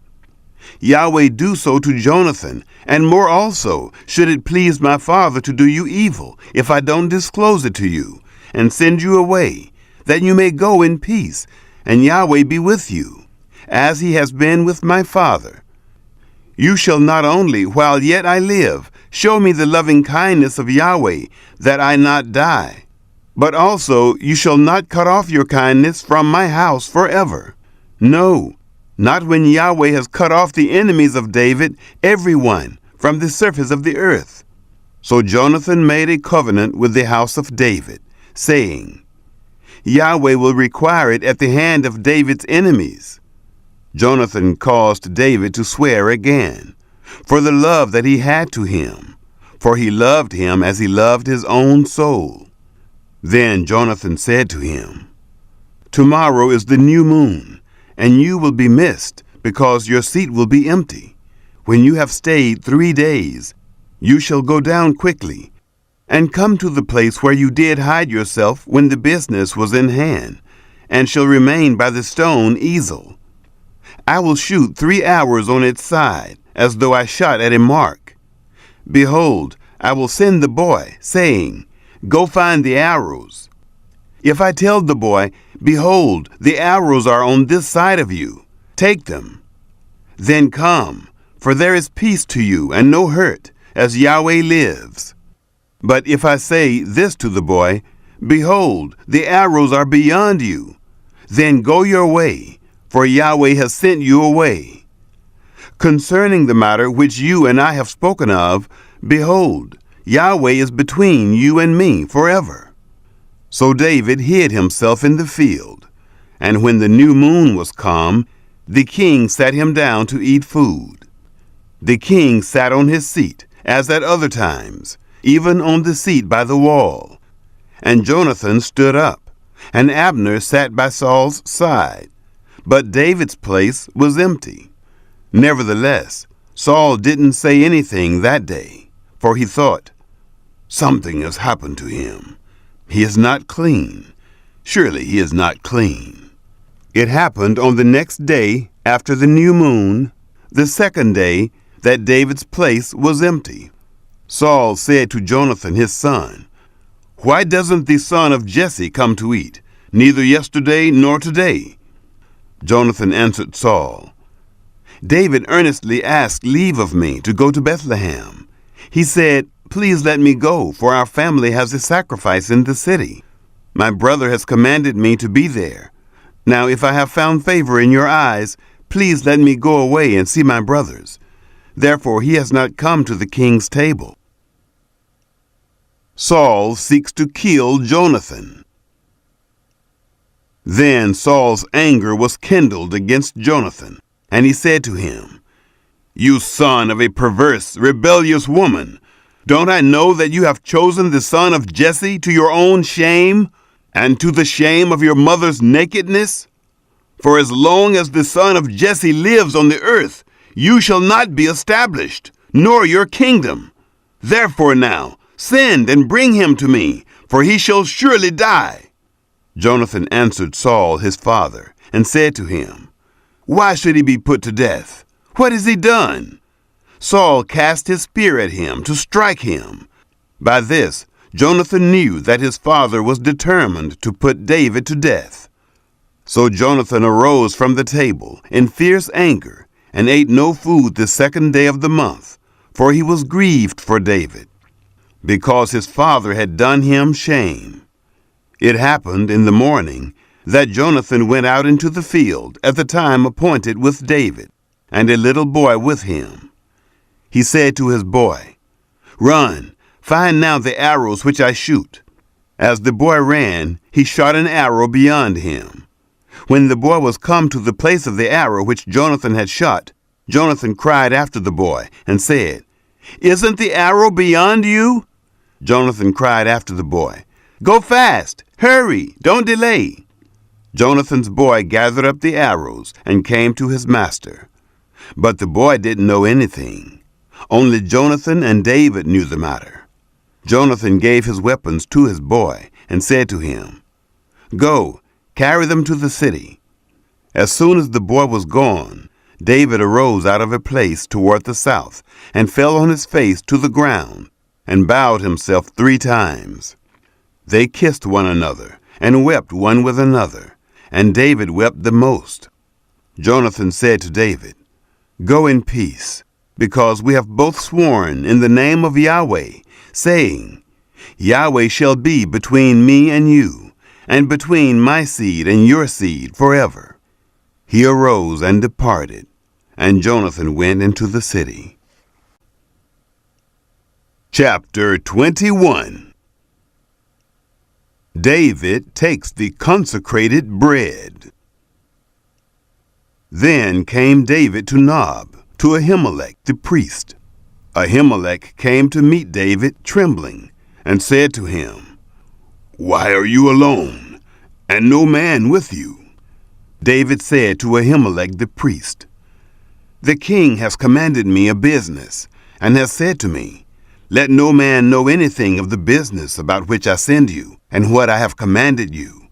Yahweh do so to Jonathan, and more also, should it please my father to do you evil, if I don't disclose it to you, and send you away, that you may go in peace, and Yahweh be with you, as he has been with my father. You shall not only, while yet I live, show me the loving kindness of Yahweh, that I not die, but also you shall not cut off your kindness from my house forever. No, not when Yahweh has cut off the enemies of David, every one, from the surface of the earth." So Jonathan made a covenant with the house of David, saying, "Yahweh will require it at the hand of David's enemies." Jonathan caused David to swear again, for the love that he had to him, for he loved him as he loved his own soul. Then Jonathan said to him, "Tomorrow is the new moon, and you will be missed, because your seat will be empty. When you have stayed 3 days, you shall go down quickly, and come to the place where you did hide yourself when the business was in hand, and shall remain by the stone easel. I will shoot 3 arrows on its side, as though I shot at a mark. Behold, I will send the boy, saying, 'Go find the arrows.' If I tell the boy, 'Behold, the arrows are on this side of you, take them,' then come, for there is peace to you and no hurt, as Yahweh lives. But if I say this to the boy, 'Behold, the arrows are beyond you,' then go your way, for Yahweh has sent you away. Concerning the matter which you and I have spoken of, behold, Yahweh is between you and me forever." So David hid himself in the field, and when the new moon was come, the king sat him down to eat food. The king sat on his seat, as at other times, even on the seat by the wall. And Jonathan stood up, and Abner sat by Saul's side. But David's place was empty. Nevertheless, Saul didn't say anything that day, for he thought, "Something has happened to him. He is not clean. Surely he is not clean." It happened on the next day after the new moon, the second day, that David's place was empty. Saul said to Jonathan his son, "Why doesn't the son of Jesse come to eat, neither yesterday nor today?" Jonathan answered Saul, "David earnestly asked leave of me to go to Bethlehem. He said, 'Please let me go, for our family has a sacrifice in the city.' My brother has commanded me to be there. Now if I have found favor in your eyes, please let me go away and see my brothers. Therefore he has not come to the king's table. Saul seeks to kill Jonathan. Then Saul's anger was kindled against Jonathan, and he said to him, "You son of a perverse, rebellious woman, don't I know that you have chosen the son of Jesse to your own shame, and to the shame of your mother's nakedness? For as long as the son of Jesse lives on the earth, you shall not be established, nor your kingdom. Therefore now, send and bring him to me, for he shall surely die." Jonathan answered Saul his father, and said to him, "Why should he be put to death? What has he done?" Saul cast his spear at him to strike him. By this, Jonathan knew that his father was determined to put David to death. So Jonathan arose from the table in fierce anger, and ate no food the second day of the month, for he was grieved for David, because his father had done him shame. It happened in the morning that Jonathan went out into the field at the time appointed with David, and a little boy with him. He said to his boy, "Run, find now the arrows which I shoot." As the boy ran, he shot an arrow beyond him. When the boy was come to the place of the arrow which Jonathan had shot, Jonathan cried after the boy and said, "Isn't the arrow beyond you?" Jonathan cried after the boy, "Go fast, hurry, don't delay." Jonathan's boy gathered up the arrows and came to his master. But the boy didn't know anything. Only Jonathan and David knew the matter. Jonathan gave his weapons to his boy and said to him, "Go, carry them to the city." As soon as the boy was gone, David arose out of a place toward the south and fell on his face to the ground and bowed himself 3 times. They kissed one another and wept one with another, and David wept the most. Jonathan said to David, "Go in peace, because we have both sworn in the name of Yahweh, saying, Yahweh shall be between me and you, and between my seed and your seed forever." He arose and departed, and Jonathan went into the city. Chapter 21. David takes the consecrated bread. Then came David to Nob, to Ahimelech the priest. Ahimelech came to meet David trembling, and said to him, "Why are you alone, and no man with you?" David said to Ahimelech the priest, "The king has commanded me a business, and has said to me, Let no man know anything of the business about which I send you, and what I have commanded you.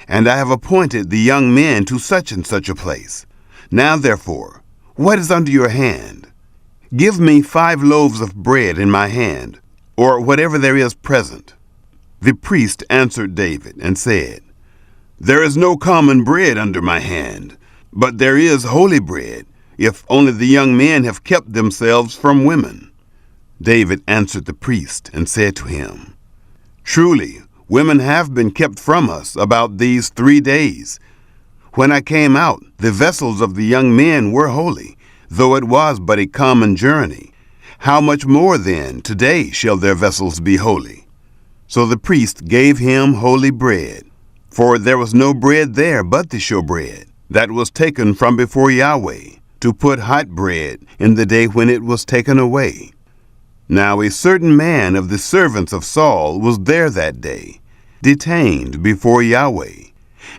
And I have appointed the young men to such and such a place. Now therefore, what is under your hand? Give me 5 loaves of bread in my hand, or whatever there is present." The priest answered David and said, "There is no common bread under my hand, but there is holy bread, if only the young men have kept themselves from women." David answered the priest and said to him, "Truly, women have been kept from us about these 3 days. When I came out, the vessels of the young men were holy, though it was but a common journey. How much more then today shall their vessels be holy?" So the priest gave him holy bread, for there was no bread there but the showbread, that was taken from before Yahweh, to put hot bread in the day when it was taken away. Now a certain man of the servants of Saul was there that day, detained before Yahweh,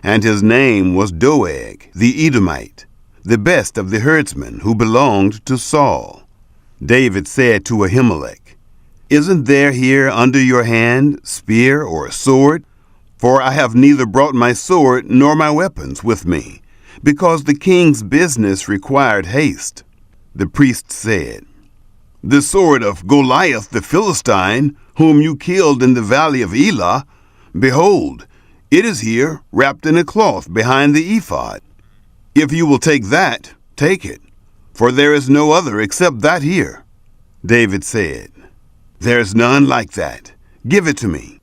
and his name was Doeg the Edomite, the best of the herdsmen who belonged to Saul. David said to Ahimelech, "Isn't there here under your hand spear or sword? For I have neither brought my sword nor my weapons with me, because the king's business required haste." The priest said, "The sword of Goliath the Philistine, whom you killed in the valley of Elah, behold, it is here wrapped in a cloth behind the ephod. If you will take that, take it, for there is no other except that here." David said, "There is none like that. Give it to me."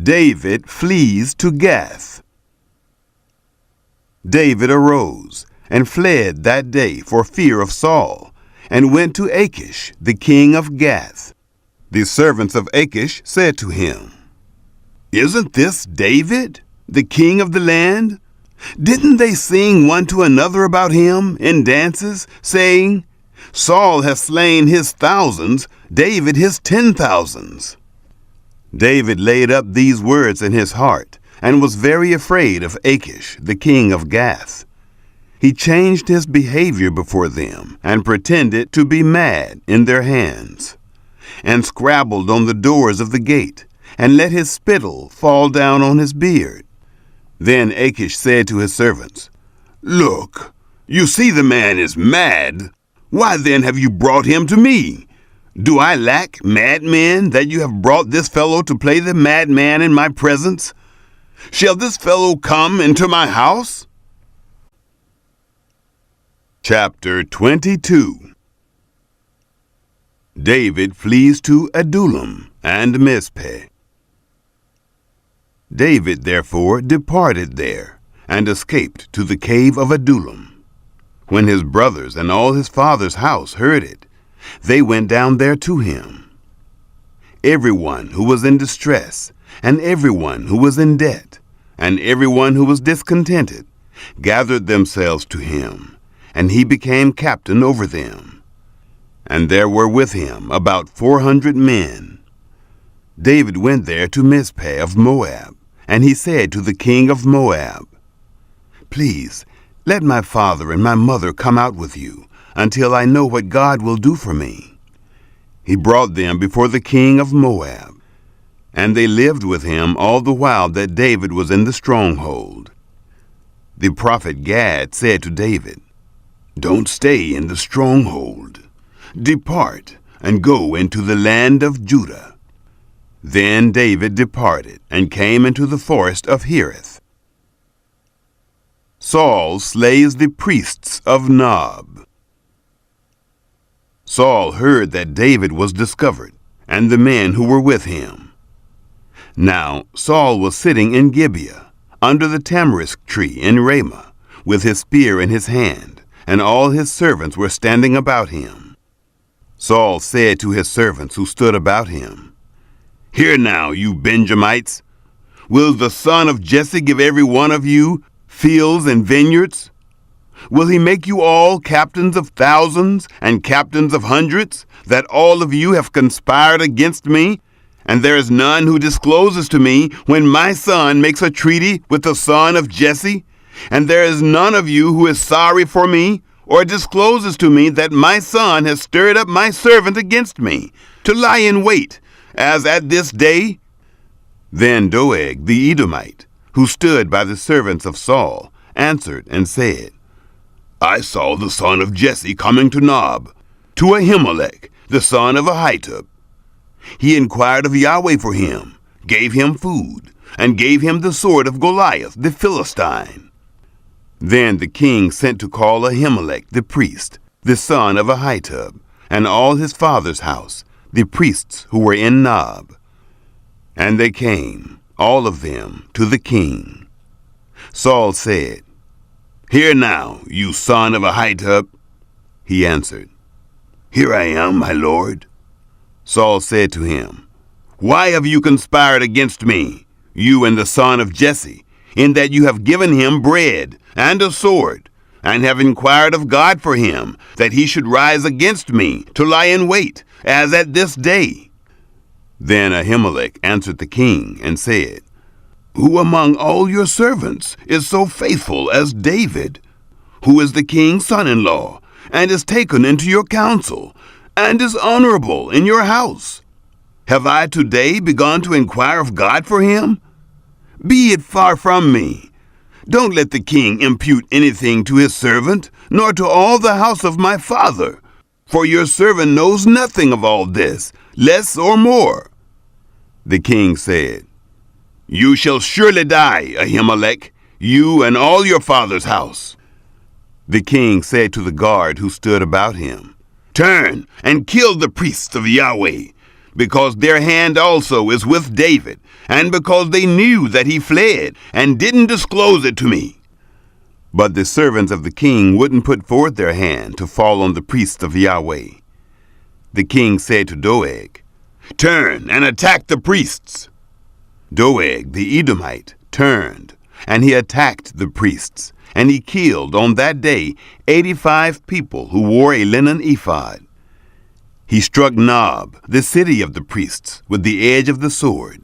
David flees to Gath. David arose and fled that day for fear of Saul, and went to Achish, the king of Gath. The servants of Achish said to him, "Isn't this David, the king of the land? Didn't they sing one to another about him in dances, saying, 'Saul has slain his thousands, David his 10,000s'?" David laid up these words in his heart, and was very afraid of Achish, the king of Gath. He changed his behavior before them, and pretended to be mad in their hands, and scrabbled on the doors of the gate, and let his spittle fall down on his beard. Then Achish said to his servants, "Look, you see the man is mad. Why then have you brought him to me? Do I lack madmen that you have brought this fellow to play the madman in my presence? Shall this fellow come into my house?" Chapter 22. David flees to Adullam and Mizpeh. David therefore departed there, and escaped to the cave of Adullam. When his brothers and all his father's house heard it, they went down there to him. Everyone who was in distress, and everyone who was in debt, and everyone who was discontented, gathered themselves to him, and he became captain over them. And there were with him about 400 men. David went there to Mizpeh of Moab, and he said to the king of Moab, "Please, let my father and my mother come out with you, until I know what God will do for me." He brought them before the king of Moab, and they lived with him all the while that David was in the stronghold. The prophet Gad said to David, "Don't stay in the stronghold. Depart and go into the land of Judah." Then David departed and came into the forest of Hereth. Saul slays the priests of Nob. Saul heard that David was discovered, and the men who were with him. Now Saul was sitting in Gibeah, under the tamarisk tree in Ramah, with his spear in his hand, and all his servants were standing about him. Saul said to his servants who stood about him, "Hear now, you Benjamites. Will the son of Jesse give every one of you fields and vineyards? Will he make you all captains of thousands and captains of hundreds, that all of you have conspired against me? And there is none who discloses to me when my son makes a treaty with the son of Jesse? And there is none of you who is sorry for me, or discloses to me that my son has stirred up my servant against me, to lie in wait, as at this day?" Then Doeg the Edomite, who stood by the servants of Saul, answered and said, "I saw the son of Jesse coming to Nob, to Ahimelech, the son of Ahitub. He inquired of Yahweh for him, gave him food, and gave him the sword of Goliath the Philistine." Then the king sent to call Ahimelech the priest, the son of Ahitub, and all his father's house, the priests who were in Nob. And they came, all of them, to the king. Saul said, "Hear now, you son of Ahitub." He answered, "Here I am, my lord." Saul said to him, "Why have you conspired against me, you and the son of Jesse, in that you have given him bread and a sword, and have inquired of God for him, that he should rise against me to lie in wait, as at this day?" Then Ahimelech answered the king and said, "Who among all your servants is so faithful as David, who is the king's son-in-law, and is taken into your counsel, and is honorable in your house? Have I today begun to inquire of God for him? Be it far from me. Don't let the king impute anything to his servant, nor to all the house of my father, for your servant knows nothing of all this, less or more." The king said, "You shall surely die, Ahimelech, you and all your father's house." The king said to the guard who stood about him, "Turn and kill the priests of Yahweh. because their hand also is with David, and because they knew that he fled and didn't disclose it to me." But the servants of the king wouldn't put forth their hand to fall on the priests of Yahweh. The king said to Doeg, "Turn and attack the priests." Doeg the Edomite turned, and he attacked the priests, and he killed on that day 85 people who wore a linen ephod. He struck Nob, the city of the priests, with the edge of the sword,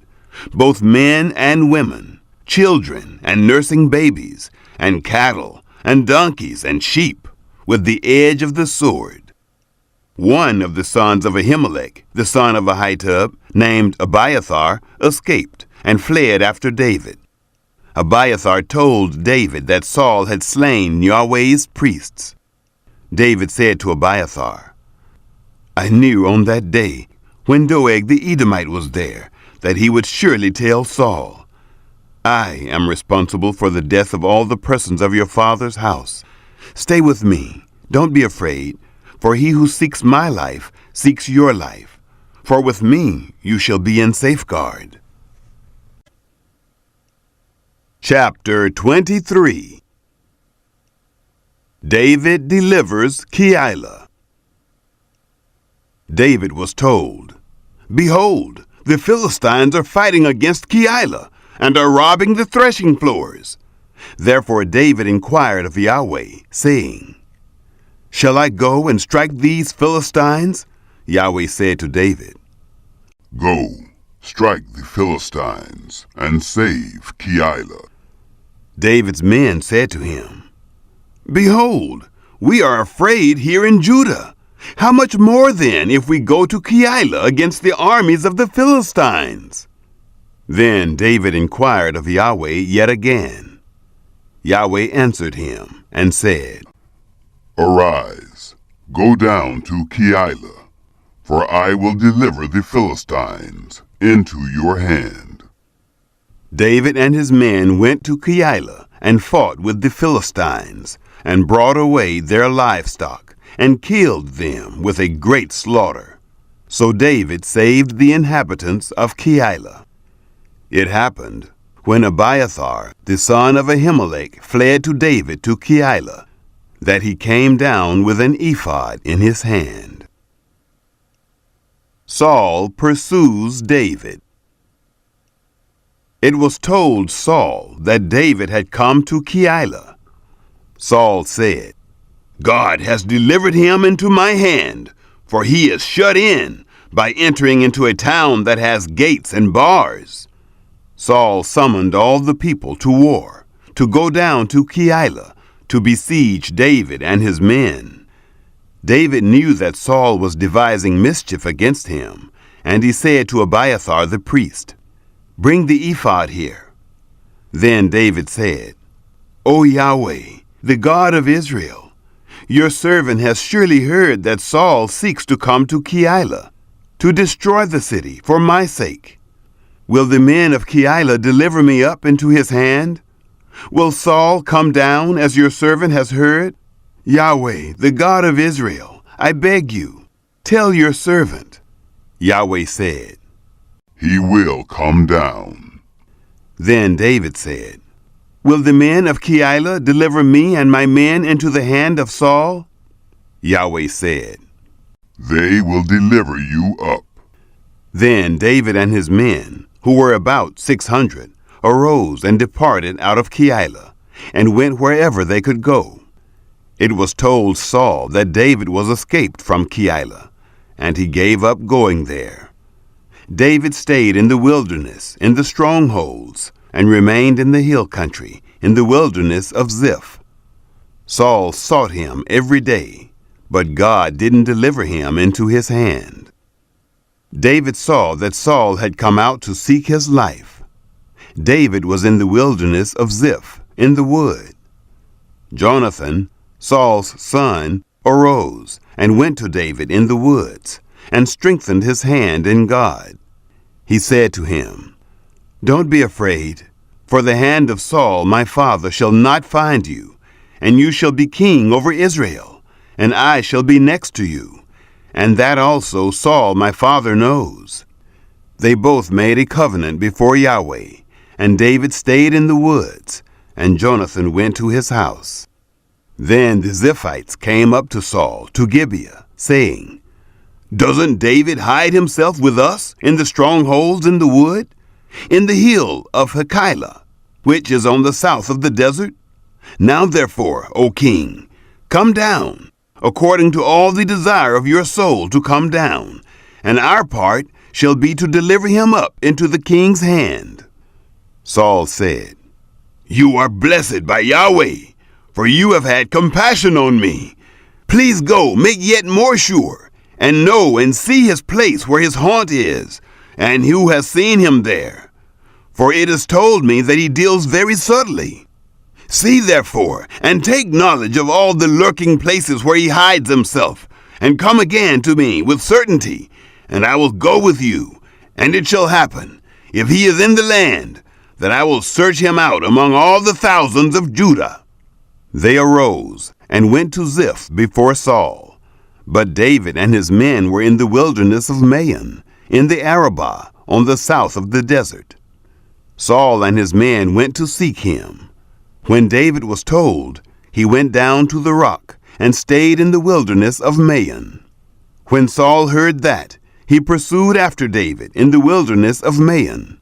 both men and women, children and nursing babies, and cattle and donkeys and sheep, with the edge of the sword. One of the sons of Ahimelech, the son of Ahitub, named Abiathar, escaped and fled after David. Abiathar told David that Saul had slain Yahweh's priests. David said to Abiathar, "I knew on that day, when Doeg the Edomite was there, that he would surely tell Saul. I am responsible for the death of all the persons of your father's house. Stay with me, don't be afraid, for he who seeks my life seeks your life. For with me you shall be in safeguard." Chapter 23. David delivers Keilah. David was told, "Behold, the Philistines are fighting against Keilah and are robbing the threshing floors." Therefore David inquired of Yahweh, saying, "Shall I go and strike these Philistines?" Yahweh said to David, "Go, strike the Philistines, and save Keilah." David's men said to him, "Behold, we are afraid here in Judah. How much more then if we go to Keilah against the armies of the Philistines?" Then David inquired of Yahweh yet again. Yahweh answered him and said, "Arise, go down to Keilah, for I will deliver the Philistines into your hand." David and his men went to Keilah and fought with the Philistines, and brought away their livestock, and killed them with a great slaughter. So David saved the inhabitants of Keilah. It happened, when Abiathar, the son of Ahimelech, fled to David to Keilah, that he came down with an ephod in his hand. Saul pursues David. It was told Saul that David had come to Keilah. Saul said, "God has delivered him into my hand, for he is shut in by entering into a town that has gates and bars." Saul summoned all the people to war, to go down to Keilah, to besiege David and his men. David knew that Saul was devising mischief against him, and he said to Abiathar the priest, "Bring the ephod here." Then David said, "O Yahweh, the God of Israel, your servant has surely heard that Saul seeks to come to Keilah, to destroy the city for my sake. Will the men of Keilah deliver me up into his hand? Will Saul come down as your servant has heard? Yahweh, the God of Israel, I beg you, tell your servant." Yahweh said, "He will come down." Then David said, "Will the men of Keilah deliver me and my men into the hand of Saul?" Yahweh said, "They will deliver you up." Then David and his men, who were about 600, arose and departed out of Keilah, and went wherever they could go. It was told Saul that David was escaped from Keilah, and he gave up going there. David stayed in the wilderness, in the strongholds, and remained in the hill country, in the wilderness of Ziph. Saul sought him every day, but God didn't deliver him into his hand. David saw that Saul had come out to seek his life. David was in the wilderness of Ziph, in the wood. Jonathan, Saul's son, arose and went to David in the woods, and strengthened his hand in God. He said to him, "Don't be afraid, for the hand of Saul my father shall not find you, and you shall be king over Israel, and I shall be next to you, and that also Saul my father knows. They both made a covenant before Yahweh, and David stayed in the woods, and Jonathan went to his house. Then the Ziphites came up to Saul to Gibeah, saying, "Doesn't David hide himself with us in the strongholds in the wood, in the hill of Hachilah, which is on the south of the desert? Now therefore, O king, come down, according to all the desire of your soul to come down, and our part shall be to deliver him up into the king's hand." Saul said, "You are blessed by Yahweh, for you have had compassion on me. Please go, make yet more sure, and know and see his place where his haunt is, and who has seen him there. For it is told me that he deals very subtly. See therefore, and take knowledge of all the lurking places where he hides himself, and come again to me with certainty, and I will go with you. And it shall happen, if he is in the land, that I will search him out among all the thousands of Judah." They arose and went to Ziph before Saul. But David and his men were in the wilderness of Maon, in the Arabah, on the south of the desert. Saul and his men went to seek him. When David was told, he went down to the rock and stayed in the wilderness of Maon. When Saul heard that, he pursued after David in the wilderness of Maon.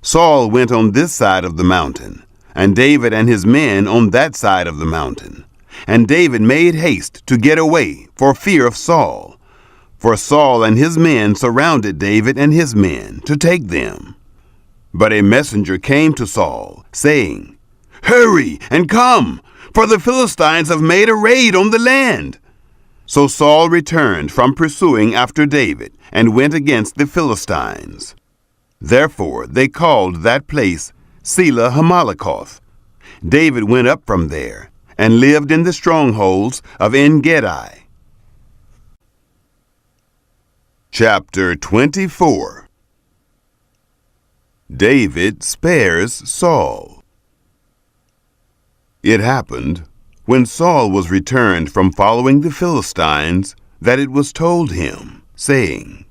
Saul went on this side of the mountain, and David and his men on that side of the mountain. And David made haste to get away for fear of Saul. For Saul and his men surrounded David and his men to take them. But a messenger came to Saul, saying, "Hurry and come, for the Philistines have made a raid on the land." So Saul returned from pursuing after David and went against the Philistines. Therefore they called that place Selah Hamalakoth. David went up from there and lived in the strongholds of En-Gedi. Chapter 24. David spares Saul. It happened, when Saul was returned from following the Philistines, that it was told him, saying,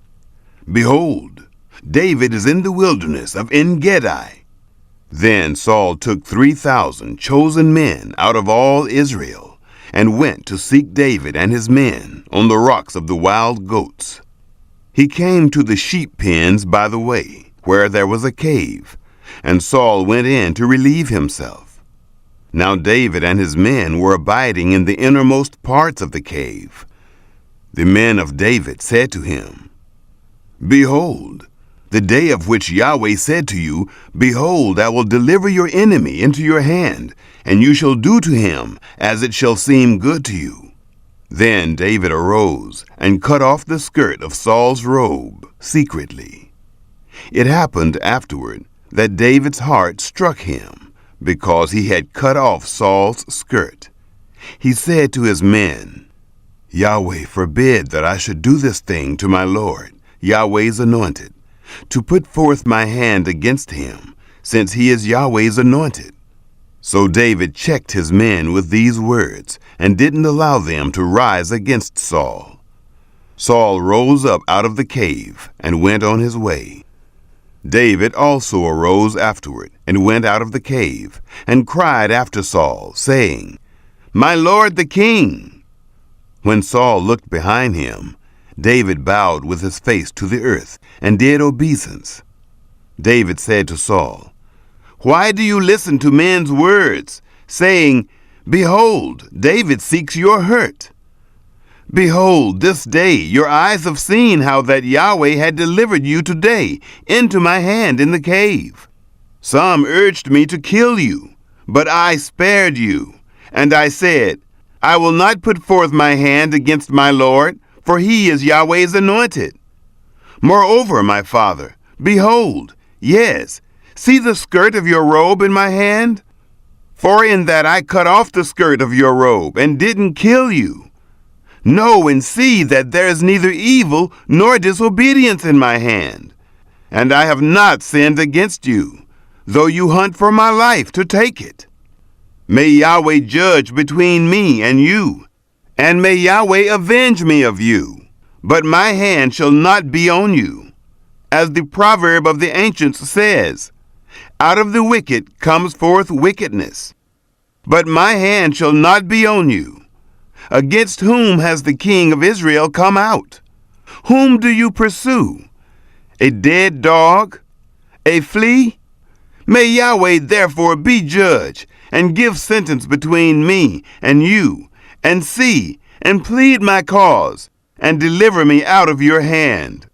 "Behold, David is in the wilderness of En-Gedi." Then Saul took 3,000 chosen men out of all Israel, and went to seek David and his men on the rocks of the wild goats. He came to the sheep pens by the way, where there was a cave, and Saul went in to relieve himself. Now David and his men were abiding in the innermost parts of the cave. The men of David said to him, "Behold, the day of which Yahweh said to you, Behold, I will deliver your enemy into your hand, and you shall do to him as it shall seem good to you." Then David arose and cut off the skirt of Saul's robe secretly. It happened afterward that David's heart struck him, because he had cut off Saul's skirt. He said to his men, "Yahweh forbid that I should do this thing to my Lord, Yahweh's anointed, to put forth my hand against him, since he is Yahweh's anointed." So David checked his men with these words, and didn't allow them to rise against Saul. Saul rose up out of the cave and went on his way. David also arose afterward and went out of the cave, and cried after Saul, saying, "My lord the king!" When Saul looked behind him, David bowed with his face to the earth and did obeisance. David said to Saul, "Why do you listen to men's words, saying, Behold, David seeks your hurt? Behold, this day your eyes have seen how that Yahweh had delivered you today into my hand in the cave. Some urged me to kill you, but I spared you. And I said, I will not put forth my hand against my Lord, for he is Yahweh's anointed. Moreover, my father, behold, yes, see the skirt of your robe in my hand? For in that I cut off the skirt of your robe and didn't kill you. Know and see that there is neither evil nor disobedience in my hand. And I have not sinned against you, though you hunt for my life to take it. May Yahweh judge between me and you, and may Yahweh avenge me of you, but my hand shall not be on you. as the proverb of the ancients says, out of the wicked comes forth wickedness. But my hand shall not be on you. Against whom has the king of Israel come out? Whom do you pursue? A dead dog? A flea? May Yahweh therefore be judge, and give sentence between me and you, and see, and plead my cause, and deliver me out of your hand.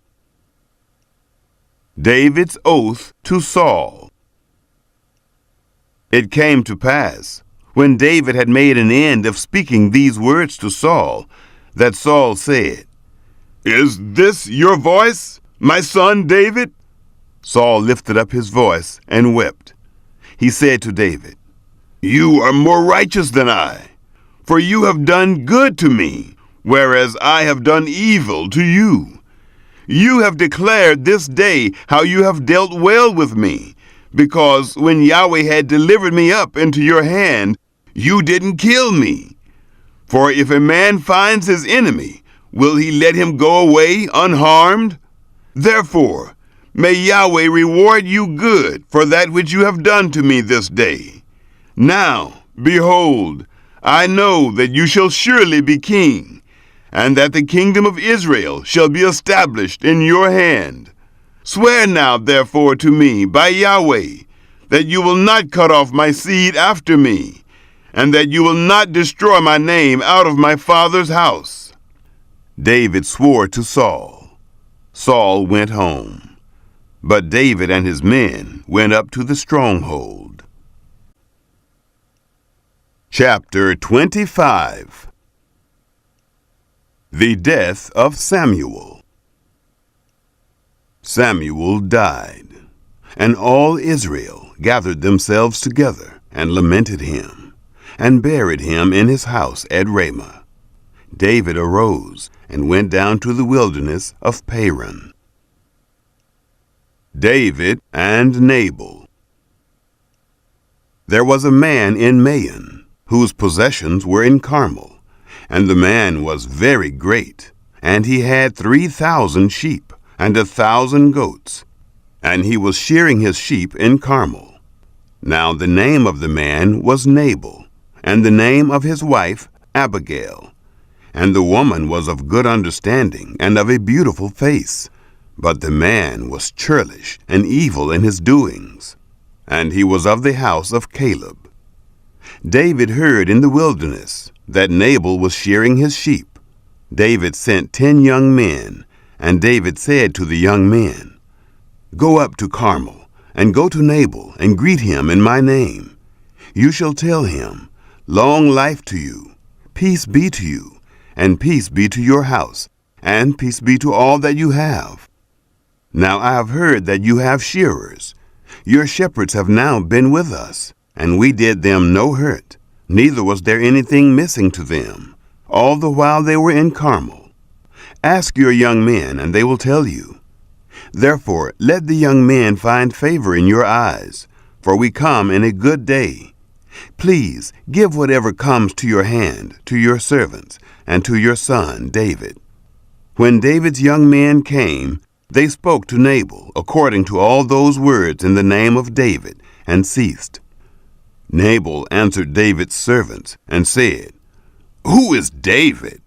David's oath to Saul. It came to pass, when David had made an end of speaking these words to Saul, that Saul said, Is this your voice, my son David? Saul lifted up his voice and wept. He said to David, You are more righteous than I, for you have done good to me, whereas I have done evil to you. You have declared this day how you have dealt well with me, because when Yahweh had delivered me up into your hand, you didn't kill me. For if a man finds his enemy, will he let him go away unharmed? Therefore, may Yahweh reward you good for that which you have done to me this day. Now, behold, I know that you shall surely be king, and that the kingdom of Israel shall be established in your hand. Swear now, therefore, to me by Yahweh, that you will not cut off my seed after me, and that you will not destroy my name out of my father's house. David swore to Saul. Saul went home, but David and his men went up to the stronghold. Chapter 25. The death of Samuel. Samuel died, and all Israel gathered themselves together and lamented him, and buried him in his house at Ramah. David arose and went down to the wilderness of Paran. David and Nabal. There was a man in Maon, whose possessions were in Carmel, and the man was very great, and he had 3,000 sheep, and 1,000 goats, and he was shearing his sheep in Carmel. Now the name of the man was Nabal, and the name of his wife Abigail. And the woman was of good understanding, and of a beautiful face. But the man was churlish and evil in his doings, and he was of the house of Caleb. David heard in the wilderness that Nabal was shearing his sheep. David sent 10 young men, and David said to the young men, Go up to Carmel, and go to Nabal, and greet him in my name. You shall tell him, Long life to you, peace be to you, and peace be to your house, and peace be to all that you have. Now I have heard that you have shearers. Your shepherds have now been with us, and we did them no hurt, neither was there anything missing to them, all the while they were in Carmel. Ask your young men, and they will tell you. Therefore let the young men find favor in your eyes, for we come in a good day. Please give whatever comes to your hand to your servants, and to your son David. When David's young men came, they spoke to Nabal according to all those words in the name of David, and ceased. Nabal answered David's servants, and said, Who is David?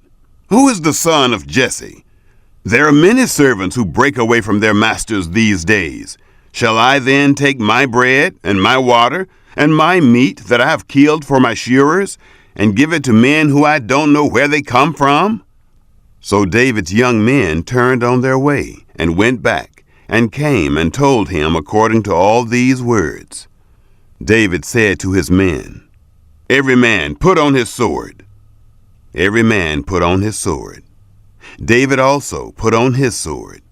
Who is the son of Jesse? There are many servants who break away from their masters these days. Shall I then take my bread, and my water, and my meat that I have killed for my shearers, and give it to men who I don't know where they come from? So David's young men turned on their way, and went back, and came and told him according to all these words. David said to his men, Every man put on his sword. Every man put on his sword. David also put on his sword.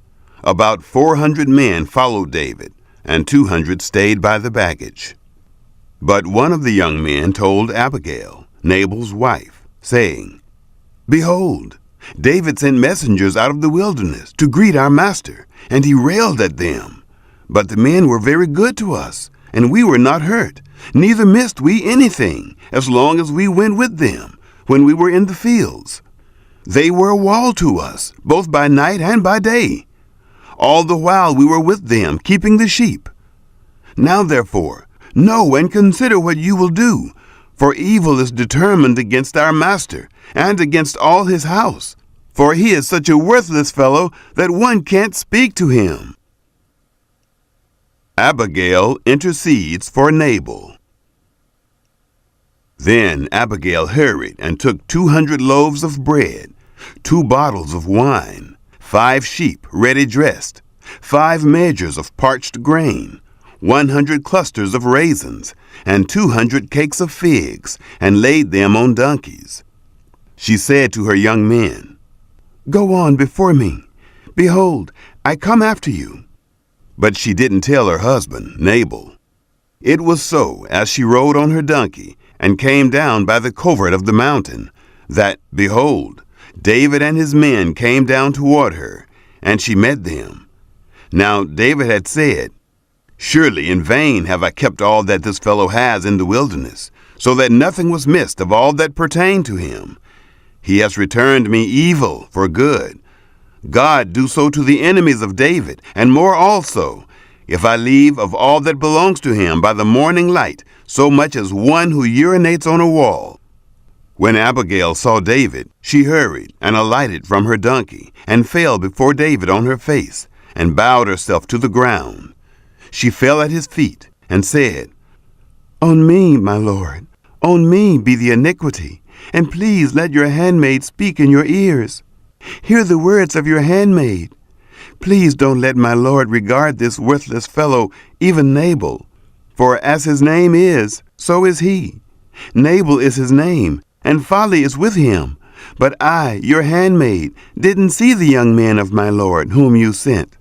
About 400 men followed David, and 200 stayed by the baggage. But one of the young men told Abigail, Nabal's wife, saying, Behold, David sent messengers out of the wilderness to greet our master, and he railed at them. But the men were very good to us, and we were not hurt, neither missed we anything, as long as we went with them, when we were in the fields. They were a wall to us, both by night and by day. all the while we were with them, keeping the sheep. Now therefore, know and consider what you will do, for evil is determined against our master, and against all his house, for he is such a worthless fellow that one can't speak to him." Abigail intercedes for Nabal. Then Abigail hurried and took 200 loaves of bread, 2 bottles of wine, 5 sheep ready dressed, 5 measures of parched grain, 100 clusters of raisins, and 200 cakes of figs, and laid them on donkeys. She said to her young men, "Go on before me. Behold, I come after you." But she didn't tell her husband, Nabal. It was so, as she rode on her donkey, and came down by the covert of the mountain, that, behold, David and his men came down toward her, and she met them. Now David had said, "Surely in vain have I kept all that this fellow has in the wilderness, so that nothing was missed of all that pertained to him. He has returned me evil for good. God do so to the enemies of David, and more also, if I leave of all that belongs to him by the morning light so much as one who urinates on a wall." When Abigail saw David, she hurried and alighted from her donkey, and fell before David on her face, and bowed herself to the ground. She fell at his feet, and said, "On me, my lord, on me be the iniquity, and please let your handmaid speak in your ears. Hear the words of your handmaid. Please don't let my lord regard this worthless fellow, even Nabal. For as his name is, so is he. Nabal is his name, and folly is with him. But I, your handmaid, didn't see the young man of my lord, whom you sent.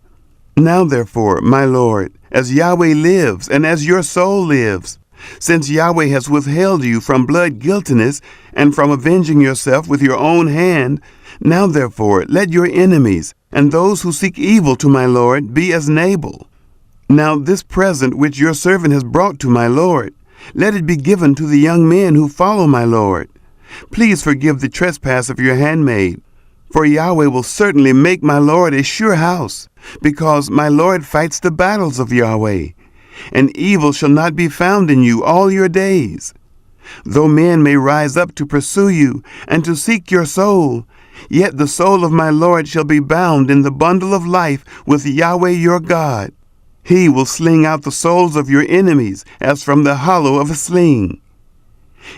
Now therefore, my lord, as Yahweh lives, and as your soul lives, since Yahweh has withheld you from blood guiltiness, and from avenging yourself with your own hand, now therefore let your enemies, and those who seek evil to my lord, be as Nabal. Now this present which your servant has brought to my lord, let it be given to the young men who follow my lord. Please forgive the trespass of your handmaid, for Yahweh will certainly make my lord a sure house, because my lord fights the battles of Yahweh, and evil shall not be found in you all your days. Though men may rise up to pursue you and to seek your soul, yet the soul of my lord shall be bound in the bundle of life with Yahweh your God. He will sling out the souls of your enemies as from the hollow of a sling.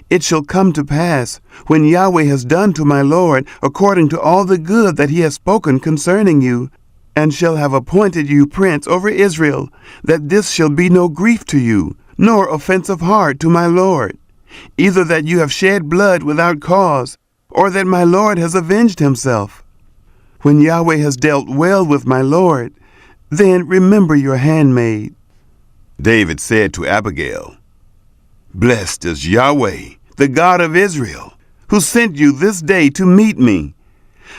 It shall come to pass, when Yahweh has done to my lord according to all the good that he has spoken concerning you, and shall have appointed you prince over Israel, that this shall be no grief to you, nor offense of heart to my lord, either that you have shed blood without cause, or that my lord has avenged himself. When Yahweh has dealt well with my lord, then remember your handmaid." David said to Abigail, "Blessed is Yahweh, the God of Israel, who sent you this day to meet me.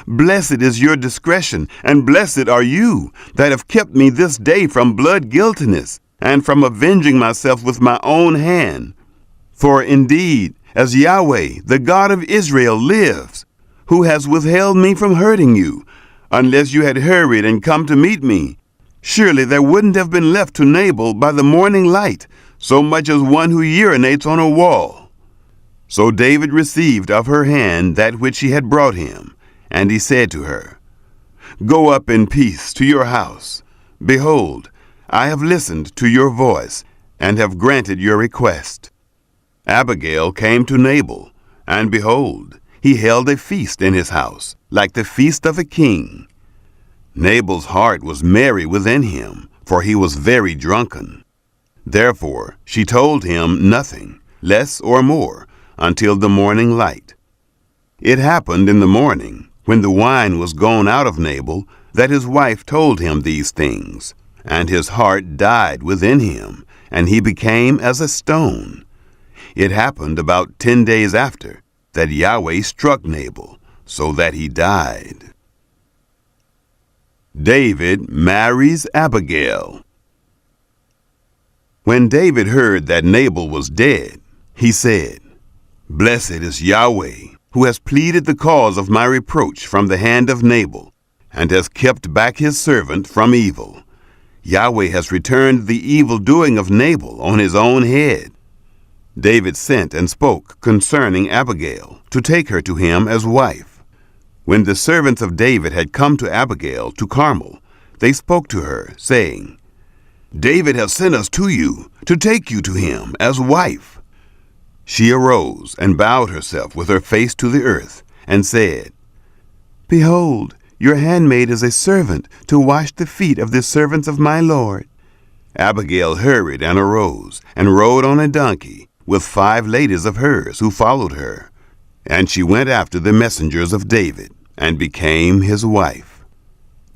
Blessed is your discretion, and blessed are you that have kept me this day from blood guiltiness, and from avenging myself with my own hand. For indeed, as Yahweh, the God of Israel, lives, who has withheld me from hurting you, unless you had hurried and come to meet me, surely there wouldn't have been left to Nabal by the morning light so much as one who urinates on a wall." So David received of her hand that which she had brought him, and he said to her, "Go up in peace to your house. Behold, I have listened to your voice, and have granted your request." Abigail came to Nabal, and behold, he held a feast in his house, like the feast of a king. Nabal's heart was merry within him, for he was very drunken. Therefore she told him nothing, less or more, until the morning light. It happened in the morning, when the wine was gone out of Nabal, that his wife told him these things, and his heart died within him, and he became as a stone. It happened about 10 days after, that Yahweh struck Nabal, so that he died. David marries Abigail. When David heard that Nabal was dead, he said, "Blessed is Yahweh, who has pleaded the cause of my reproach from the hand of Nabal, and has kept back his servant from evil. Yahweh has returned the evil doing of Nabal on his own head. David sent and spoke concerning Abigail, to take her to him as wife. When the servants of David had come to Abigail to Carmel, they spoke to her, saying, David has sent us to you, to take you to him as wife. She arose and bowed herself with her face to the earth, and said, Behold, your handmaid is a servant to wash the feet of the servants of my lord. Abigail hurried and arose, and rode on a donkey, with 5 ladies of hers who followed her. And she went after the messengers of David, and became his wife.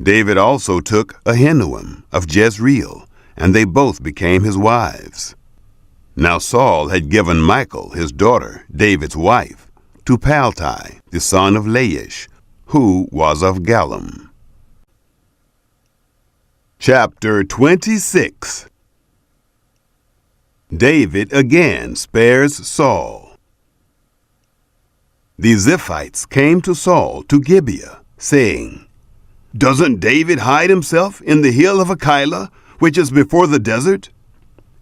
David also took Ahinoam of Jezreel, and they both became his wives. Now Saul had given Michal, his daughter, David's wife, to Paltai, the son of Laish, who was of Gallim. Chapter 26. David again spares Saul. The Ziphites came to Saul to Gibeah, saying, Doesn't David hide himself in the hill of Hachilah, which is before the desert?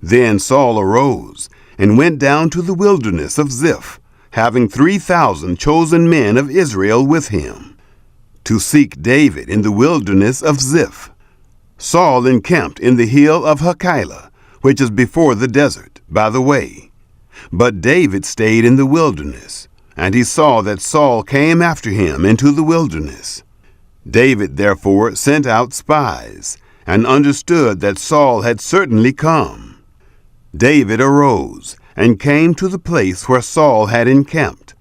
Then Saul arose and went down to the wilderness of Ziph, having 3,000 chosen men of Israel with him, to seek David in the wilderness of Ziph. Saul encamped in the hill of Hachilah, which is before the desert, by the way. But David stayed in the wilderness, and he saw that Saul came after him into the wilderness. David therefore sent out spies, and understood that Saul had certainly come. David arose, and came to the place where Saul had encamped.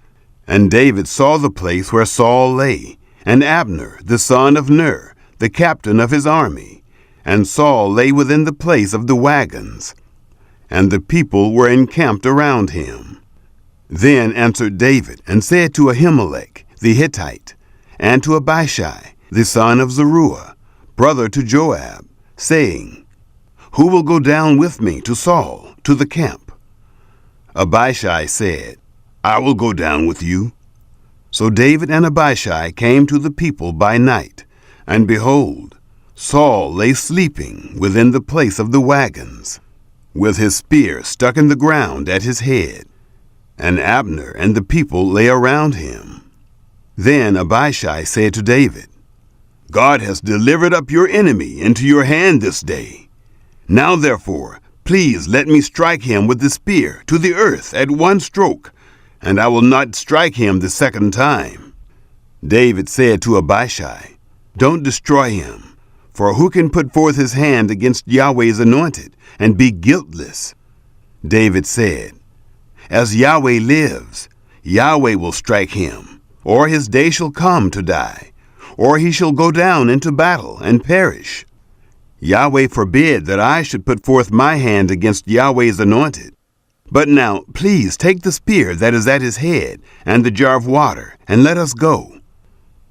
And David saw the place where Saul lay, and Abner, the son of Ner, the captain of his army. And Saul lay within the place of the wagons, and the people were encamped around him. Then answered David, and said to Ahimelech the Hittite, and to Abishai the son of Zeruiah, brother to Joab, saying, Who will go down with me to Saul, to the camp? Abishai said, I will go down with you. So David and Abishai came to the people by night, and behold, Saul lay sleeping within the place of the wagons, with his spear stuck in the ground at his head, and Abner and the people lay around him. Then Abishai said to David, God has delivered up your enemy into your hand this day. Now therefore, please let me strike him with the spear to the earth at one stroke, and I will not strike him the second time. David said to Abishai, Don't destroy him. For who can put forth his hand against Yahweh's anointed, and be guiltless? David said, As Yahweh lives, Yahweh will strike him, or his day shall come to die, or he shall go down into battle and perish. Yahweh forbid that I should put forth my hand against Yahweh's anointed. But now, please take the spear that is at his head, and the jar of water, and let us go.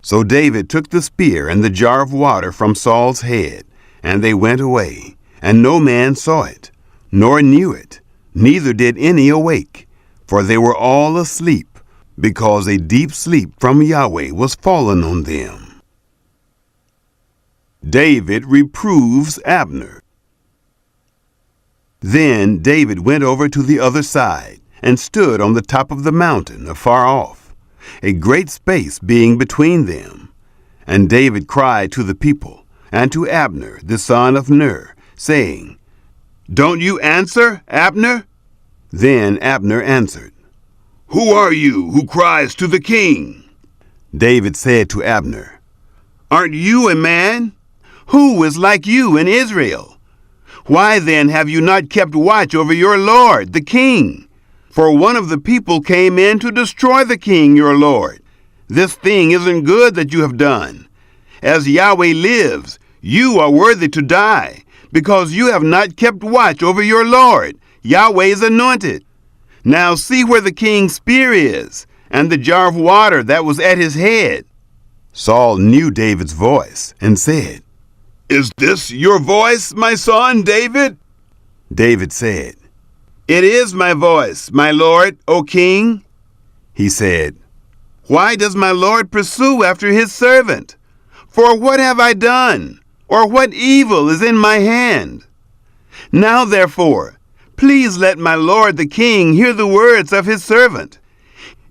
So David took the spear and the jar of water from Saul's head, and they went away, and no man saw it, nor knew it, neither did any awake, for they were all asleep, because a deep sleep from Yahweh was fallen on them. David reproves Abner. Then David went over to the other side, and stood on the top of the mountain afar off, a great space being between them. And David cried to the people, and to Abner the son of Ner, saying, Don't you answer, Abner? Then Abner answered, Who are you who cries to the king? David said to Abner, Aren't you a man? Who is like you in Israel? Why then have you not kept watch over your lord, the king? For one of the people came in to destroy the king, your lord. This thing isn't good that you have done. As Yahweh lives, you are worthy to die, because you have not kept watch over your lord, Yahweh's anointed. Now see where the king's spear is, and the jar of water that was at his head. Saul knew David's voice, and said, Is this your voice, my son David? David said, It is my voice, my lord, O king. He said, Why does my lord pursue after his servant? For what have I done? Or what evil is in my hand? Now therefore, please let my lord the king hear the words of his servant.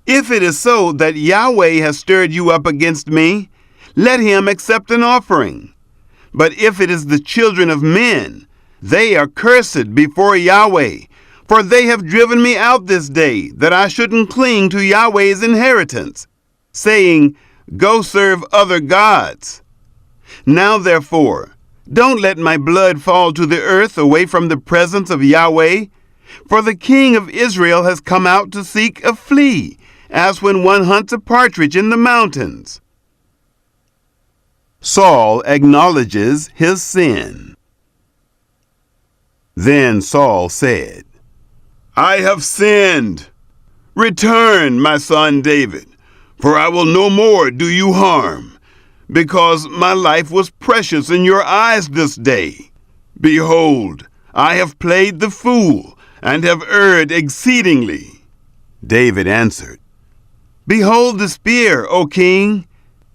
If it is so that Yahweh has stirred you up against me, let him accept an offering. But if it is the children of men, they are cursed before Yahweh, for they have driven me out this day, that I shouldn't cling to Yahweh's inheritance, saying, Go serve other gods. Now therefore, don't let my blood fall to the earth away from the presence of Yahweh, for the king of Israel has come out to seek a flea, as when one hunts a partridge in the mountains. Saul acknowledges his sin. Then Saul said, I have sinned. Return, my son David, for I will no more do you harm, because my life was precious in your eyes this day. Behold, I have played the fool, and have erred exceedingly. David answered, Behold the spear, O king.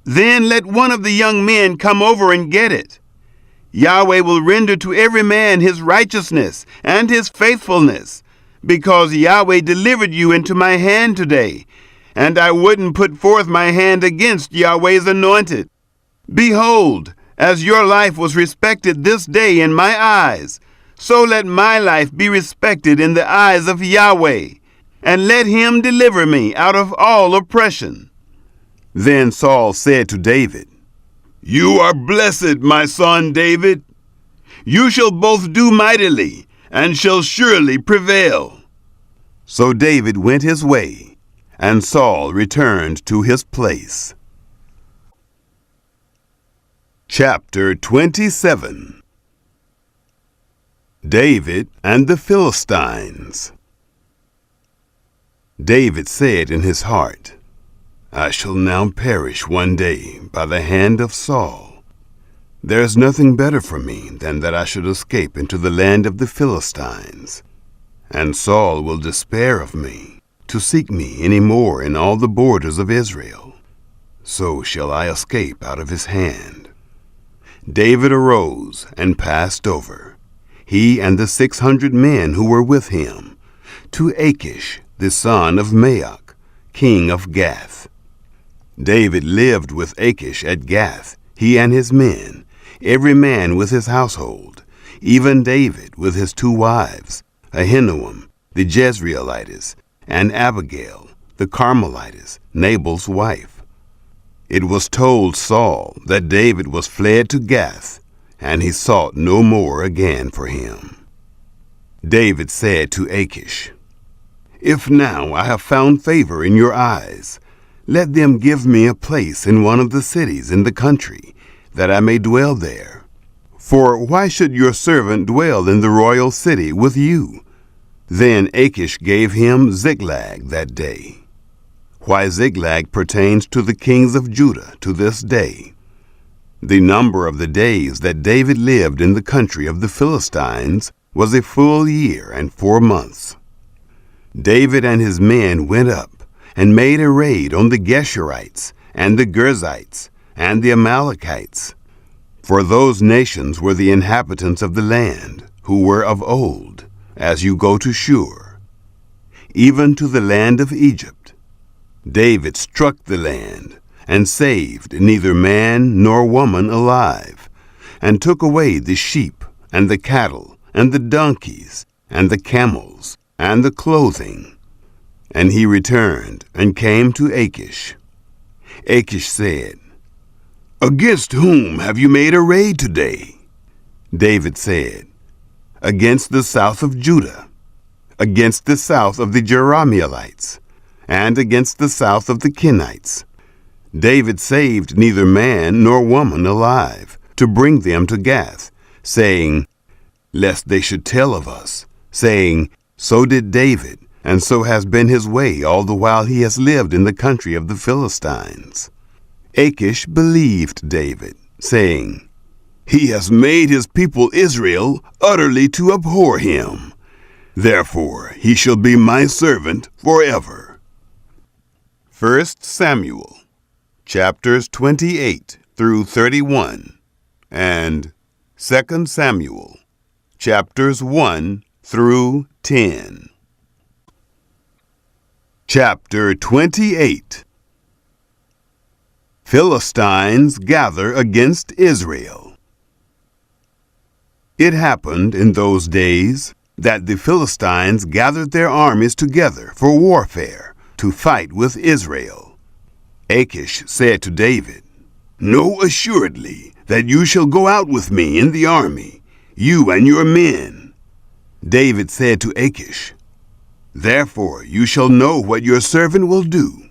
Then let one of the young men come over and get it. Yahweh will render to every man his righteousness and his faithfulness, because Yahweh delivered you into my hand today, and I wouldn't put forth my hand against Yahweh's anointed. Behold, as your life was respected this day in my eyes, so let my life be respected in the eyes of Yahweh, and let him deliver me out of all oppression. Then Saul said to David, You are blessed, my son David. You shall both do mightily, and shall surely prevail. So David went his way, and Saul returned to his place. Chapter 27. David and the Philistines. David said in his heart, I shall now perish one day by the hand of Saul. There is nothing better for me than that I should escape into the land of the Philistines. And Saul will despair of me, to seek me any more in all the borders of Israel. So shall I escape out of his hand. David arose and passed over, he and the 600 men who were with him, to Achish, the son of Maoch, king of Gath. David lived with Achish at Gath, he and his men, every man with his household, even David with his 2 wives, Ahinoam, the Jezreelitess, and Abigail, the Carmelitess, Nabal's wife. It was told Saul that David was fled to Gath, and he sought no more again for him. David said to Achish, If now I have found favor in your eyes, let them give me a place in one of the cities in the country, that I may dwell there. For why should your servant dwell in the royal city with you? Then Achish gave him Ziklag that day. Why Ziklag pertains to the kings of Judah to this day. The number of the days that David lived in the country of the Philistines was a full year and 4 months. David and his men went up and made a raid on the Geshurites and the Girzites and the Amalekites, for those nations were the inhabitants of the land, who were of old, as you go to Shur, even to the land of Egypt. David struck the land, and saved neither man nor woman alive, and took away the sheep, and the cattle, and the donkeys, and the camels, and the clothing. And he returned, and came to Achish. Achish said, Against whom have you made a raid today? David said, Against the south of Judah, against the south of the Jerahmeelites, and against the south of the Kenites. David saved neither man nor woman alive, to bring them to Gath, saying, Lest they should tell of us, saying, So did David, and so has been his way all the while he has lived in the country of the Philistines. Achish believed David, saying, He has made his people Israel utterly to abhor him. Therefore he shall be my servant forever. 1 Samuel, chapters 28 through 31, and 2 Samuel, chapters 1 through 10. Chapter 28. Philistines gather against Israel. It happened in those days that the Philistines gathered their armies together for warfare to fight with Israel. Achish said to David, "Know assuredly that you shall go out with me in the army, you and your men." David said to Achish, "Therefore you shall know what your servant will do."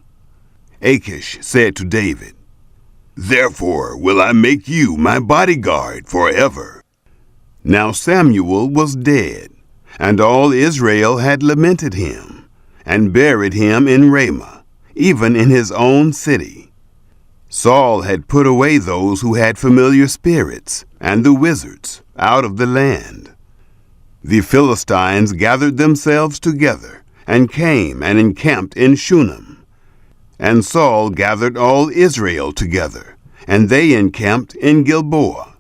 Achish said to David, "Therefore will I make you my bodyguard forever." Now Samuel was dead, and all Israel had lamented him, and buried him in Ramah, even in his own city. Saul had put away those who had familiar spirits and the wizards out of the land. The Philistines gathered themselves together and came and encamped in Shunem. And Saul gathered all Israel together, and they encamped in Gilboa.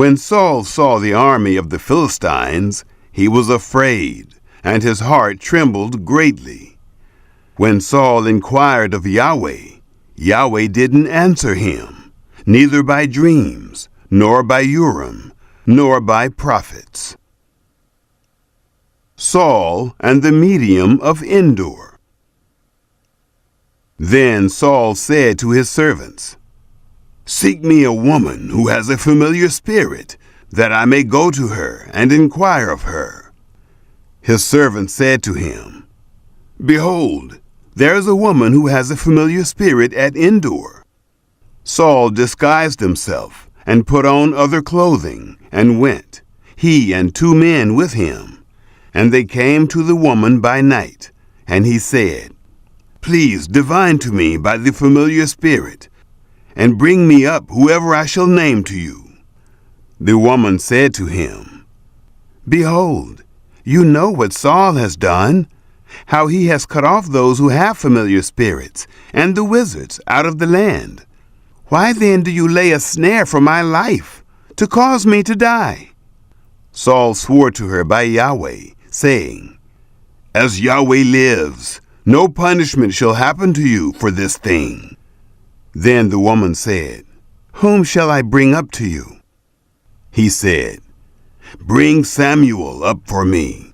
When Saul saw the army of the Philistines, he was afraid, and his heart trembled greatly. When Saul inquired of Yahweh, Yahweh didn't answer him, neither by dreams, nor by Urim, nor by prophets. Saul and the medium of Endor. Then Saul said to his servants, "Seek me a woman who has a familiar spirit, that I may go to her and inquire of her." His servant said to him, "Behold, there is a woman who has a familiar spirit at Endor." Saul disguised himself and put on other clothing and went, he and 2 men with him. And they came to the woman by night, and he said, "Please divine to me by the familiar spirit, and bring me up whoever I shall name to you." The woman said to him, "Behold, you know what Saul has done, how he has cut off those who have familiar spirits and the wizards out of the land. Why then do you lay a snare for my life, to cause me to die?" Saul swore to her by Yahweh, saying, "As Yahweh lives, no punishment shall happen to you for this thing." Then the woman said, "Whom shall I bring up to you?" He said, "Bring Samuel up for me."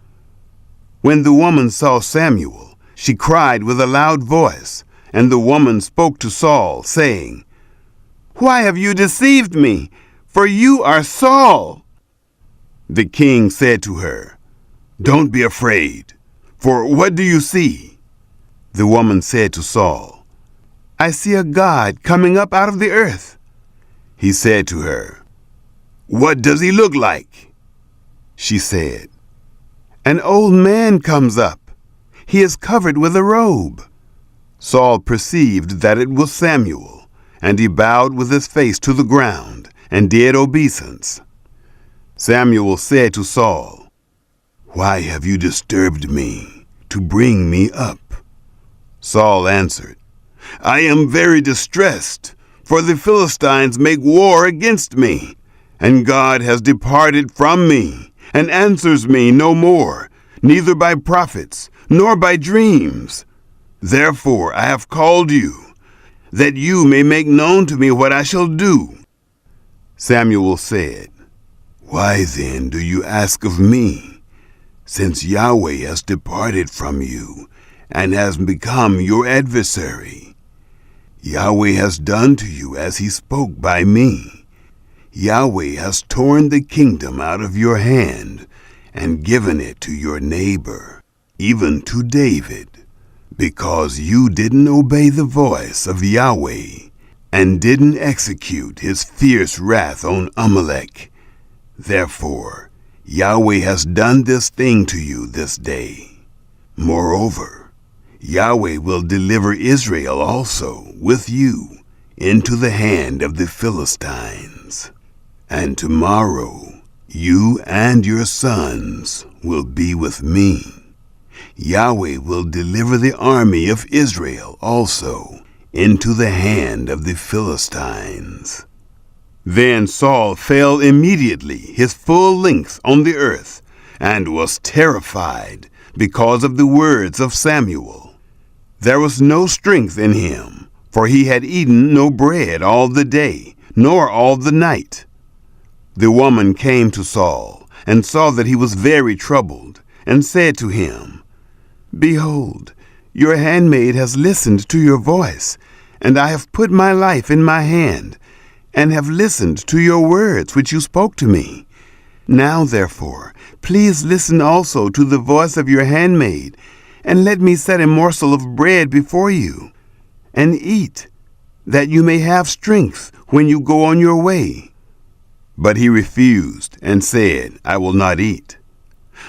When the woman saw Samuel, she cried with a loud voice, and the woman spoke to Saul, saying, "Why have you deceived me? For you are Saul." The king said to her, "Don't be afraid, for what do you see?" The woman said to Saul, "I see a god coming up out of the earth." He said to her, "What does he look like?" She said, "An old man comes up. He is covered with a robe." Saul perceived that it was Samuel, and he bowed with his face to the ground and did obeisance. Samuel said to Saul, "Why have you disturbed me to bring me up?" Saul answered, "I am very distressed, for the Philistines make war against me, and God has departed from me, and answers me no more, neither by prophets, nor by dreams. Therefore I have called you, that you may make known to me what I shall do." Samuel said, "Why then do you ask of me, since Yahweh has departed from you, and has become your adversary? Yahweh has done to you as he spoke by me. Yahweh has torn the kingdom out of your hand, and given it to your neighbor, even to David, because you didn't obey the voice of Yahweh, and didn't execute his fierce wrath on Amalek. Therefore Yahweh has done this thing to you this day. Moreover, Yahweh will deliver Israel also with you into the hand of the Philistines. And tomorrow you and your sons will be with me. Yahweh will deliver the army of Israel also into the hand of the Philistines. Then Saul fell immediately his full length on the earth, and was terrified because of the words of Samuel. There was no strength in him, for he had eaten no bread all the day, nor all the night. The woman came to Saul, and saw that he was very troubled, and said to him, Behold, your handmaid has listened to your voice, and I have put my life in my hand, and have listened to your words which you spoke to me. Now, therefore, please listen also to the voice of your handmaid, and let me set a morsel of bread before you, and eat, that you may have strength when you go on your way. But he refused, and said, I will not eat.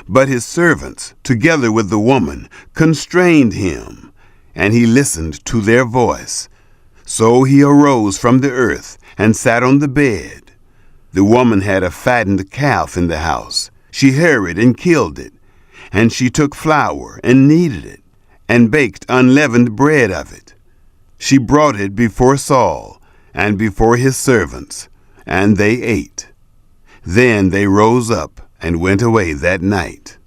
But his servants, together with the woman, constrained him, and he listened to their voice. So he arose from the earth, and sat on the bed. The woman had a fattened calf in the house. She hurried and killed it, and she took flour and kneaded it, and baked unleavened bread of it. She brought it before Saul, and before his servants, and they ate. Then they rose up and went away that night.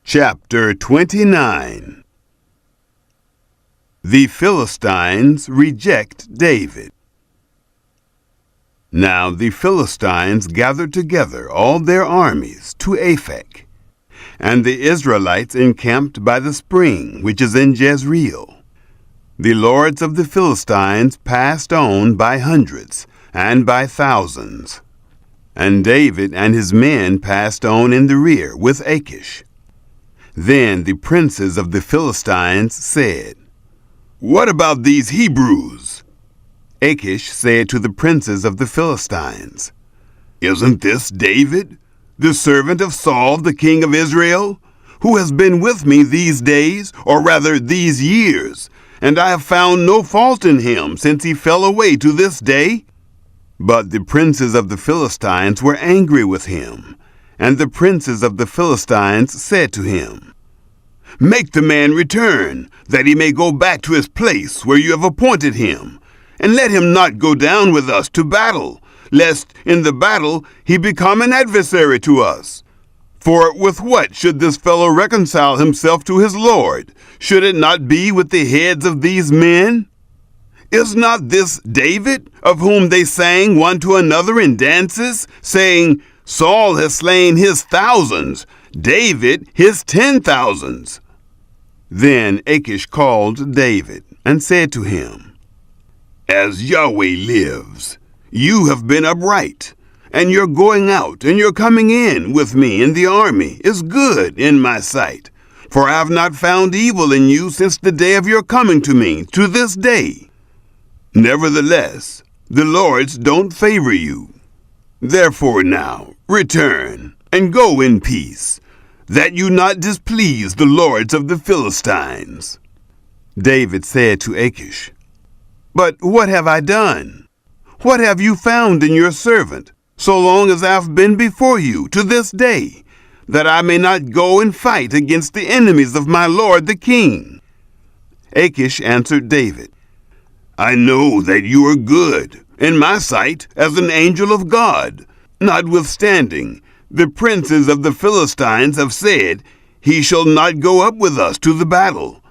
Chapter 29. The Philistines reject David. Now the Philistines gathered together all their armies to Aphek, and the Israelites encamped by the spring which is in Jezreel. The lords of the Philistines passed on by hundreds and by thousands, and David and his men passed on in the rear with Achish. Then the princes of the Philistines said, What about these Hebrews? Achish said to the princes of the Philistines, Isn't this David, the servant of Saul, the king of Israel, who has been with me these days, or rather these years, and I have found no fault in him since he fell away to this day? But the princes of the Philistines were angry with him, and the princes of the Philistines said to him, Make the man return, that he may go back to his place where you have appointed him, and let him not go down with us to battle, lest in the battle he become an adversary to us. For with what should this fellow reconcile himself to his Lord? Should it not be with the heads of these men? Is not this David, of whom they sang one to another in dances, saying, Saul has slain his thousands, David his 10,000s? Then Achish called David, and said to him, As Yahweh lives, you have been upright, and your going out and your coming in with me in the army is good in my sight, for I have not found evil in you since the day of your coming to me to this day. Nevertheless, the lords don't favor you. Therefore now, return, and go in peace, that you not displease the lords of the Philistines. David said to Achish, But what have I done? What have you found in your servant, so long as I have been before you to this day, that I may not go and fight against the enemies of my lord the king? Achish answered David, I know that you are good in my sight as an angel of God. Notwithstanding, the princes of the Philistines have said, He shall not go up with us to the battle.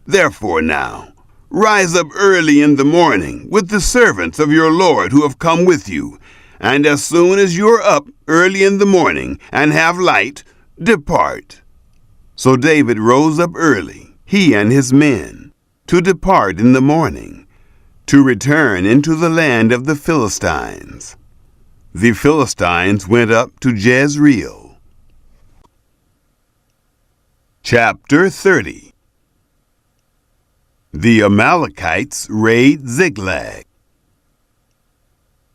Therefore now, rise up early in the morning with the servants of your Lord who have come with you, and as soon as you are up early in the morning and have light, depart. So David rose up early, he and his men, to depart in the morning, to return into the land of the Philistines. The Philistines went up to Jezreel. Chapter 30. The Amalekites raid Ziklag.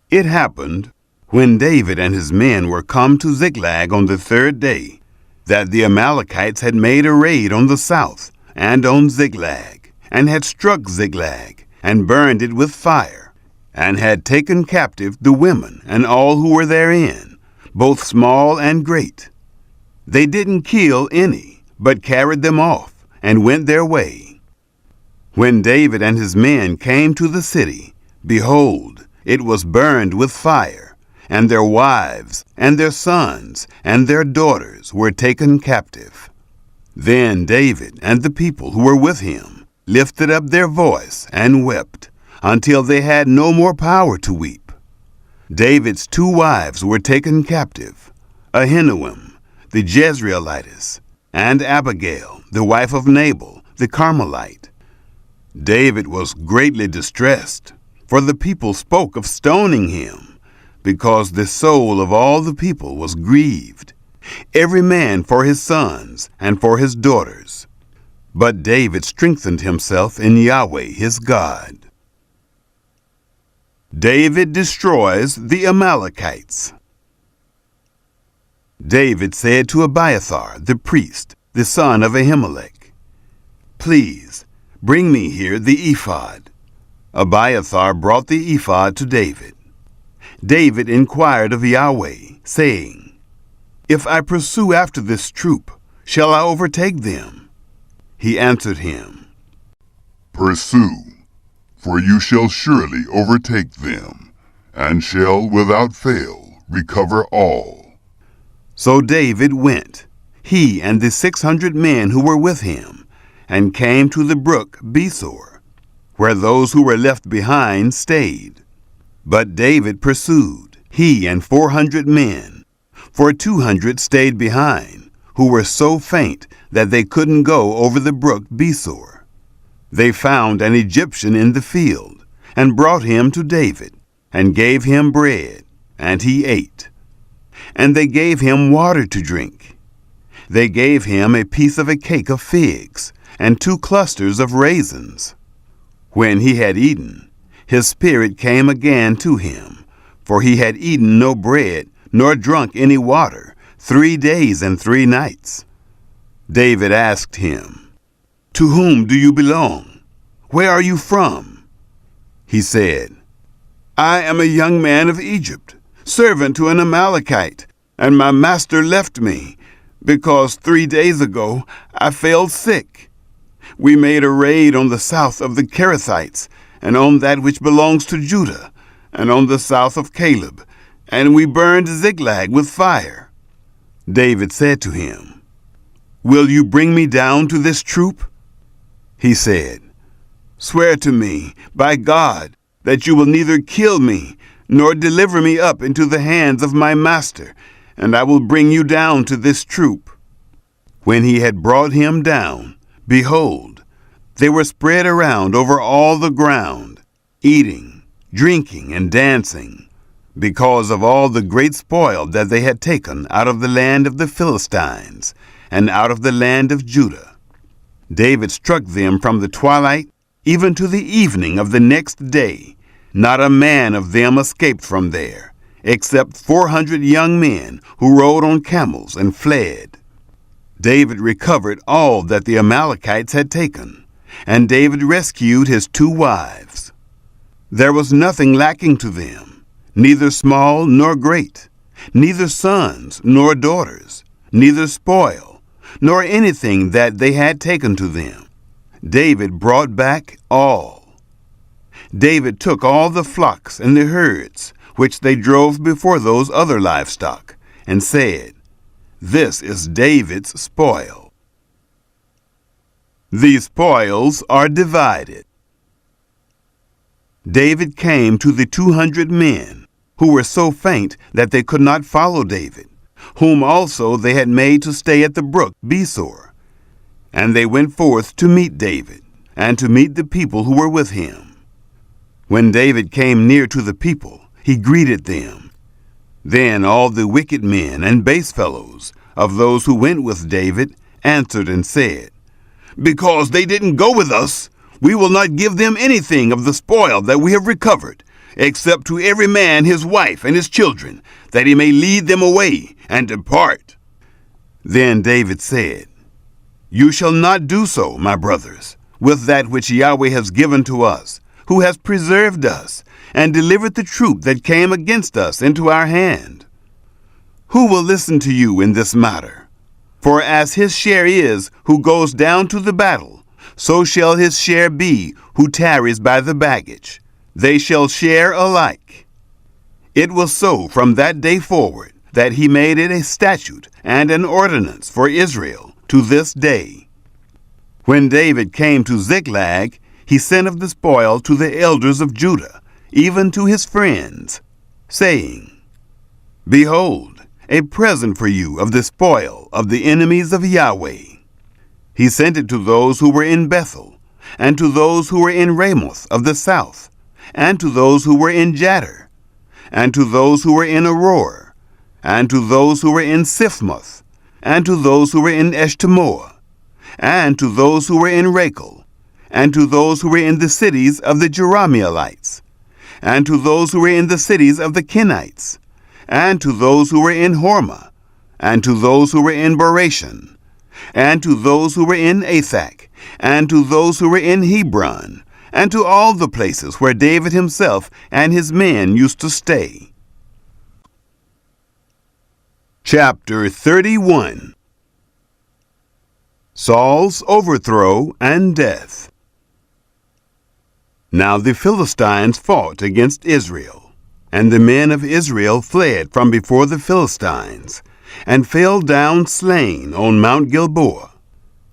It happened, when David and his men were come to Ziklag on the third day, that the Amalekites had made a raid on the south and on Ziklag, and had struck Ziklag, and burned it with fire, and had taken captive the women and all who were therein, both small and great. They didn't kill any, but carried them off, and went their way. When David and his men came to the city, behold, it was burned with fire, and their wives, and their sons, and their daughters were taken captive. Then David and the people who were with him lifted up their voice and wept, until they had no more power to weep. David's 2 wives were taken captive, Ahinoam, the Jezreelitess, and Abigail, the wife of Nabal, the Carmelite. David was greatly distressed, for the people spoke of stoning him, because the soul of all the people was grieved, every man for his sons and for his daughters. But David strengthened himself in Yahweh his God. David destroys the Amalekites. David said to Abiathar the priest, the son of Ahimelech, "Please, bring me here the ephod." Abiathar brought the ephod to David. David inquired of Yahweh, saying, "If I pursue after this troop, shall I overtake them?" He answered him, "Pursue, for you shall surely overtake them, and shall without fail recover all." So David went, he and the 600 men who were with him, and came to the brook Besor, where those who were left behind stayed. But David pursued, he and 400 men, for 200 stayed behind, who were so faint that they couldn't go over the brook Besor. They found an Egyptian in the field, and brought him to David, and gave him bread, and he ate. And they gave him water to drink. They gave him a piece of a cake of figs, and 2 clusters of raisins. When he had eaten, his spirit came again to him, for he had eaten no bread, nor drunk any water, 3 days and 3 nights. David asked him, "To whom do you belong? Where are you from?" He said, "I am a young man of Egypt, servant to an Amalekite, and my master left me, because 3 days ago I fell sick. We made a raid on the south of the Kerethites, and on that which belongs to Judah, and on the south of Caleb, and we burned Ziklag with fire." David said to him, "Will you bring me down to this troop?" He said, "Swear to me, by God, that you will neither kill me, nor deliver me up into the hands of my master, and I will bring you down to this troop." When he had brought him down, behold, they were spread around over all the ground, eating, drinking, and dancing, because of all the great spoil that they had taken out of the land of the Philistines, and out of the land of Judah. David struck them from the twilight even to the evening of the next day. Not a man of them escaped from there, except 400 young men who rode on camels and fled. David recovered all that the Amalekites had taken, and David rescued his 2 wives. There was nothing lacking to them, neither small nor great, neither sons nor daughters, neither spoil, nor anything that they had taken to them. David brought back all. David took all the flocks and the herds, which they drove before those other livestock, and said, "This is David's spoil." The spoils are divided. David came to the 200 men, who were so faint that they could not follow David, whom also they had made to stay at the brook Besor. And they went forth to meet David, and to meet the people who were with him. When David came near to the people, he greeted them. Then all the wicked men and base fellows of those who went with David answered and said, "Because they didn't go with us, we will not give them anything of the spoil that we have recovered, except to every man his wife and his children, that he may lead them away and depart." Then David said, "You shall not do so, my brothers, with that which Yahweh has given to us, who has preserved us, and delivered the troop that came against us into our hand. Who will listen to you in this matter? For as his share is who goes down to the battle, so shall his share be who tarries by the baggage. They shall share alike. It was so from that day forward that he made it a statute and an ordinance for Israel to this day. When David came to Ziklag, he sent of the spoil to the elders of Judah, even to his friends, saying, Behold, a present for you of the spoil of the enemies of Yahweh. He sent it to those who were in Bethel, and to those who were in Ramoth of the south, and to those who were in Jattir, and to those who were in Aroer, and to those who were in Siphmoth, and to those who were in Eshtemoa, and to those who were in Rachel, and to those who were in the cities of the Jerahmeelites, and to those who were in the cities of the Kenites, and to those who were in Hormah, and to those who were in Barashan, and to those who were in Athak, and to those who were in Hebron, and to all the places where David himself and his men used to stay. Chapter 31. Saul's overthrow and death. Now the Philistines fought against Israel, and the men of Israel fled from before the Philistines, and fell down slain on Mount Gilboa.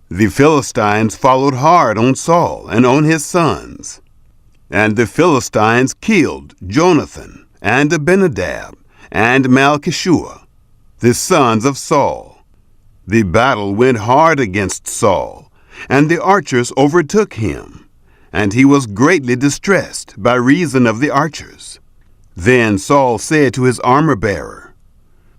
The Philistines followed hard on Saul and on his sons. And the Philistines killed Jonathan and Abinadab and Malchishua, the sons of Saul. The battle went hard against Saul, and the archers overtook him, and he was greatly distressed by reason of the archers. Then Saul said to his armor-bearer,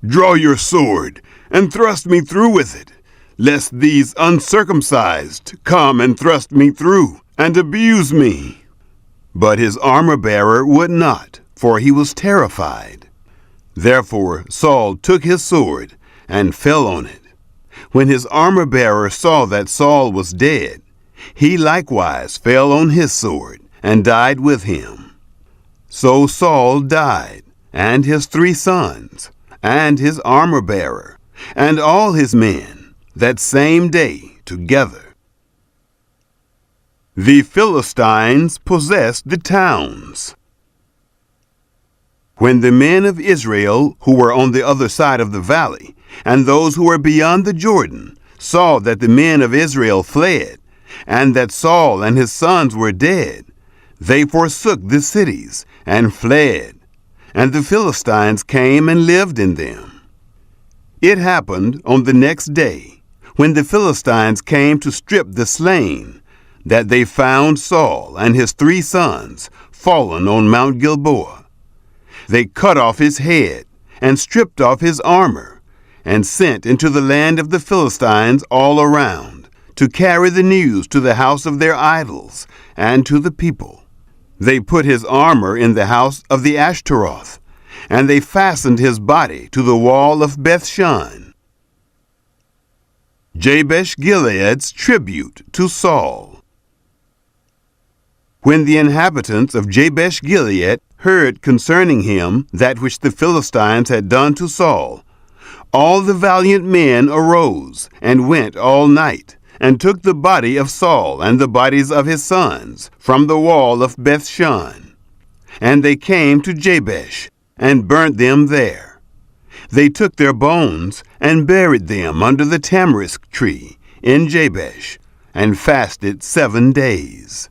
Draw your sword, and thrust me through with it, lest these uncircumcised come and thrust me through, and abuse me. But his armor-bearer would not, for he was terrified. Therefore Saul took his sword, and fell on it. When his armor-bearer saw that Saul was dead, he likewise fell on his sword, and died with him. So Saul died, and his 3 sons, and his armor-bearer, and all his men, that same day together. The Philistines possessed the towns. When the men of Israel, who were on the other side of the valley, and those who were beyond the Jordan, saw that the men of Israel fled, and that Saul and his sons were dead, they forsook the cities and fled, and the Philistines came and lived in them. It happened on the next day, when the Philistines came to strip the slain, that they found Saul and his 3 sons fallen on Mount Gilboa. They cut off his head, and stripped off his armor, and sent into the land of the Philistines all around, to carry the news to the house of their idols, and to the people. They put his armor in the house of the Ashtaroth, and they fastened his body to the wall of Bethshan. Jabesh Gilead's tribute to Saul. When the inhabitants of Jabesh Gilead heard concerning him that which the Philistines had done to Saul, all the valiant men arose and went all night, and took the body of Saul and the bodies of his sons from the wall of Bethshan. And they came to Jabesh, and burnt them there. They took their bones, and buried them under the tamarisk tree in Jabesh, and fasted 7 days.